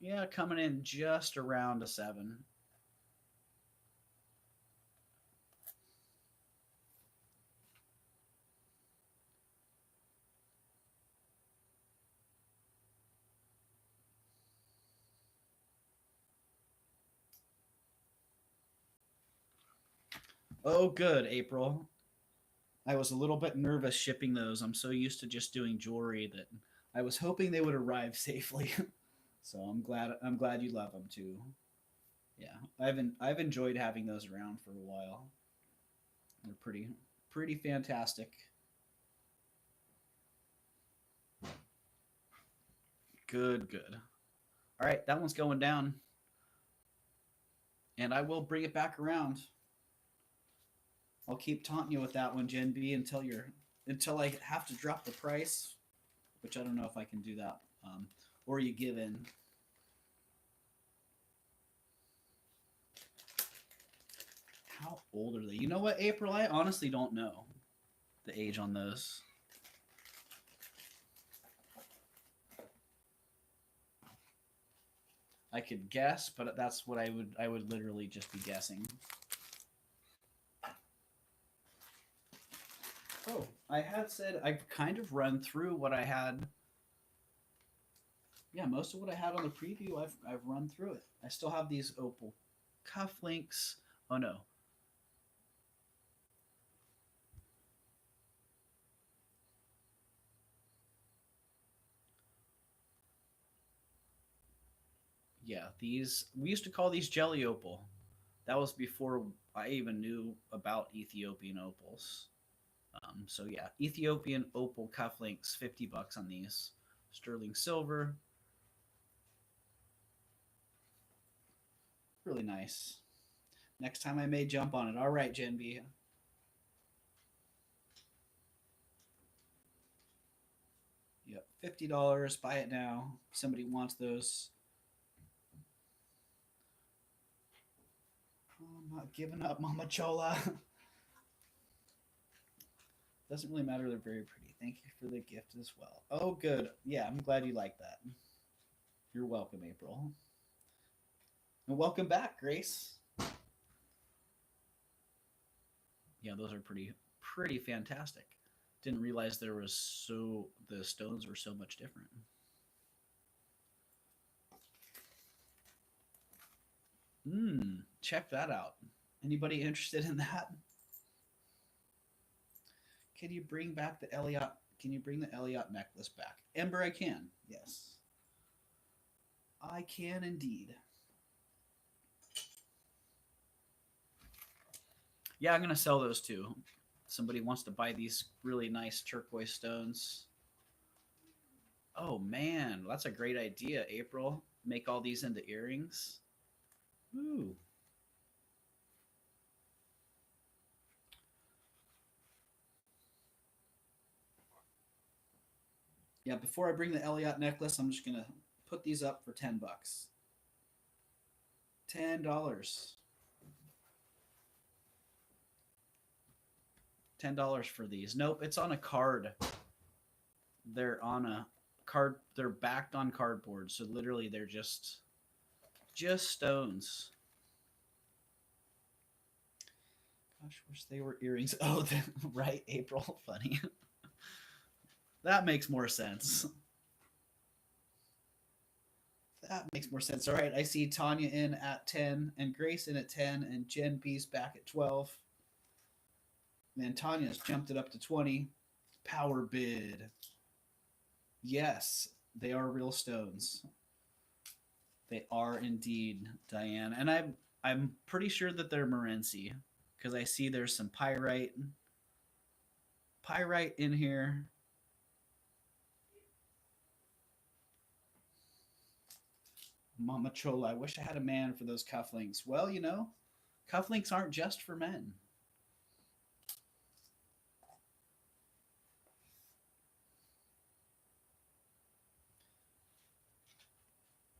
Yeah, coming in just around a 7. Oh, good, April. I was a little bit nervous shipping those. I'm so used to just doing jewelry that I was hoping they would arrive safely. So I'm glad you love them too. Yeah, I've enjoyed having those around for a while. They're pretty fantastic. Good. All right, that one's going down. And I will bring it back around. I'll keep taunting you with that one, Gen B, until I have to drop the price, which I don't know if I can do that, or you give in. How old are they? You know what, April? I honestly don't know the age on those. I could guess, but that's what I would literally just be guessing. Oh, I had said I've kind of run through what I had. Yeah, most of what I had on the preview, I've run through it. I still have these opal cufflinks. Oh no. Yeah, these we used to call these jelly opal. That was before I even knew about Ethiopian opals. So yeah, Ethiopian opal cufflinks, $50 on these. Sterling silver, really nice. Next time I may jump on it. All right, Gen B. Yep, $50. Buy it now. If somebody wants those. Oh, I'm not giving up, Mama Chola. Doesn't really matter. They're very pretty. Thank you for the gift as well. Oh, good. Yeah, I'm glad you like that. You're welcome, April. And welcome back, Grace. Yeah, those are pretty fantastic. Didn't realize there was the stones were so much different. Check that out. Anybody interested in that? Can you bring back the Elliot? Can you bring the Elliot necklace back? Ember, I can. Yes, I can indeed. Yeah, I'm gonna sell those too. Somebody wants to buy these really nice turquoise stones. Oh man, that's a great idea, April. Make all these into earrings. Ooh. Yeah, before I bring the Elliot necklace, I'm just gonna put these up for $10. $10. $10 for these. Nope, it's on a card. They're on a card. They're backed on cardboard, so literally they're just stones. Gosh, wish they were earrings. Oh, right, April. Funny. That makes more sense. That makes more sense. All right, I see Tanya in at 10, and Grace in at 10, and Jen B's back at 12. Man, Tanya's jumped it up to 20. Power bid. Yes, they are real stones. They are indeed, Diane. And I'm pretty sure that they're Morenci because I see there's some pyrite in here. Mama Chola, I wish I had a man for those cufflinks. Well, cufflinks aren't just for men.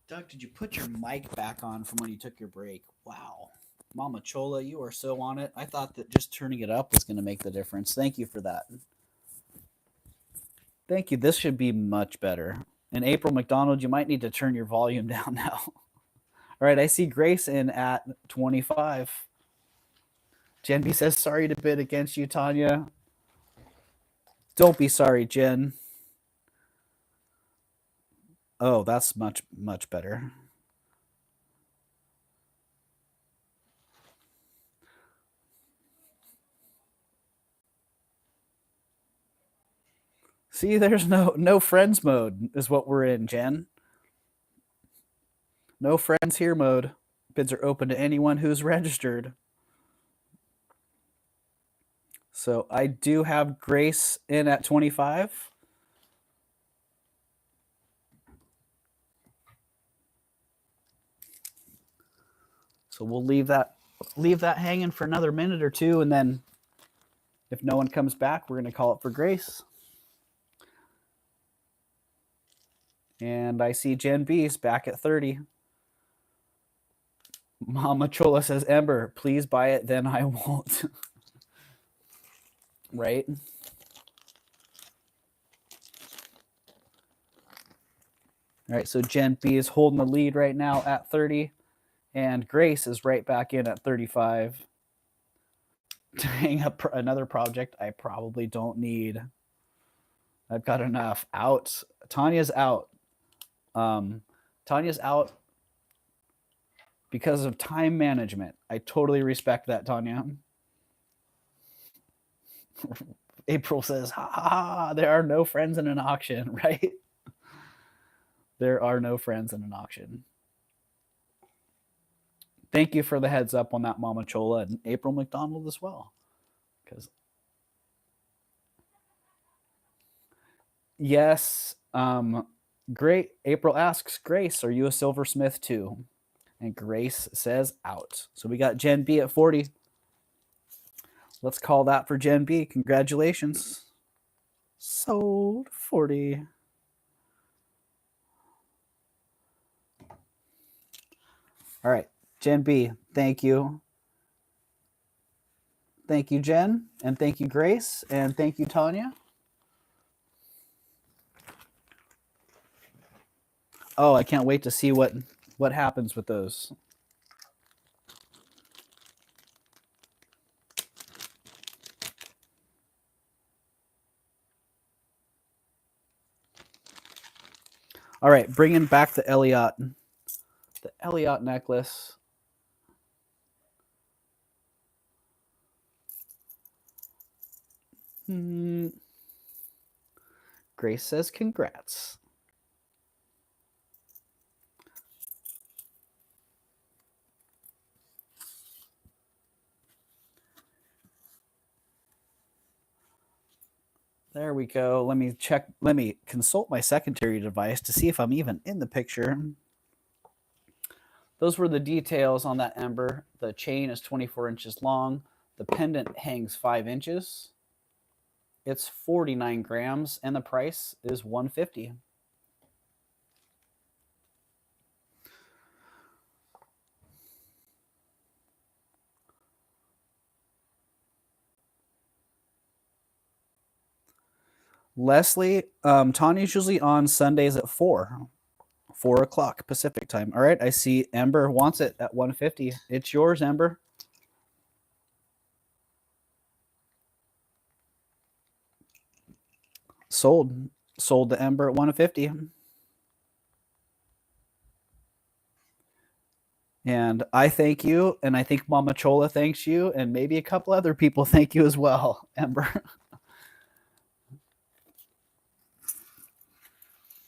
Doug, did you put your mic back on from when you took your break? Wow. Mama Chola, you are so on it. I thought that just turning it up was going to make the difference. Thank you for that. Thank you. This should be much better. And April McDonald, you might need to turn your volume down now. All right, I see Grace in at 25. Jen B says, sorry to bid against you, Tanya. Don't be sorry, Jen. Oh, that's much, much better. See, there's no friends mode is what we're in, Jen. No friends here mode. Bids are open to anyone who's registered. So I do have Grace in at 25. So we'll leave that hanging for another minute or two, and then if no one comes back, we're going to call it for Grace. And I see Jen B's back at 30. Mama Chola says, Ember, please buy it, then I won't. Right? All right, so Jen B is holding the lead right now at 30, and Grace is right back in at 35. To hang up another project I probably don't need. I've got enough. Out. Tanya's out. Tanya's out because of time management. I totally respect that, Tanya. April says, ha ha ha, there are no friends in an auction, right? There are no friends in an auction. Thank you for the heads up on that, Mama Chola, and April McDonald as well. Because yes, great. April asks, Grace, are you a silversmith too? And Grace says out. So we got Jen B at 40. Let's call that for Jen B. Congratulations. Sold 40. All right, Jen B, thank you. Thank you, Jen, and thank you, Grace, and thank you, Tanya. Oh, I can't wait to see what happens with those. All right, bringing back the Elliot necklace. Grace says congrats. There we go. Let me check. Let me consult my secondary device to see if I'm even in the picture. Those were the details on that ember. The chain is 24 inches long. The pendant hangs 5 inches. It's 49 grams, and the price is $150. Leslie, Tanya's usually on Sundays at 4 o'clock Pacific time. All right, I see Ember wants it at $150. It's yours, Ember. Sold the Ember at $150. And I thank you, and I think Mama Chola thanks you, and maybe a couple other people thank you as well, Ember.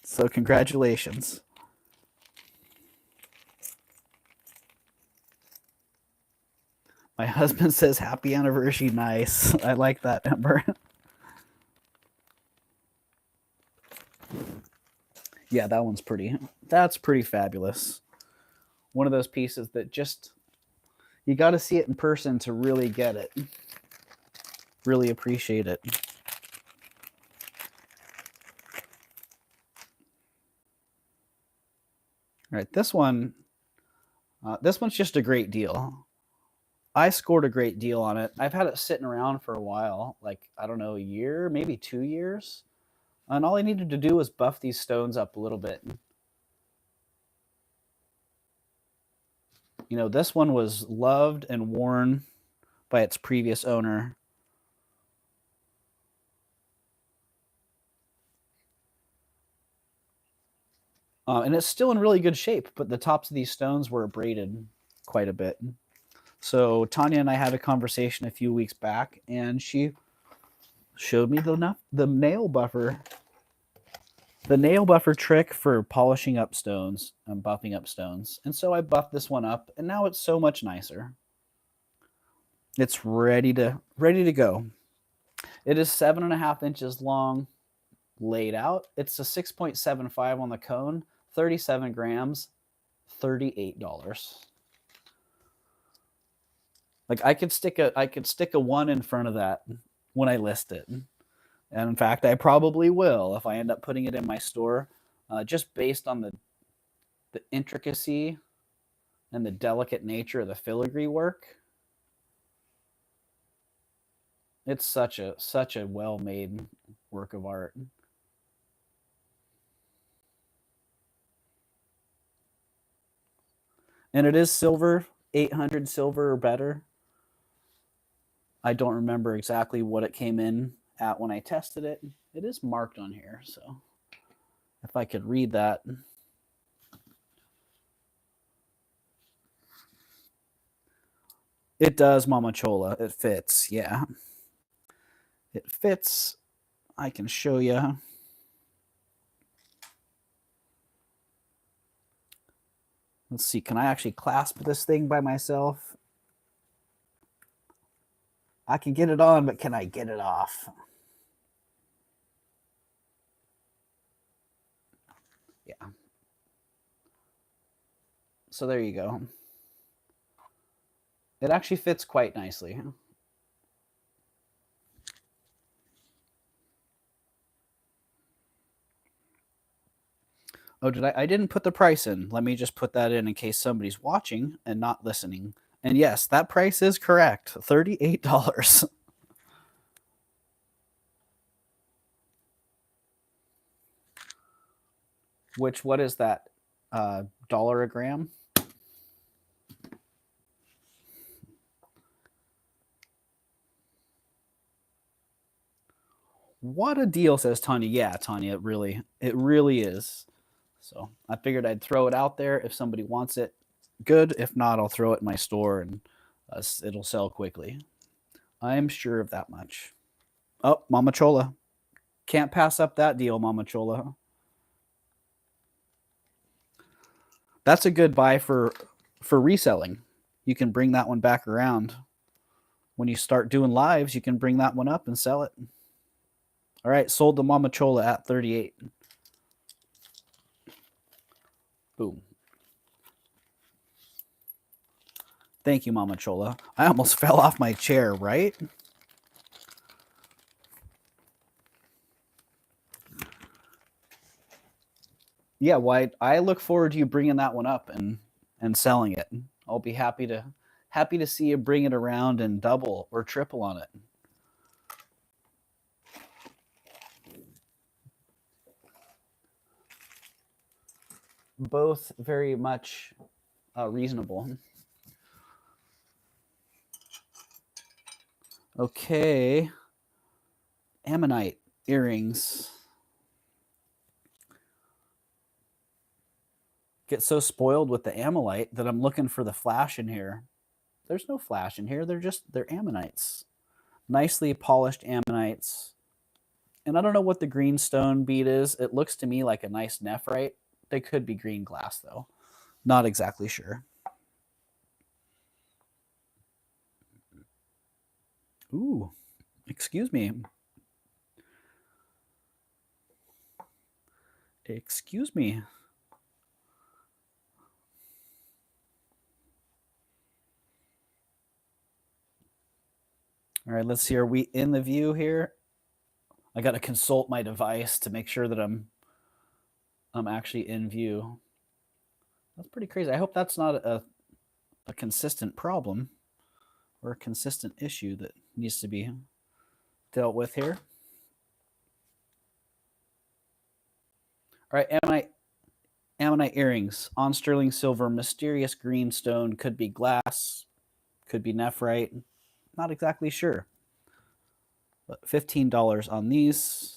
So congratulations. My husband says happy anniversary. Nice. I like that, Ember. Yeah, that one's pretty. That's pretty fabulous. One of those pieces that just, you got to see it in person to really get it. Really appreciate it. All right, this one's just a great deal. I scored a great deal on it. I've had it sitting around for a while, like, I don't know, a year, maybe 2 years. And all I needed to do was buff these stones up a little bit. You know, this one was loved and worn by its previous owner. And it's still in really good shape, but the tops of these stones were abraded quite a bit. So Tanya and I had a conversation a few weeks back, and she showed me the nail buffer. The nail buffer trick for polishing up stones and buffing up stones. And so I buffed this one up, and now it's so much nicer. It's ready to go. It is 7.5 inches long, laid out. It's a 6.75 on the cone, 37 grams, $38. Like I could stick a 1 in front of that when I list it. And in fact, I probably will if I end up putting it in my store, just based on the intricacy and the delicate nature of the filigree work. It's such a well-made work of art. And it is silver, 800 silver or better. I don't remember exactly what it came in at when I tested it. It is marked on here, so if I could read that. It does, Mama Chola. It fits, yeah. It fits. I can show you. Let's see, can I actually clasp this thing by myself? I can get it on, but can I get it off? Yeah. So there you go. It actually fits quite nicely. Oh, I didn't put the price in. Let me just put that in case somebody's watching and not listening. And yes, that price is correct. $38. Which, what is that? $1 a gram? What a deal, says Tanya. Yeah, Tanya, it really is. So I figured I'd throw it out there. If somebody wants it, good. If not, I'll throw it in my store and it'll sell quickly. I'm sure of that much. Oh, Mama Chola. Can't pass up that deal, Mama Chola. That's a good buy for reselling. You can bring that one back around. When you start doing lives, you can bring that one up and sell it. All right, sold to Mama Chola at 38. Boom. Thank you, Mama Chola. I almost fell off my chair, right? Yeah, well, I look forward to you bringing that one up and selling it. I'll be happy to see you bring it around and double or triple on it. Both very much reasonable. Okay. Ammonite earrings. Get so spoiled with the Ammolite that I'm looking for the flash in here. There's no flash in here. They're ammonites. Nicely polished ammonites. And I don't know what the green stone bead is. It looks to me like a nice nephrite. They could be green glass though. Not exactly sure. Ooh, excuse me. Excuse me. All right, let's see. Are we in the view here? I got to consult my device to make sure that I'm actually in view. That's pretty crazy. I hope that's not a consistent problem or a consistent issue that needs to be dealt with here. All right, ammonite earrings on sterling silver, mysterious green stone, could be glass, could be nephrite. Not exactly sure. But $15 on these.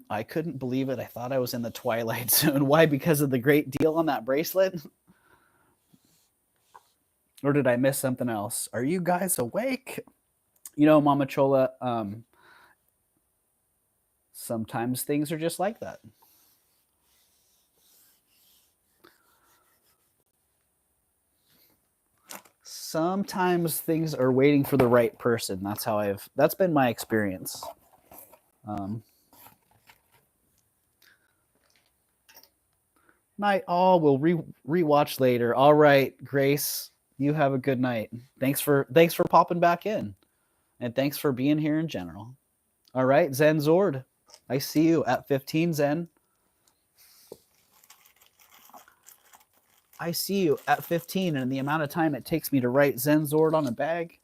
I couldn't believe it. I thought I was in the Twilight Zone. Why? Because of the great deal on that bracelet? Or did I miss something else? Are you guys awake? You know, Mama Chola, sometimes things are just like that. Sometimes things are waiting for the right person. That's been my experience. Night all. We'll rewatch later. All right, Grace, you have a good night. Thanks for popping back in, and thanks for being here in general. All right, Zen Zord, I see you at 15. Zen, I see you at 15, and the amount of time it takes me to write Zen Zord on a bag,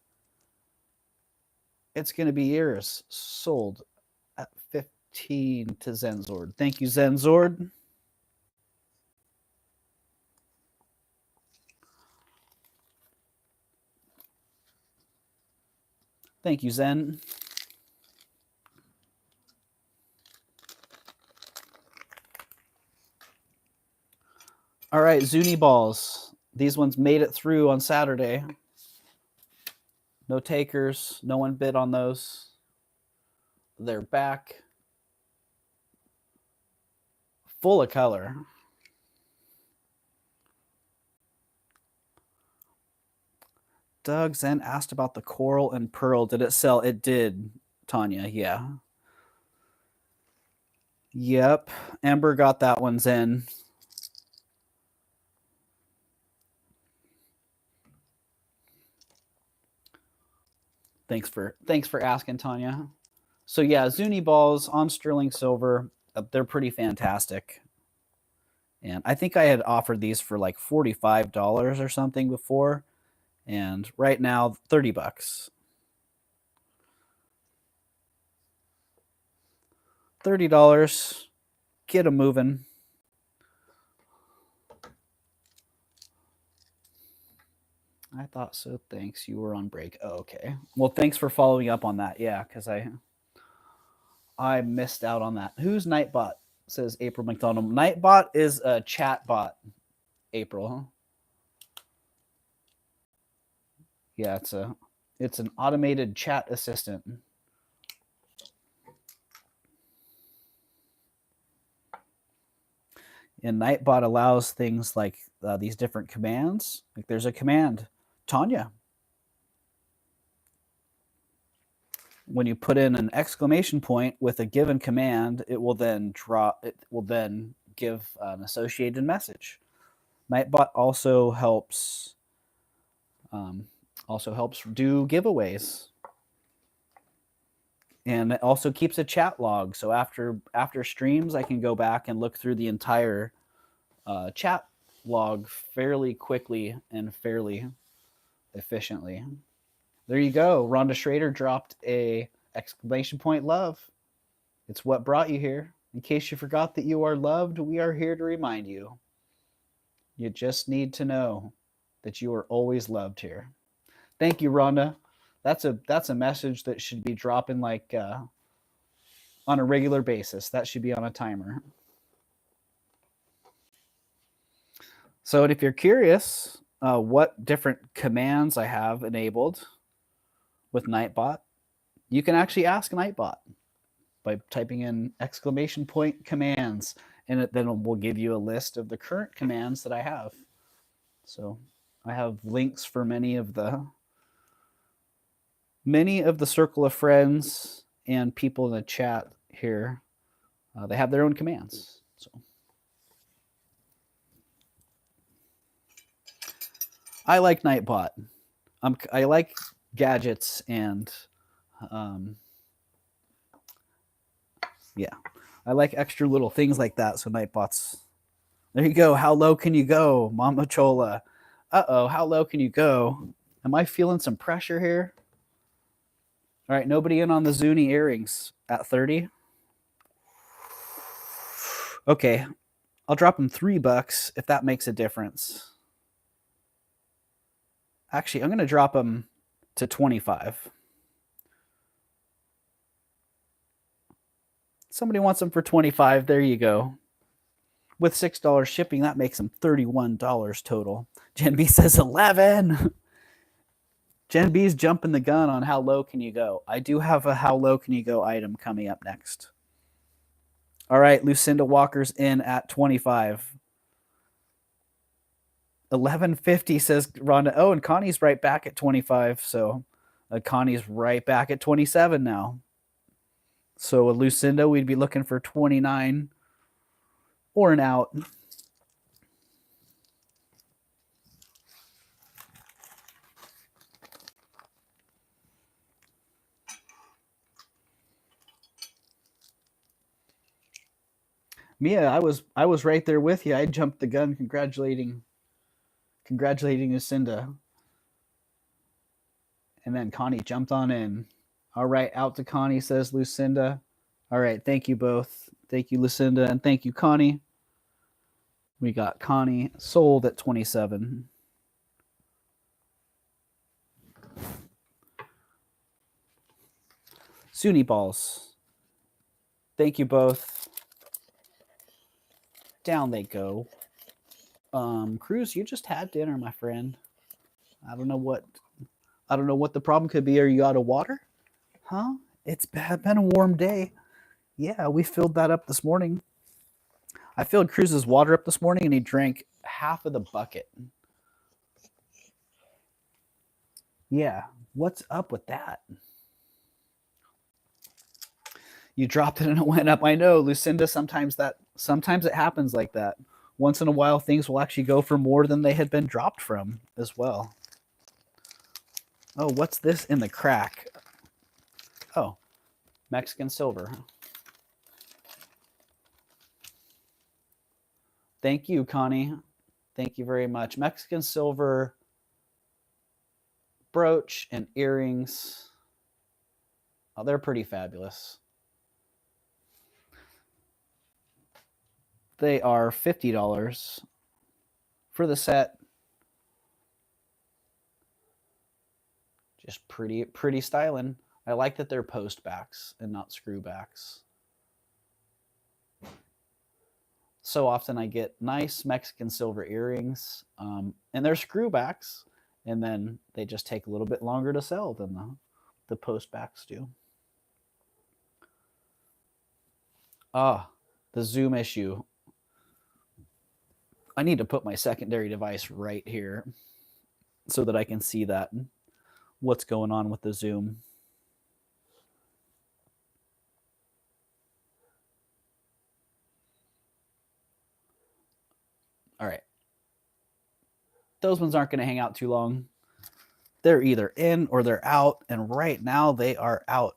it's going to be yours. Sold at 15 to Zenzord. Thank you, Zenzord. Thank you, Zen. All right, Zuni balls. These ones made it through on Saturday. No takers. No one bid on those. They're back. Full of color. Doug Zen asked about the coral and pearl. Did it sell? It did, Tanya. Yeah. Yep. Amber got that one, Zen. Thanks for asking, Tanya. So yeah, Zuni balls on sterling silver. They're pretty fantastic. And I think I had offered these for like $45 or something before. And right now, $30. $30. Get them moving. I thought so. Thanks. You were on break. Oh, okay. Well, thanks for following up on that. Yeah, because I missed out on that. Who's Nightbot? Says April McDonald. Nightbot is a chat bot. April. Yeah, it's an automated chat assistant. And Nightbot allows things like these different commands. Like there's a command, Tanya. When you put in an exclamation point with a given command, it will then give an associated message. Nightbot also helps do giveaways. And it also keeps a chat log. So after streams, I can go back and look through the entire chat log fairly quickly and fairly efficiently. There you go. Rhonda Schrader dropped a exclamation point love. It's what brought you here. In case you forgot that you are loved, we are here to remind you. You just need to know that you are always loved here. Thank you, Rhonda. That's a message that should be dropping like on a regular basis. That should be on a timer. So if you're curious what different commands I have enabled with Nightbot, you can actually ask Nightbot by typing in exclamation point commands, and then it will give you a list of the current commands that I have. So I have links for many of the circle of friends and people in the chat here. They have their own commands. So I like Nightbot. I like gadgets and yeah, I like extra little things like that. So Nightbot's, there you go. How low can you go, Mama Chola? Uh-oh, how low can you go? Am I feeling some pressure here? All right, nobody in on the Zuni earrings at 30. Okay, I'll drop them $3 if that makes a difference. Actually, I'm going to drop them to 25. Somebody wants them for 25. There you go. With $6 shipping, that makes them $31 total. Jen B says 11. Jen B's jumping the gun on how low can you go. I do have a how low can you go item coming up next. All right, Lucinda Walker's in at 25. 1150 says Rhonda. Oh, and Connie's right back at 25. So Connie's right back at 27 now. So with Lucinda, we'd be looking for 29 or an out. Mia, I was right there with you. I jumped the gun congratulating Lucinda. And then Connie jumped on in. All right, out to Connie, says Lucinda. All right. Thank you both. Thank you, Lucinda, and thank you, Connie. We got Connie sold at 27. Suni balls. Thank you both. Down they go. Cruz, you just had dinner, my friend. I don't know what the problem could be. Are you out of water? Huh? It's been a warm day. Yeah, we filled that up this morning. I filled Cruz's water up this morning and he drank half of the bucket. Yeah, what's up with that? You dropped it and it went up. I know, Lucinda, sometimes it happens like that. Once in a while things will actually go for more than they had been dropped from as well. Oh, what's this in the crack? Oh, Mexican silver. Thank you, Connie. Thank you very much. Mexican silver brooch and earrings. Oh, they're pretty fabulous. They are $50 for the set. Just pretty styling. I like that they're post backs and not screw backs. So often I get nice Mexican silver earrings, and they're screw backs, and then they just take a little bit longer to sell than the post backs do. Ah, the zoom issue. I need to put my secondary device right here so that I can see that, what's going on with the zoom. All right. Those ones aren't going to hang out too long. They're either in or they're out, and right now they are out.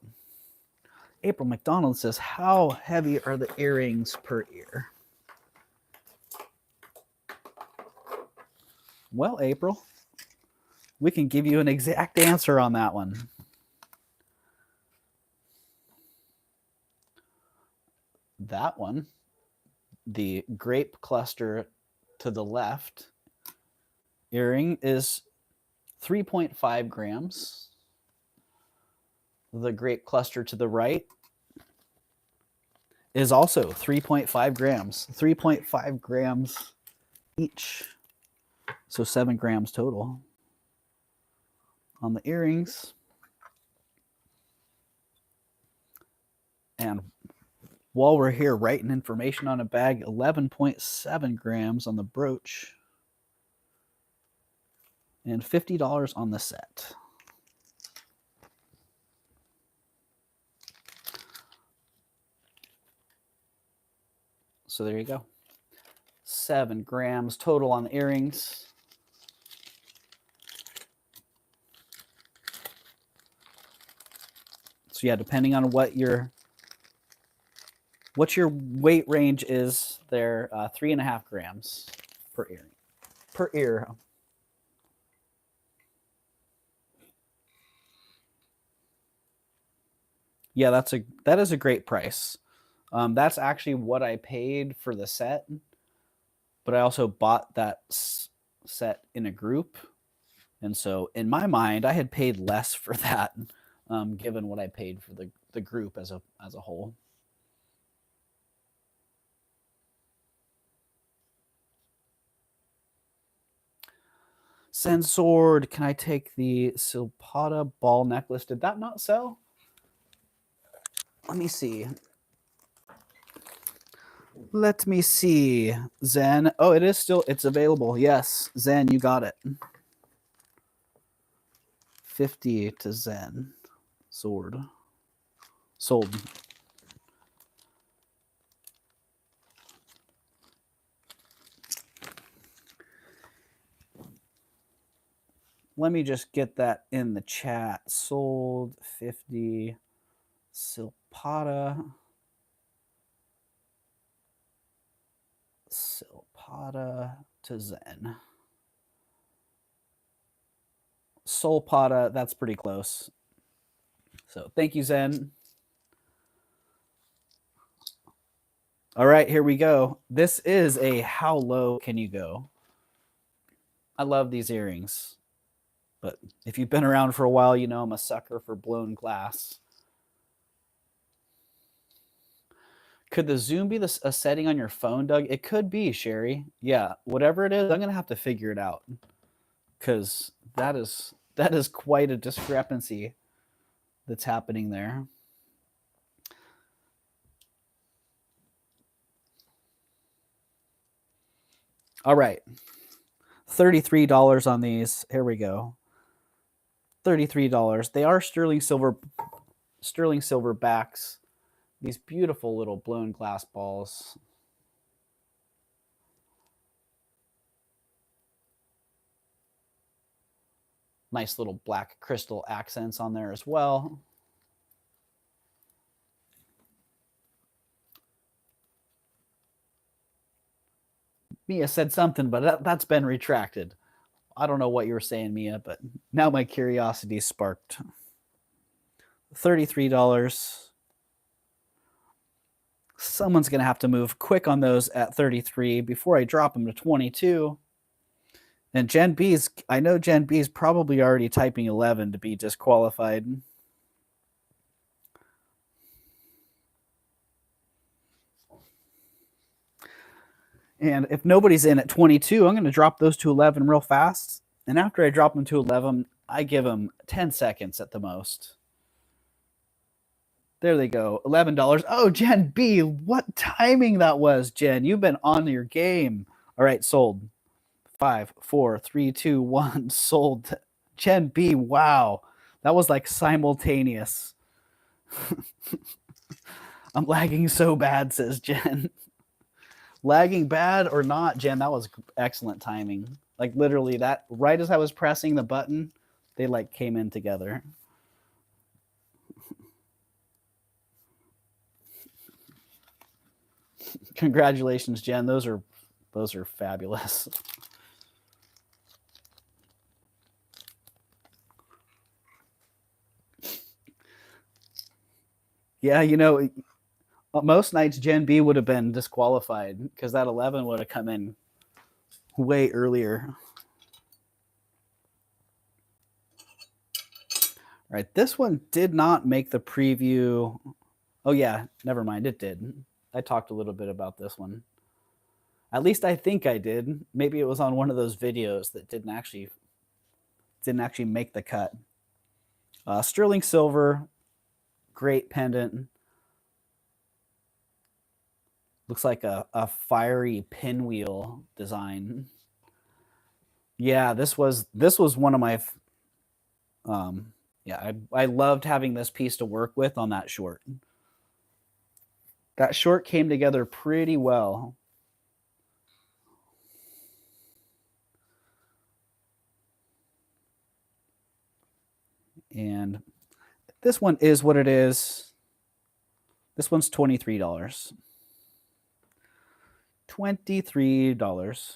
April McDonald says, how heavy are the earrings per ear? Well, April, we can give you an exact answer on that one. That one, the grape cluster to the left earring is 3.5 grams. The grape cluster to the right is also 3.5 grams. 3.5 grams each. So 7 grams total on the earrings. And while we're here writing information on a bag, 11.7 grams on the brooch and $50 on the set. So there you go. 7 grams total on the earrings. So yeah, depending on what your weight range is, they're 3.5 grams per earring. Per ear. Yeah, that is a great price. That's actually what I paid for the set, but I also bought that set in a group, and so in my mind, I had paid less for that, given what I paid for the group as a whole. Send sword. Can I take the Silpata ball necklace? Did that not sell? Let me see. Let me see. Zen. Oh, it's available. Yes. Zen, you got it. 50 to Zen. Sword. Sold. Let me just get that in the chat. Sold 50. Silpata. Silpata to Zen. Solpata, that's pretty close. So thank you, Zen. All right, here we go. This is a how low can you go? I love these earrings, but if you've been around for a while, you know I'm a sucker for blown glass. Could the zoom be a setting on your phone, Doug? It could be, Sherry. Yeah, whatever it is, I'm gonna have to figure it out because that is quite a discrepancy that's happening there. All right, $33 on these. Here we go. $33. They are sterling silver backs. These beautiful little blown glass balls. Nice little black crystal accents on there as well. Mia said something, but that's been retracted. I don't know what you were saying, Mia, but now my curiosity sparked. $33. Someone's going to have to move quick on those at 33 before I drop them to 22. And Gen B's, I know Gen B's probably already typing 11 to be disqualified. And if nobody's in at 22, I'm going to drop those to 11 real fast. And after I drop them to 11, I give them 10 seconds at the most. There they go, $11. Oh, Gen B, what timing that was, Jen. You've been on your game. All right, sold. 5, 4, 3, 2, 1, sold. Gen B, wow. That was like simultaneous. I'm lagging so bad, says Jen. Lagging bad or not, Jen, that was excellent timing. Like literally that, right as I was pressing the button, they like came in together. Congratulations, Jen. Those are fabulous. Yeah, you know, most nights Gen B would have been disqualified because that 11 would have come in way earlier. All right, this one did not make the preview. Oh yeah, never mind, it did. I talked a little bit about this one. At least I think I did. Maybe it was on one of those videos that didn't actually make the cut. Sterling silver, great pendant. Looks like a fiery pinwheel design. Yeah, this was one of my. Yeah, I loved having this piece to work with on that short. That short came together pretty well. And this one is what it is. This one's $23. $23.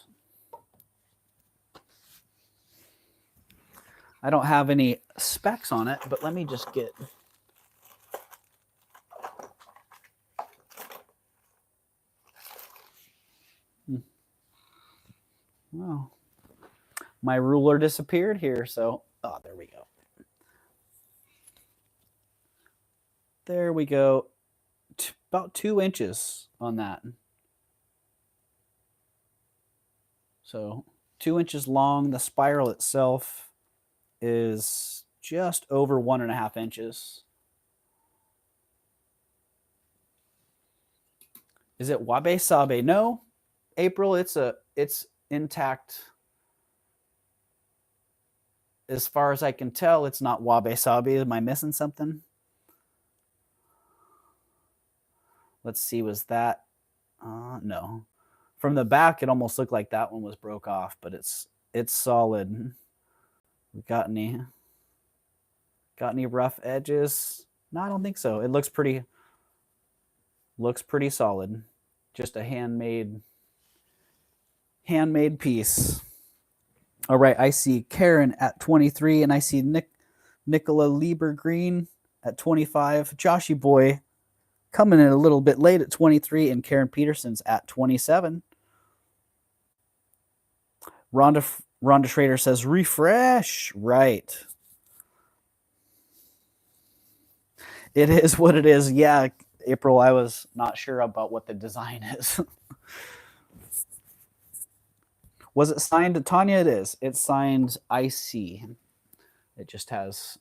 I don't have any specs on it, but let me just get. Well, my ruler disappeared here, so there we go. There we go. About 2 inches on that. So 2 inches long. The spiral itself is just over 1.5 inches. Is it wabe sabe? No, April. It's intact. As far as I can tell, it's not wabe sabe. Am I missing something? Let's see. Was that? No. From the back, it almost looked like that one was broke off, but it's solid. Got any rough edges? No, I don't think so. It looks pretty solid. Just a handmade piece. All right, I see Karen at 23, and I see Nicola Lieber Green at 25. Joshy boy, Coming in a little bit late at 23, and Karen Peterson's at 27. Rhonda Schrader says, refresh. Right. It is what it is. Yeah, April, I was not sure about what the design is. Was it signed Tanya? It is. It's signed IC. It just has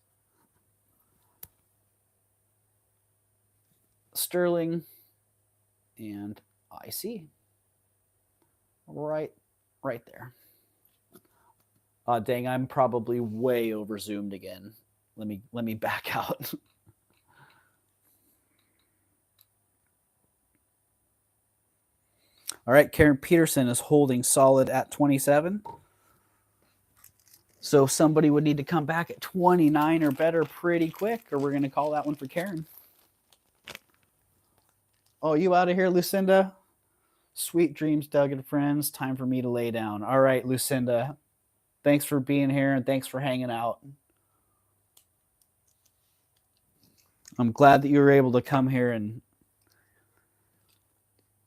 Sterling and IC right there. Dang, I'm probably way over zoomed again. Let me back out. All right, Karen Peterson is holding solid at 27. So somebody would need to come back at 29 or better pretty quick, or we're going to call that one for Karen. Oh, you out of here, Lucinda? Sweet dreams, Doug and friends. Time for me to lay down. All right, Lucinda. Thanks for being here, and thanks for hanging out. I'm glad that you were able to come here and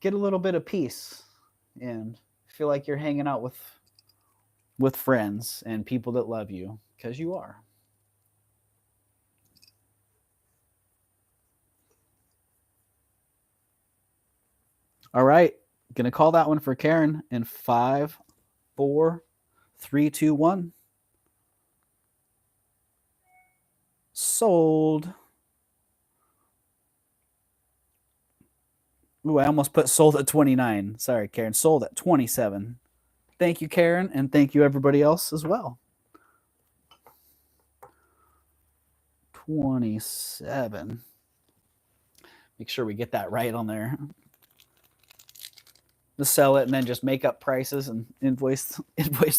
get a little bit of peace and feel like you're hanging out with friends and people that love you, because you are. All right, gonna call that one for Karen in 5, 4, 3, 2, 1. Sold. Ooh, I almost put sold at 29. Sorry, Karen. Sold at 27. Thank you, Karen, and thank you, everybody else, as well. 27. Make sure we get that right on there. To sell it and then just make up prices and invoice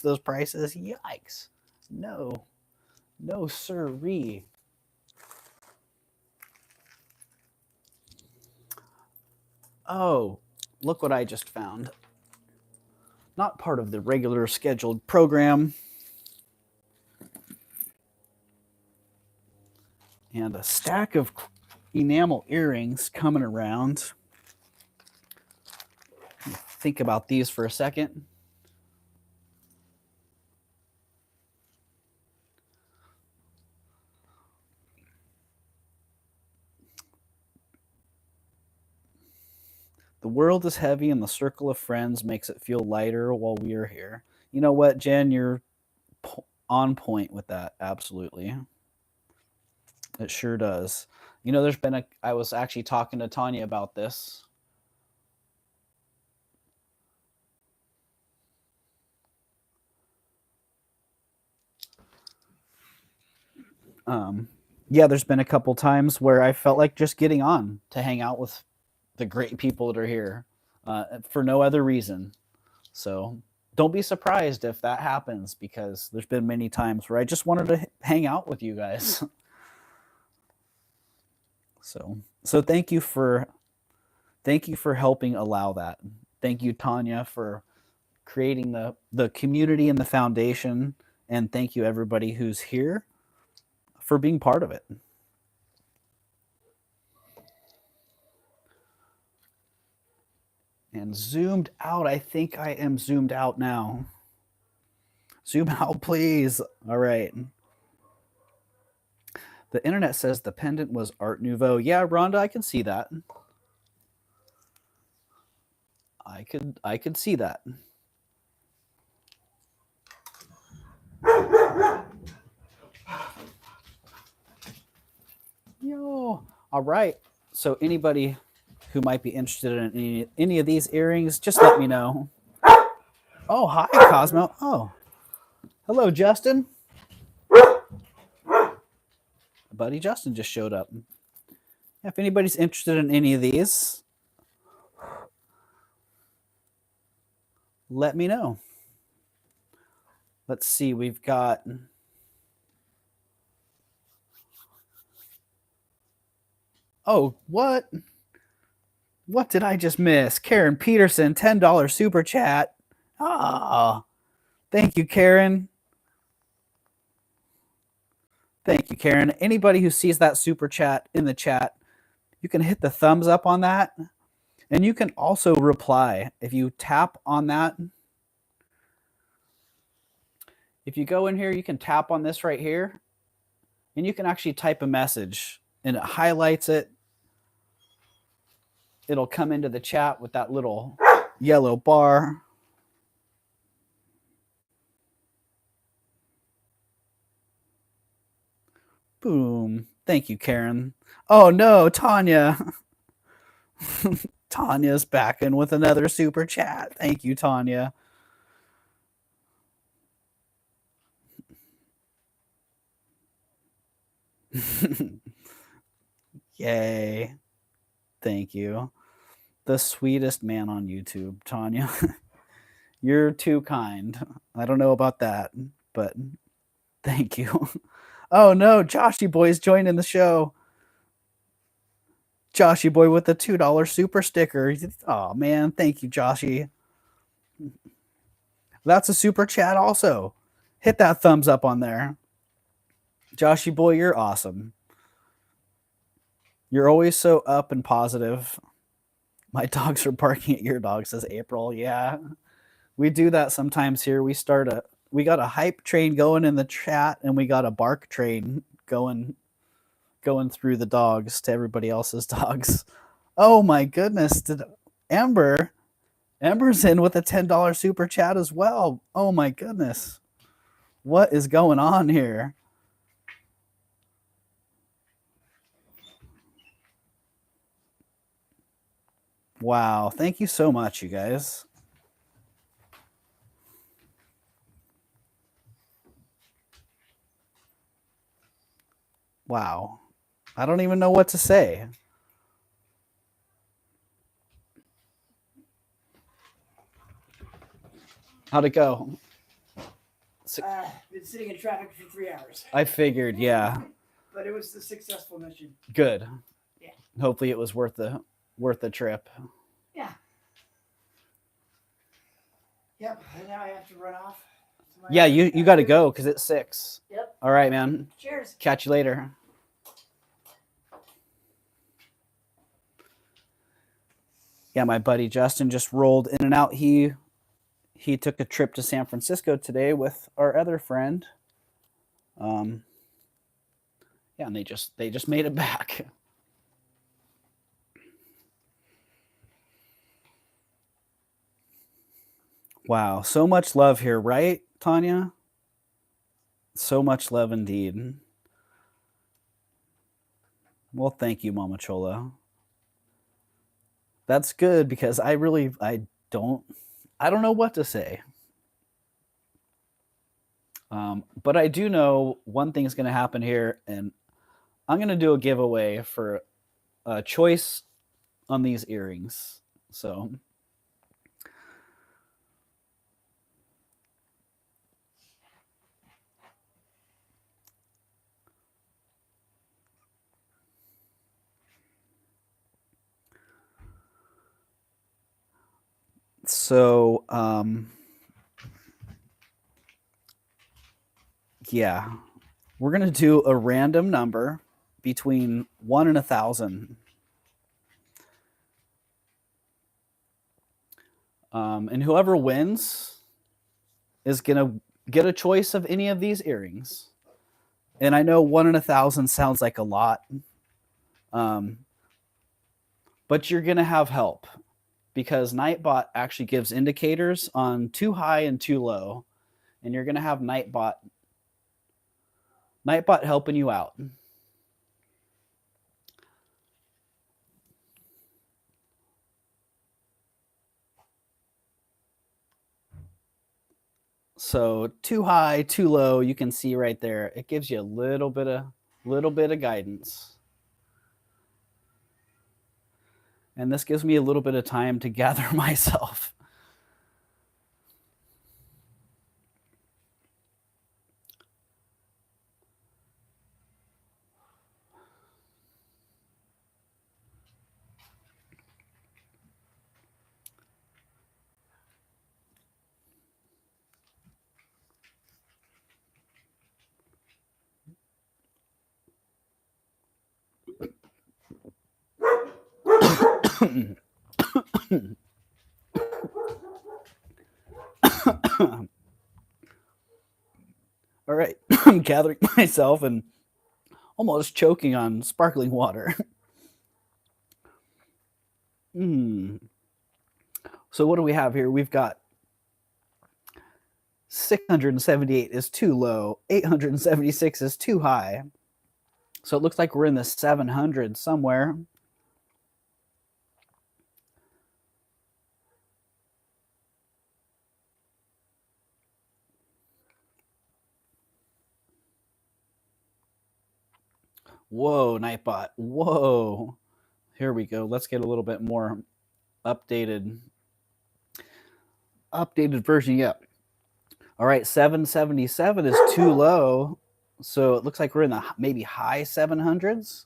those prices. Yikes. No. No, sirree. Oh, look what I just found. Not part of the regular scheduled program. And a stack of enamel earrings coming around. Think about these for a second. The world is heavy and the circle of friends makes it feel lighter while we are here. You know what, Jen? You're on point with that. Absolutely. It sure does. You know, I was actually talking to Tanya about this. Yeah, there's been a couple times where I felt like just getting on to hang out with the great people that are here for no other reason. So don't be surprised if that happens, because there's been many times where I just wanted to hang out with you guys. So thank you for helping allow that. Thank you, Tanya, for creating the community and the foundation, and thank you everybody who's here for being part of it. And zoomed out. I think I am zoomed out now. Zoom out, please. All right. The internet says the pendant was Art Nouveau. Yeah, Rhonda, I can see that. I could see that. Yo. All right. So anybody who might be interested in any of these earrings, just let me know. Oh, hi, Cosmo. Oh, hello, Justin. Buddy Justin just showed up. If anybody's interested in any of these, let me know. Let's see, we've got... Oh, what? What did I just miss? Karen Peterson, $10 super chat. Ah, thank you, Karen. Thank you, Karen. Anybody who sees that super chat in the chat, You can hit the thumbs up on that, and you can also reply. If you tap on that, if you go in here, you can tap on this right here, and you can actually type a message, and it highlights it. It'll come into the chat with that little yellow bar. Boom. Thank you, Karen. Oh no, Tanya. Tanya's back in with another super chat. Thank you, Tanya. Yay. Thank you. The sweetest man on YouTube, Tanya. You're too kind. I don't know about that, but thank you. Oh no, Joshy Boy's joining the show. Joshy Boy with the $2 super sticker. Oh man, thank you, Joshy. That's a super chat also. Hit that thumbs up on there. Joshy Boy, you're awesome. You're always so up and positive. My dogs are barking at your dog, says April. Yeah. We do that sometimes here. We got a hype train going in the chat, and we got a bark train going through the dogs to everybody else's dogs. Oh my goodness. Amber's in with a $10 super chat as well. Oh my goodness. What is going on here? Wow. Thank you so much, you guys. Wow. I don't even know what to say. How'd it go? Been sitting in traffic for 3 hours. I figured, yeah. But it was a successful mission. Good. Yeah. Hopefully it was worth the trip. Yeah. Yep. And now I have to run off. Yeah, you got to go because it's 6. Yep. All right, man. Cheers. Catch you later. Yeah, my buddy Justin just rolled in and out. He took a trip to San Francisco today with our other friend. Yeah, and they just made it back. Wow, so much love here, right, Tanya? So much love indeed. Well, thank you, Mama Chola. That's good because I don't know what to say. But I do know one thing's going to happen here, and I'm going to do a giveaway for a choice on these earrings. So, yeah, we're going to do a random number between 1 and 1,000. And whoever wins is going to get a choice of any of these earrings. And I know 1 in 1,000 sounds like a lot, but you're going to have help because Nightbot actually gives indicators on too high and too low, and you're going to have Nightbot helping you out. So too high, too low, you can see right there. It gives you a little bit of guidance. And this gives me a little bit of time to gather myself. All right, I'm gathering myself and almost choking on sparkling water. Mm. So what do we have here? We've got 678 is too low. 876 is too high. So it looks like we're in the 700s somewhere. Whoa, Nightbot. Whoa. Here we go. Let's get a little bit more updated version. Yep. All right, 777 is too low. So it looks like we're in the maybe high 700s.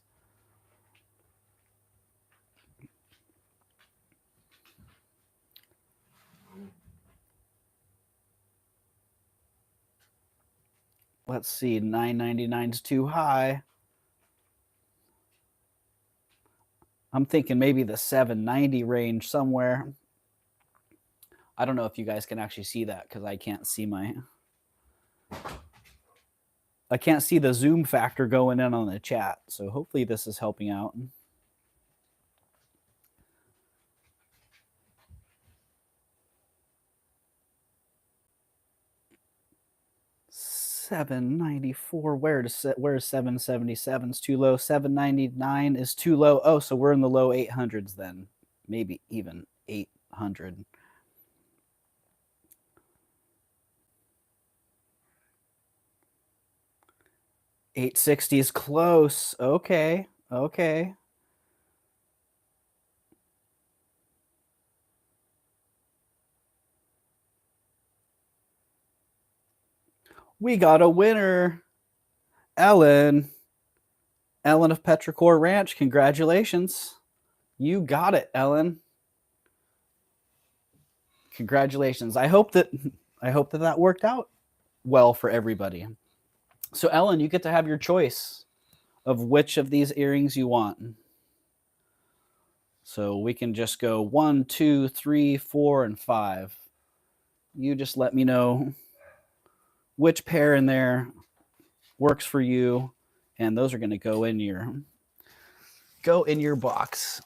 Let's see, 999 is too high. I'm thinking maybe the 790 range somewhere. I don't know if you guys can actually see that because I can't see the zoom factor going in on the chat. So hopefully this is helping out. $794. Where's 777 is too low? 799 is too low. Oh, so we're in the low 800s then. Maybe even 800. 860 is close. Okay. Okay. We got a winner. Ellen of Petrichor Ranch. Congratulations. You got it, Ellen. Congratulations. I hope that worked out well for everybody. So Ellen, you get to have your choice of which of these earrings you want. So we can just go 1, 2, 3, 4, and 5. You just let me know which pair in there works for you, and those are going to go in your box.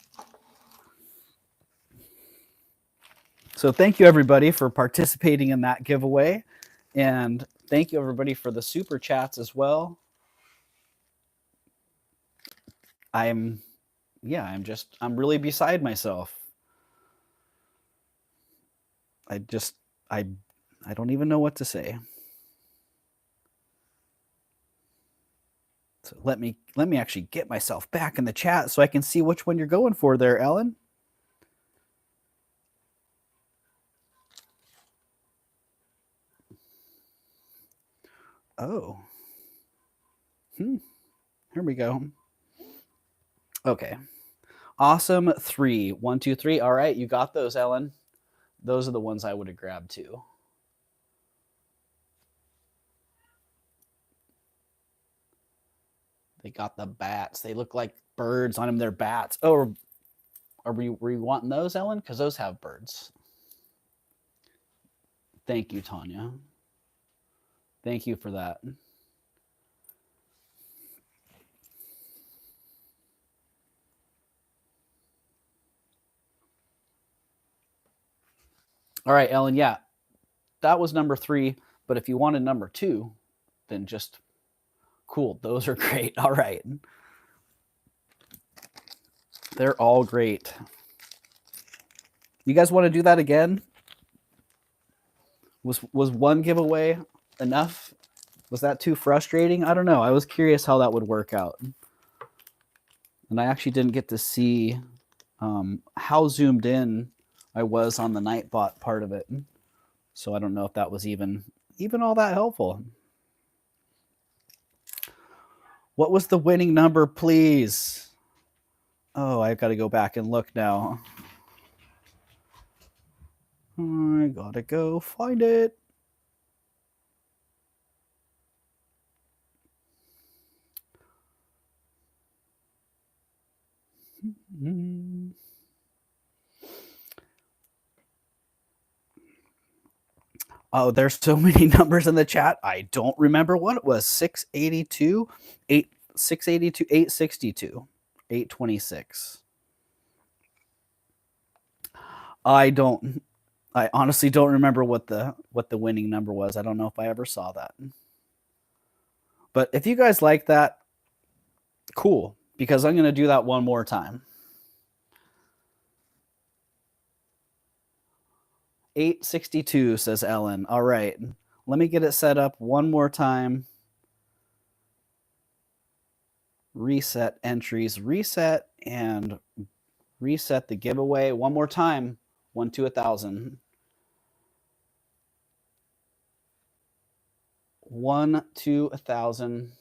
So thank you everybody for participating in that giveaway, and thank you everybody for the super chats as well. I'm really beside myself. I don't even know what to say. So let me actually get myself back in the chat so I can see which one you're going for there, Ellen. Oh. Here we go. Okay. Awesome 3. 1, 2, 3. All right, you got those, Ellen. Those are the ones I would have grabbed too. They got the bats. They look like birds on them. They're bats. Oh, were you wanting those, Ellen? Because those have birds. Thank you, Tanya. Thank you for that. All right, Ellen. Yeah, that was number 3. But if you wanted number 2, then just cool. Those are great. All right. They're all great. You guys want to do that again? Was one giveaway enough? Was that too frustrating? I don't know. I was curious how that would work out. And I actually didn't get to see how zoomed in I was on the Nightbot part of it. So I don't know if that was even all that helpful. What was the winning number, please? Oh, I've got to go back and look now. I gotta go find it. Oh, there's so many numbers in the chat. I don't remember what it was. 682, 682, 862, 826. I honestly don't remember what the winning number was. I don't know if I ever saw that. But if you guys like that, cool, because I'm going to do that one more time. 862, says Ellen. All right. Let me get it set up one more time. Reset entries, reset, and reset the giveaway one more time. 1 to 1,000. 1 to 1,000.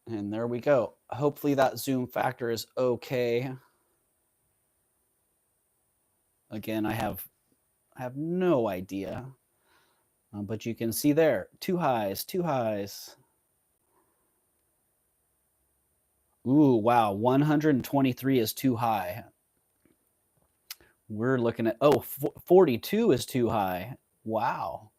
And there we go. Hopefully that zoom factor is okay. Again, I have no idea. But you can see there, two highs. Ooh, wow, 123 is too high. We're looking at, 42 is too high. Wow.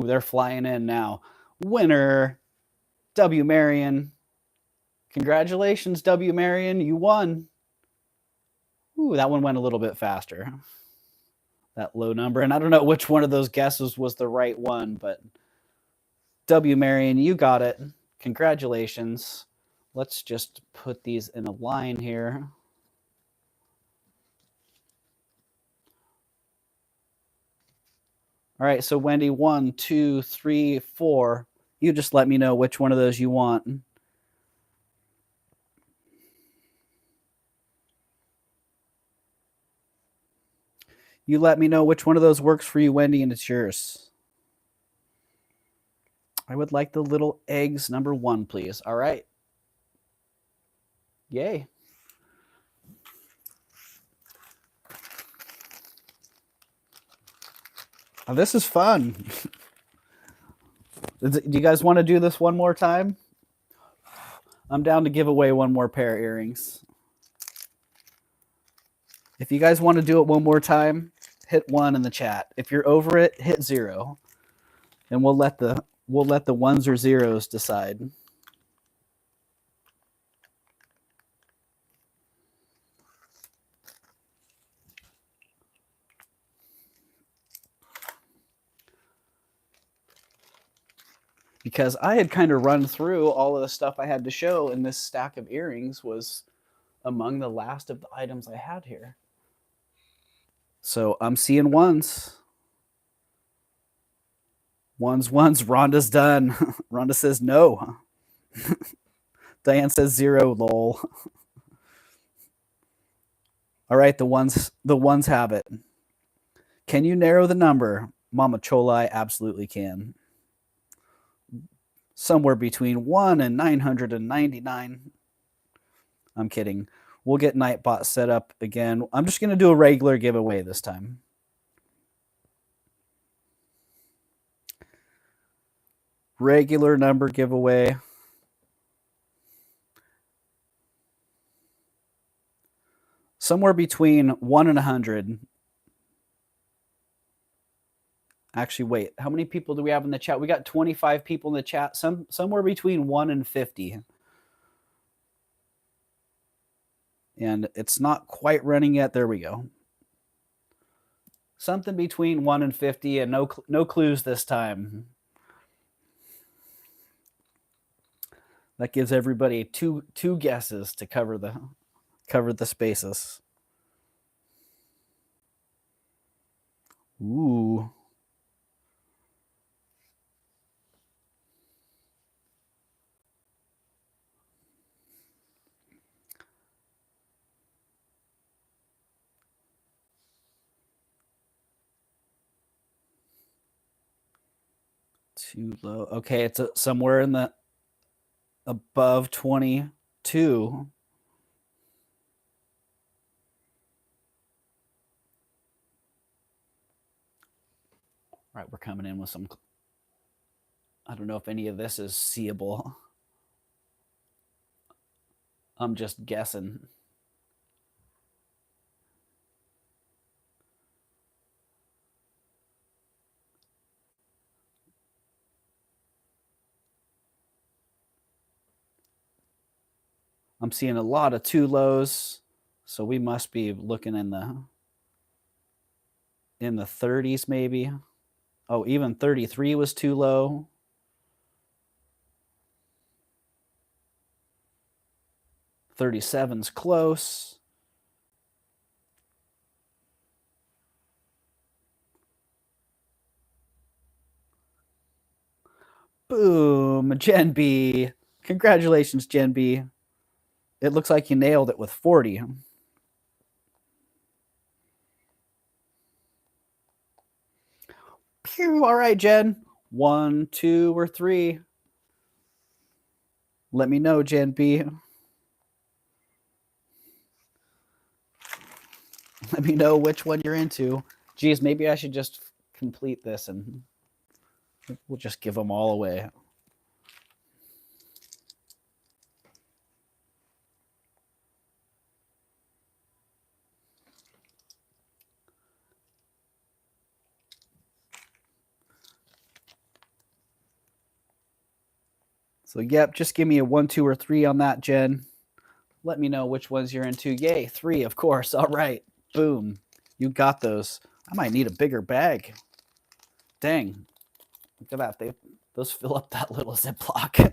Ooh, they're flying in now. Winner, W. Marion. Congratulations, W. Marion. You won. Ooh, that one went a little bit faster. That low number. And I don't know which one of those guesses was the right one, but W. Marion, you got it. Congratulations. Let's just put these in a line here. All right, so Wendy, 1, 2, 3, 4. You just let me know which one of those you want. You let me know which one of those works for you, Wendy, and it's yours. I would like the little eggs number 1, please. All right. Yay. Oh, this is fun. Do you guys want to do this one more time? I'm down to give away one more pair of earrings. If you guys want to do it one more time, hit 1 in the chat. If you're over it, hit 0. And we'll let the ones or zeros decide. Because I had kind of run through all of the stuff I had to show, and this stack of earrings was among the last of the items I had here. So I'm seeing ones. Ones. Rhonda's done. Rhonda says no. Diane says 0, lol. All right, the ones have it. Can you narrow the number? Mama Chola, I absolutely can. Somewhere between 1 and 999. I'm kidding. We'll get Nightbot set up again. I'm just going to do a regular giveaway this time. Regular number giveaway. Somewhere between 1 and 100. Actually, wait. How many people do we have in the chat? We got 25 people in the chat. Somewhere between 1 and 50. And it's not quite running yet. There we go. Something between 1 and 50, and no clues this time. That gives everybody two guesses to cover the spaces. Ooh. Too low. Okay, it's somewhere in the above 22. Right, we're coming in with some, I don't know if any of this is seeable. I'm just guessing. I'm seeing a lot of 2 lows, so we must be looking in the 30s maybe. Oh, even 33 was too low. 37's close. Boom, Gen B. Congratulations, Gen B. It looks like you nailed it with 40. Pew, all right, Jen. 1, 2, or 3. Let me know, Gen B. Let me know which one you're into. Geez, maybe I should just complete this and we'll just give them all away. So, yep, just give me a 1, 2, or 3 on that, Jen. Let me know which ones you're into. Yay, 3, of course. All right. Boom. You got those. I might need a bigger bag. Dang. Look at that. Those fill up that little Ziploc.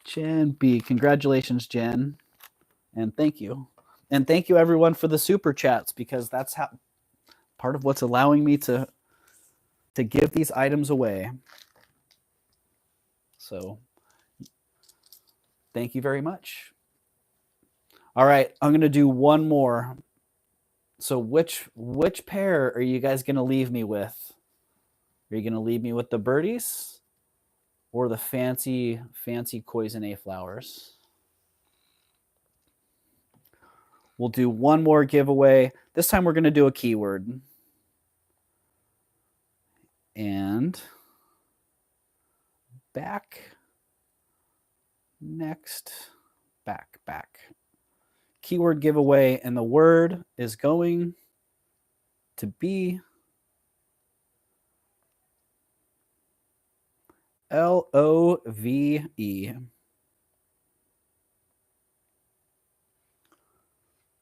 Jen B. Congratulations, Jen. And thank you. And thank you, everyone, for the super chats, because that's how part of what's allowing me to give these items away. So thank you very much. All right, I'm going to do one more. So which pair are you guys going to leave me with? Are you going to leave me with the birdies or the fancy Cloisonne flowers? We'll do one more giveaway. This time we're going to do a keyword. And back, next, back. Keyword giveaway, and the word is going to be LOVE.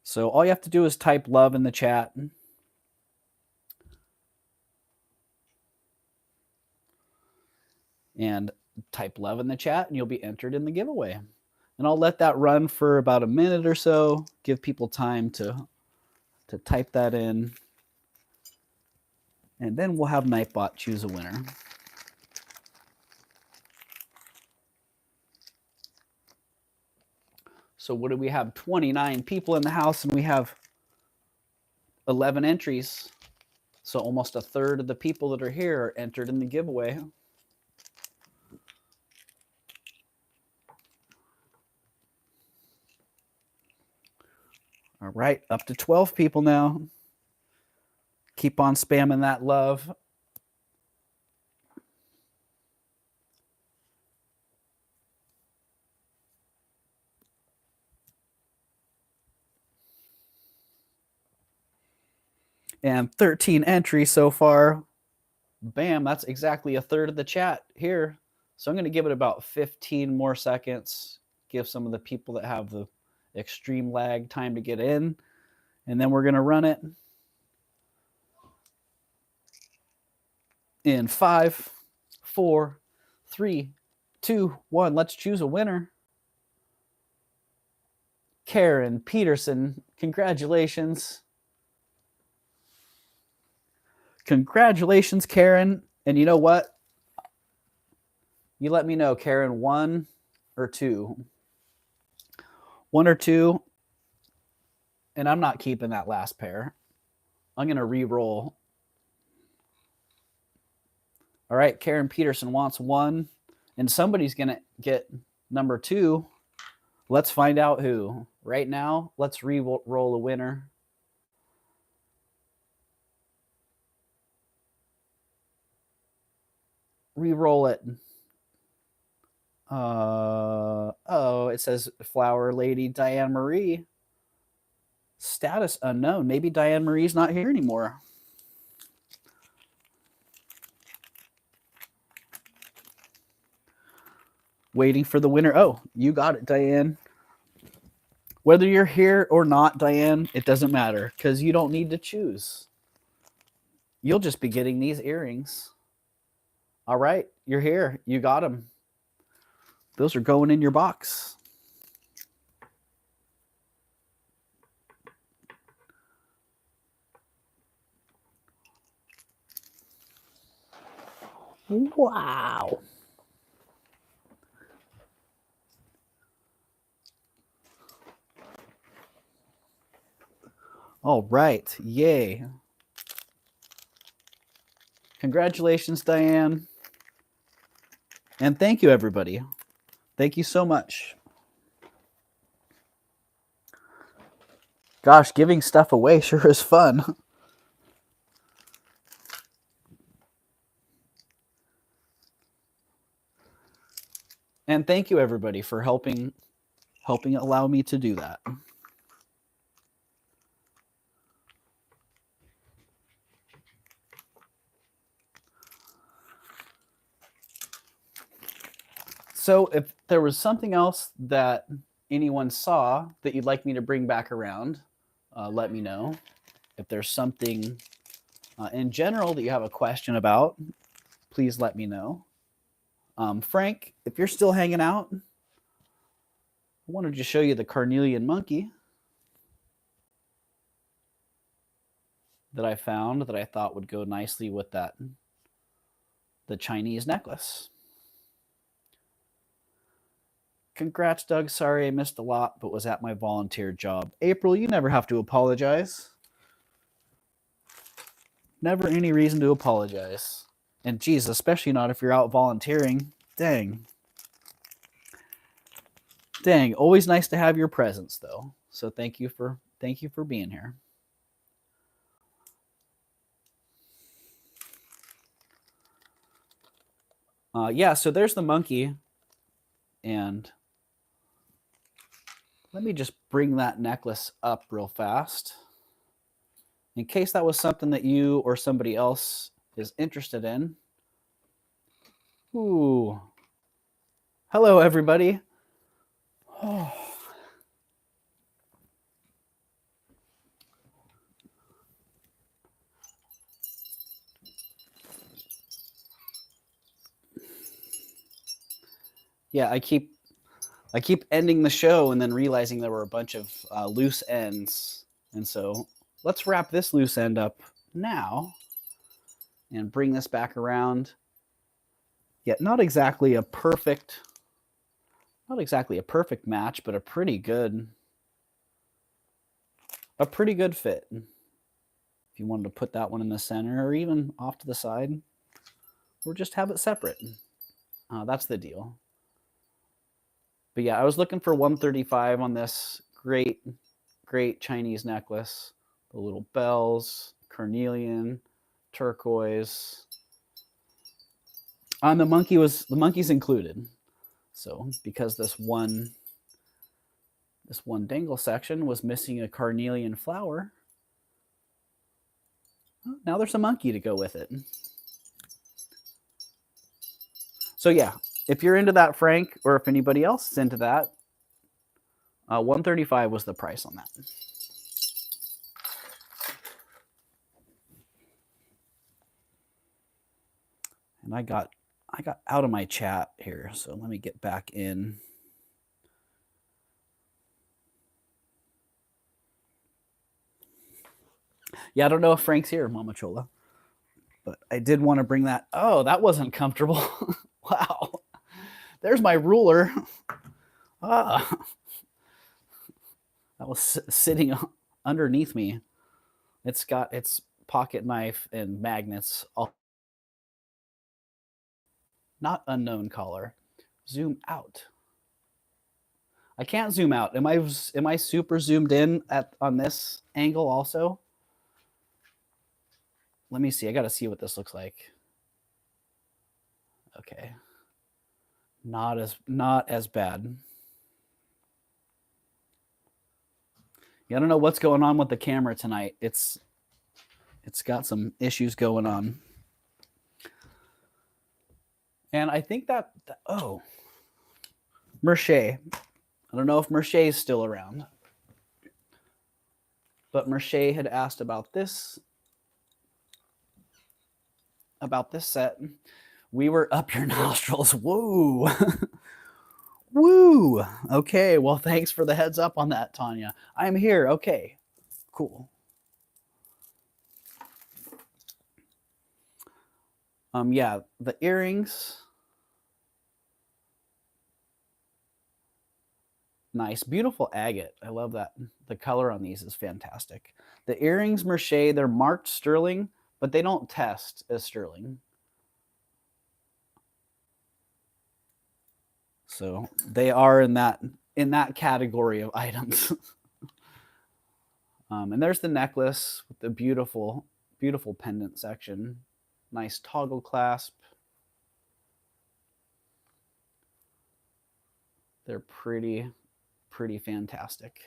So all you have to do is type love in the chat. And type love in the chat and you'll be entered in the giveaway. And I'll let that run for about a minute or so, give people time to type that in. And then we'll have Nightbot choose a winner. So what do we have? 29 people in the house and we have 11 entries. So almost a third of the people that are here are entered in the giveaway. All right, up to 12 people now. Keep on spamming that love. And 13 entries so far. Bam, that's exactly a third of the chat here. So I'm going to give it about 15 more seconds. Give some of the people that have the extreme lag time to get in. And then we're going to run it in 5, 4, 3, 2, 1. Let's choose a winner. Karen Peterson, congratulations. Congratulations, Karen. And you know what? You let me know, Karen, 1 or 2. 1 or 2. And I'm not keeping that last pair. I'm going to re-roll. All right, Karen Peterson wants 1. And somebody's going to get number 2. Let's find out who. Right now, let's re-roll a winner. re-roll it. Oh, it says Flower Lady Diane Marie. Status unknown. Maybe Diane Marie's not here anymore. Waiting for the winner. Oh, you got it, Diane. Whether you're here or not, Diane, it doesn't matter because you don't need to choose. You'll just be getting these earrings. All right, you're here. You got them. Those are going in your box. Wow. All right. Yay. Congratulations, Diane. And thank you, everybody. Thank you so much. Gosh, giving stuff away sure is fun. And thank you, everybody, for helping allow me to do that. So if there was something else that anyone saw that you'd like me to bring back around, let me know. If there's something in general that you have a question about, please let me know. Frank, if you're still hanging out, I wanted to show you the carnelian monkey that I found that I thought would go nicely with the Chinese necklace. Congrats, Doug. Sorry I missed a lot, but was at my volunteer job. April, you never have to apologize. Never any reason to apologize. And geez, especially not if you're out volunteering. Dang. Dang, always nice to have your presence though. So thank you for being here. Yeah, so there's the monkey. And let me just bring that necklace up real fast. In case that was something that you or somebody else is interested in. Ooh. Hello, everybody. Oh. Yeah, I keep ending the show and then realizing there were a bunch of loose ends. And so let's wrap this loose end up now and bring this back around. Yet not exactly a perfect match, but a pretty good fit. If you wanted to put that one in the center or even off to the side, or just have it separate. That's the deal. But yeah, I was looking for 135 on this great Chinese necklace. The little bells, carnelian, turquoise. And the monkey's included. So because this one dangle section was missing a carnelian flower, now there's a monkey to go with it. So yeah, if you're into that, Frank, or if anybody else is into that, 135 was the price on that. And I got out of my chat here, so let me get back in. Yeah, I don't know if Frank's here, Mama Chola, but I did want to bring that. Oh, that wasn't comfortable. Wow. There's my ruler. Ah. That was sitting underneath me. It's got its pocket knife and magnets. Not unknown caller. Zoom out. I can't zoom out. Am I super zoomed in on this angle also? Let me see. I got to see what this looks like. Okay. Not as bad. Yeah, I don't know what's going on with the camera tonight. It's got some issues going on. And I think that oh, Merche. I don't know if Merche is still around. But Merche had asked about this set. We were up your nostrils. Woo. Woo. Okay, well, thanks for the heads up on that, Tanya. I'm here. Okay, cool. Yeah, the earrings. Nice, beautiful agate. I love that. The color on these is fantastic. The earrings, Merche, they're marked sterling, but they don't test as sterling. So they are in that category of items. And there's the necklace with the beautiful, beautiful pendant section. Nice toggle clasp. They're pretty fantastic.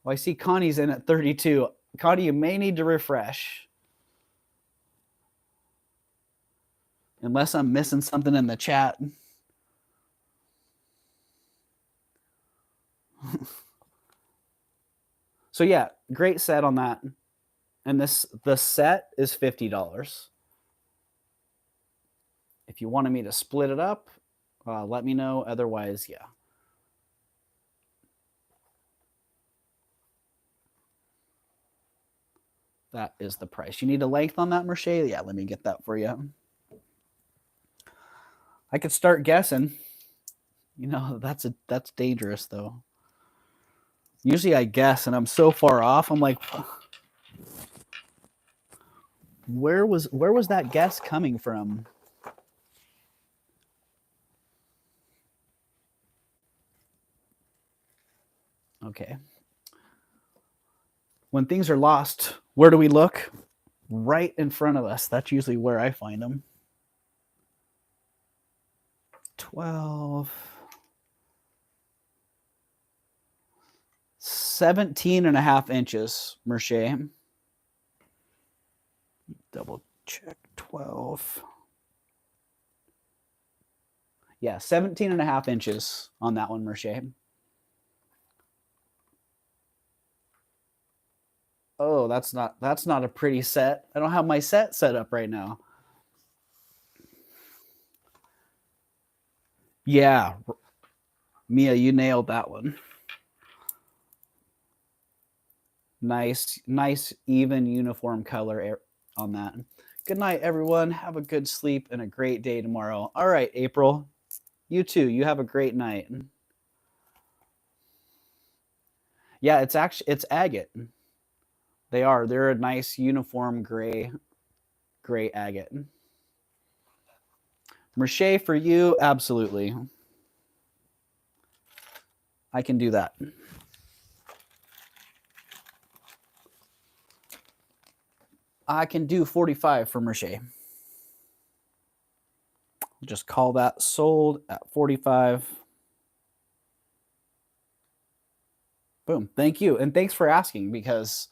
Well, I see Connie's in at 32. Connie, you may need to refresh. Unless I'm missing something in the chat. So yeah, great set on that. And the set is $50. If you wanted me to split it up, let me know. Otherwise, yeah. That is the price. You need a length on that, Merche? Yeah, let me get that for you. I could start guessing. You know, that's dangerous though. Usually I guess and I'm so far off. I'm like, where was that guess coming from? Okay. When things are lost, where do we look? Right in front of us. That's usually where I find them. 12. 17.5 inches, Merche. Double check. 12. Yeah, 17.5 inches on that one, Merche. Oh, that's not a pretty set. I don't have my set set up right now. Yeah, Mia, you nailed that one. Nice, even uniform color on that. Good night, everyone. Have a good sleep and a great day tomorrow. All right, April. You too. You have a great night. Yeah, it's agate. They're a nice uniform gray agate. Merche for you, absolutely. I can do that. I can do 45 for Merche. Just call that sold at 45. Boom. Thank you. And thanks for asking, because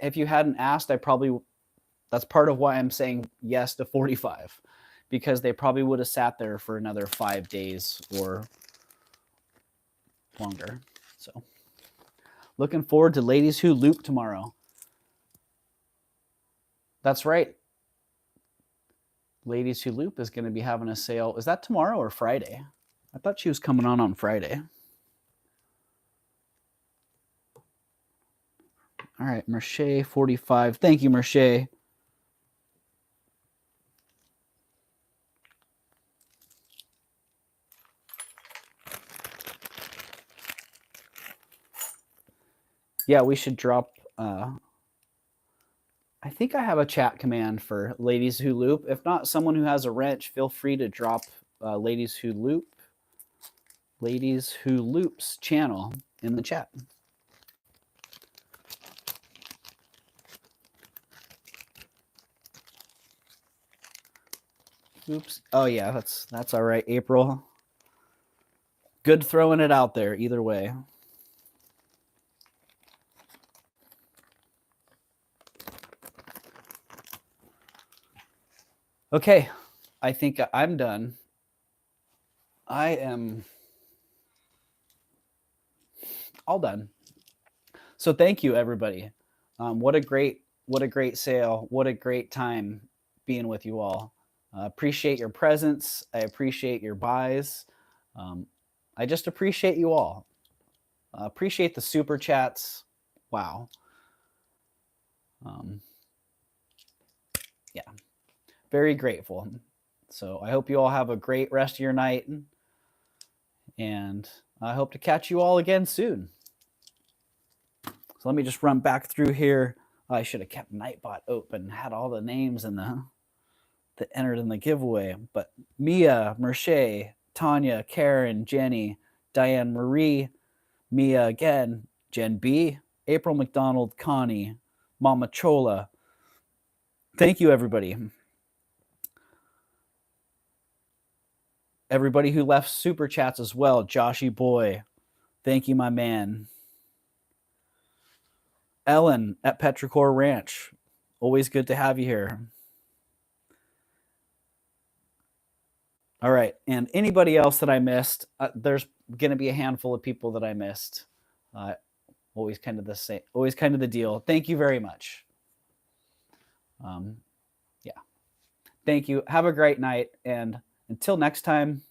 if you hadn't asked, that's part of why I'm saying yes to 45, because they probably would have sat there for another 5 days or longer. So looking forward to Ladies Who Loop tomorrow. That's right. Ladies Who Loop is going to be having a sale. Is that tomorrow or Friday? I thought she was coming on Friday. All right, Merche 45. Thank you, Merche. Yeah, we should drop. I think I have a chat command for Ladies Who Loop. If not, someone who has a wrench, feel free to drop Ladies Who Loop's channel in the chat. Oops. Oh yeah, that's all right, April. Good throwing it out there either way. Okay, I think I'm done. I am all done. So thank you, everybody. What a great sale. What a great time being with you all. Appreciate your presence. I appreciate your buys. I just appreciate you all. Appreciate the super chats. Wow. Yeah, very grateful. So I hope you all have a great rest of your night, and I hope to catch you all again soon. So let me just run back through here. I should have kept Nightbot open, had all the names in that entered in the giveaway. But Mia, Merche, Tanya, Karen, Jenny, Diane Marie, Mia again, Jen B, April McDonald, Connie, Mama Chola. Thank you, everybody. Everybody who left super chats as well. Joshy Boy, thank you, my man. Ellen at Petrichor Ranch, always good to have you here. All right, and anybody else that I missed, there's going to be a handful of people that I missed. Always kind of the same, always kind of the deal. Thank you very much. Yeah, thank you. Have a great night, and until next time.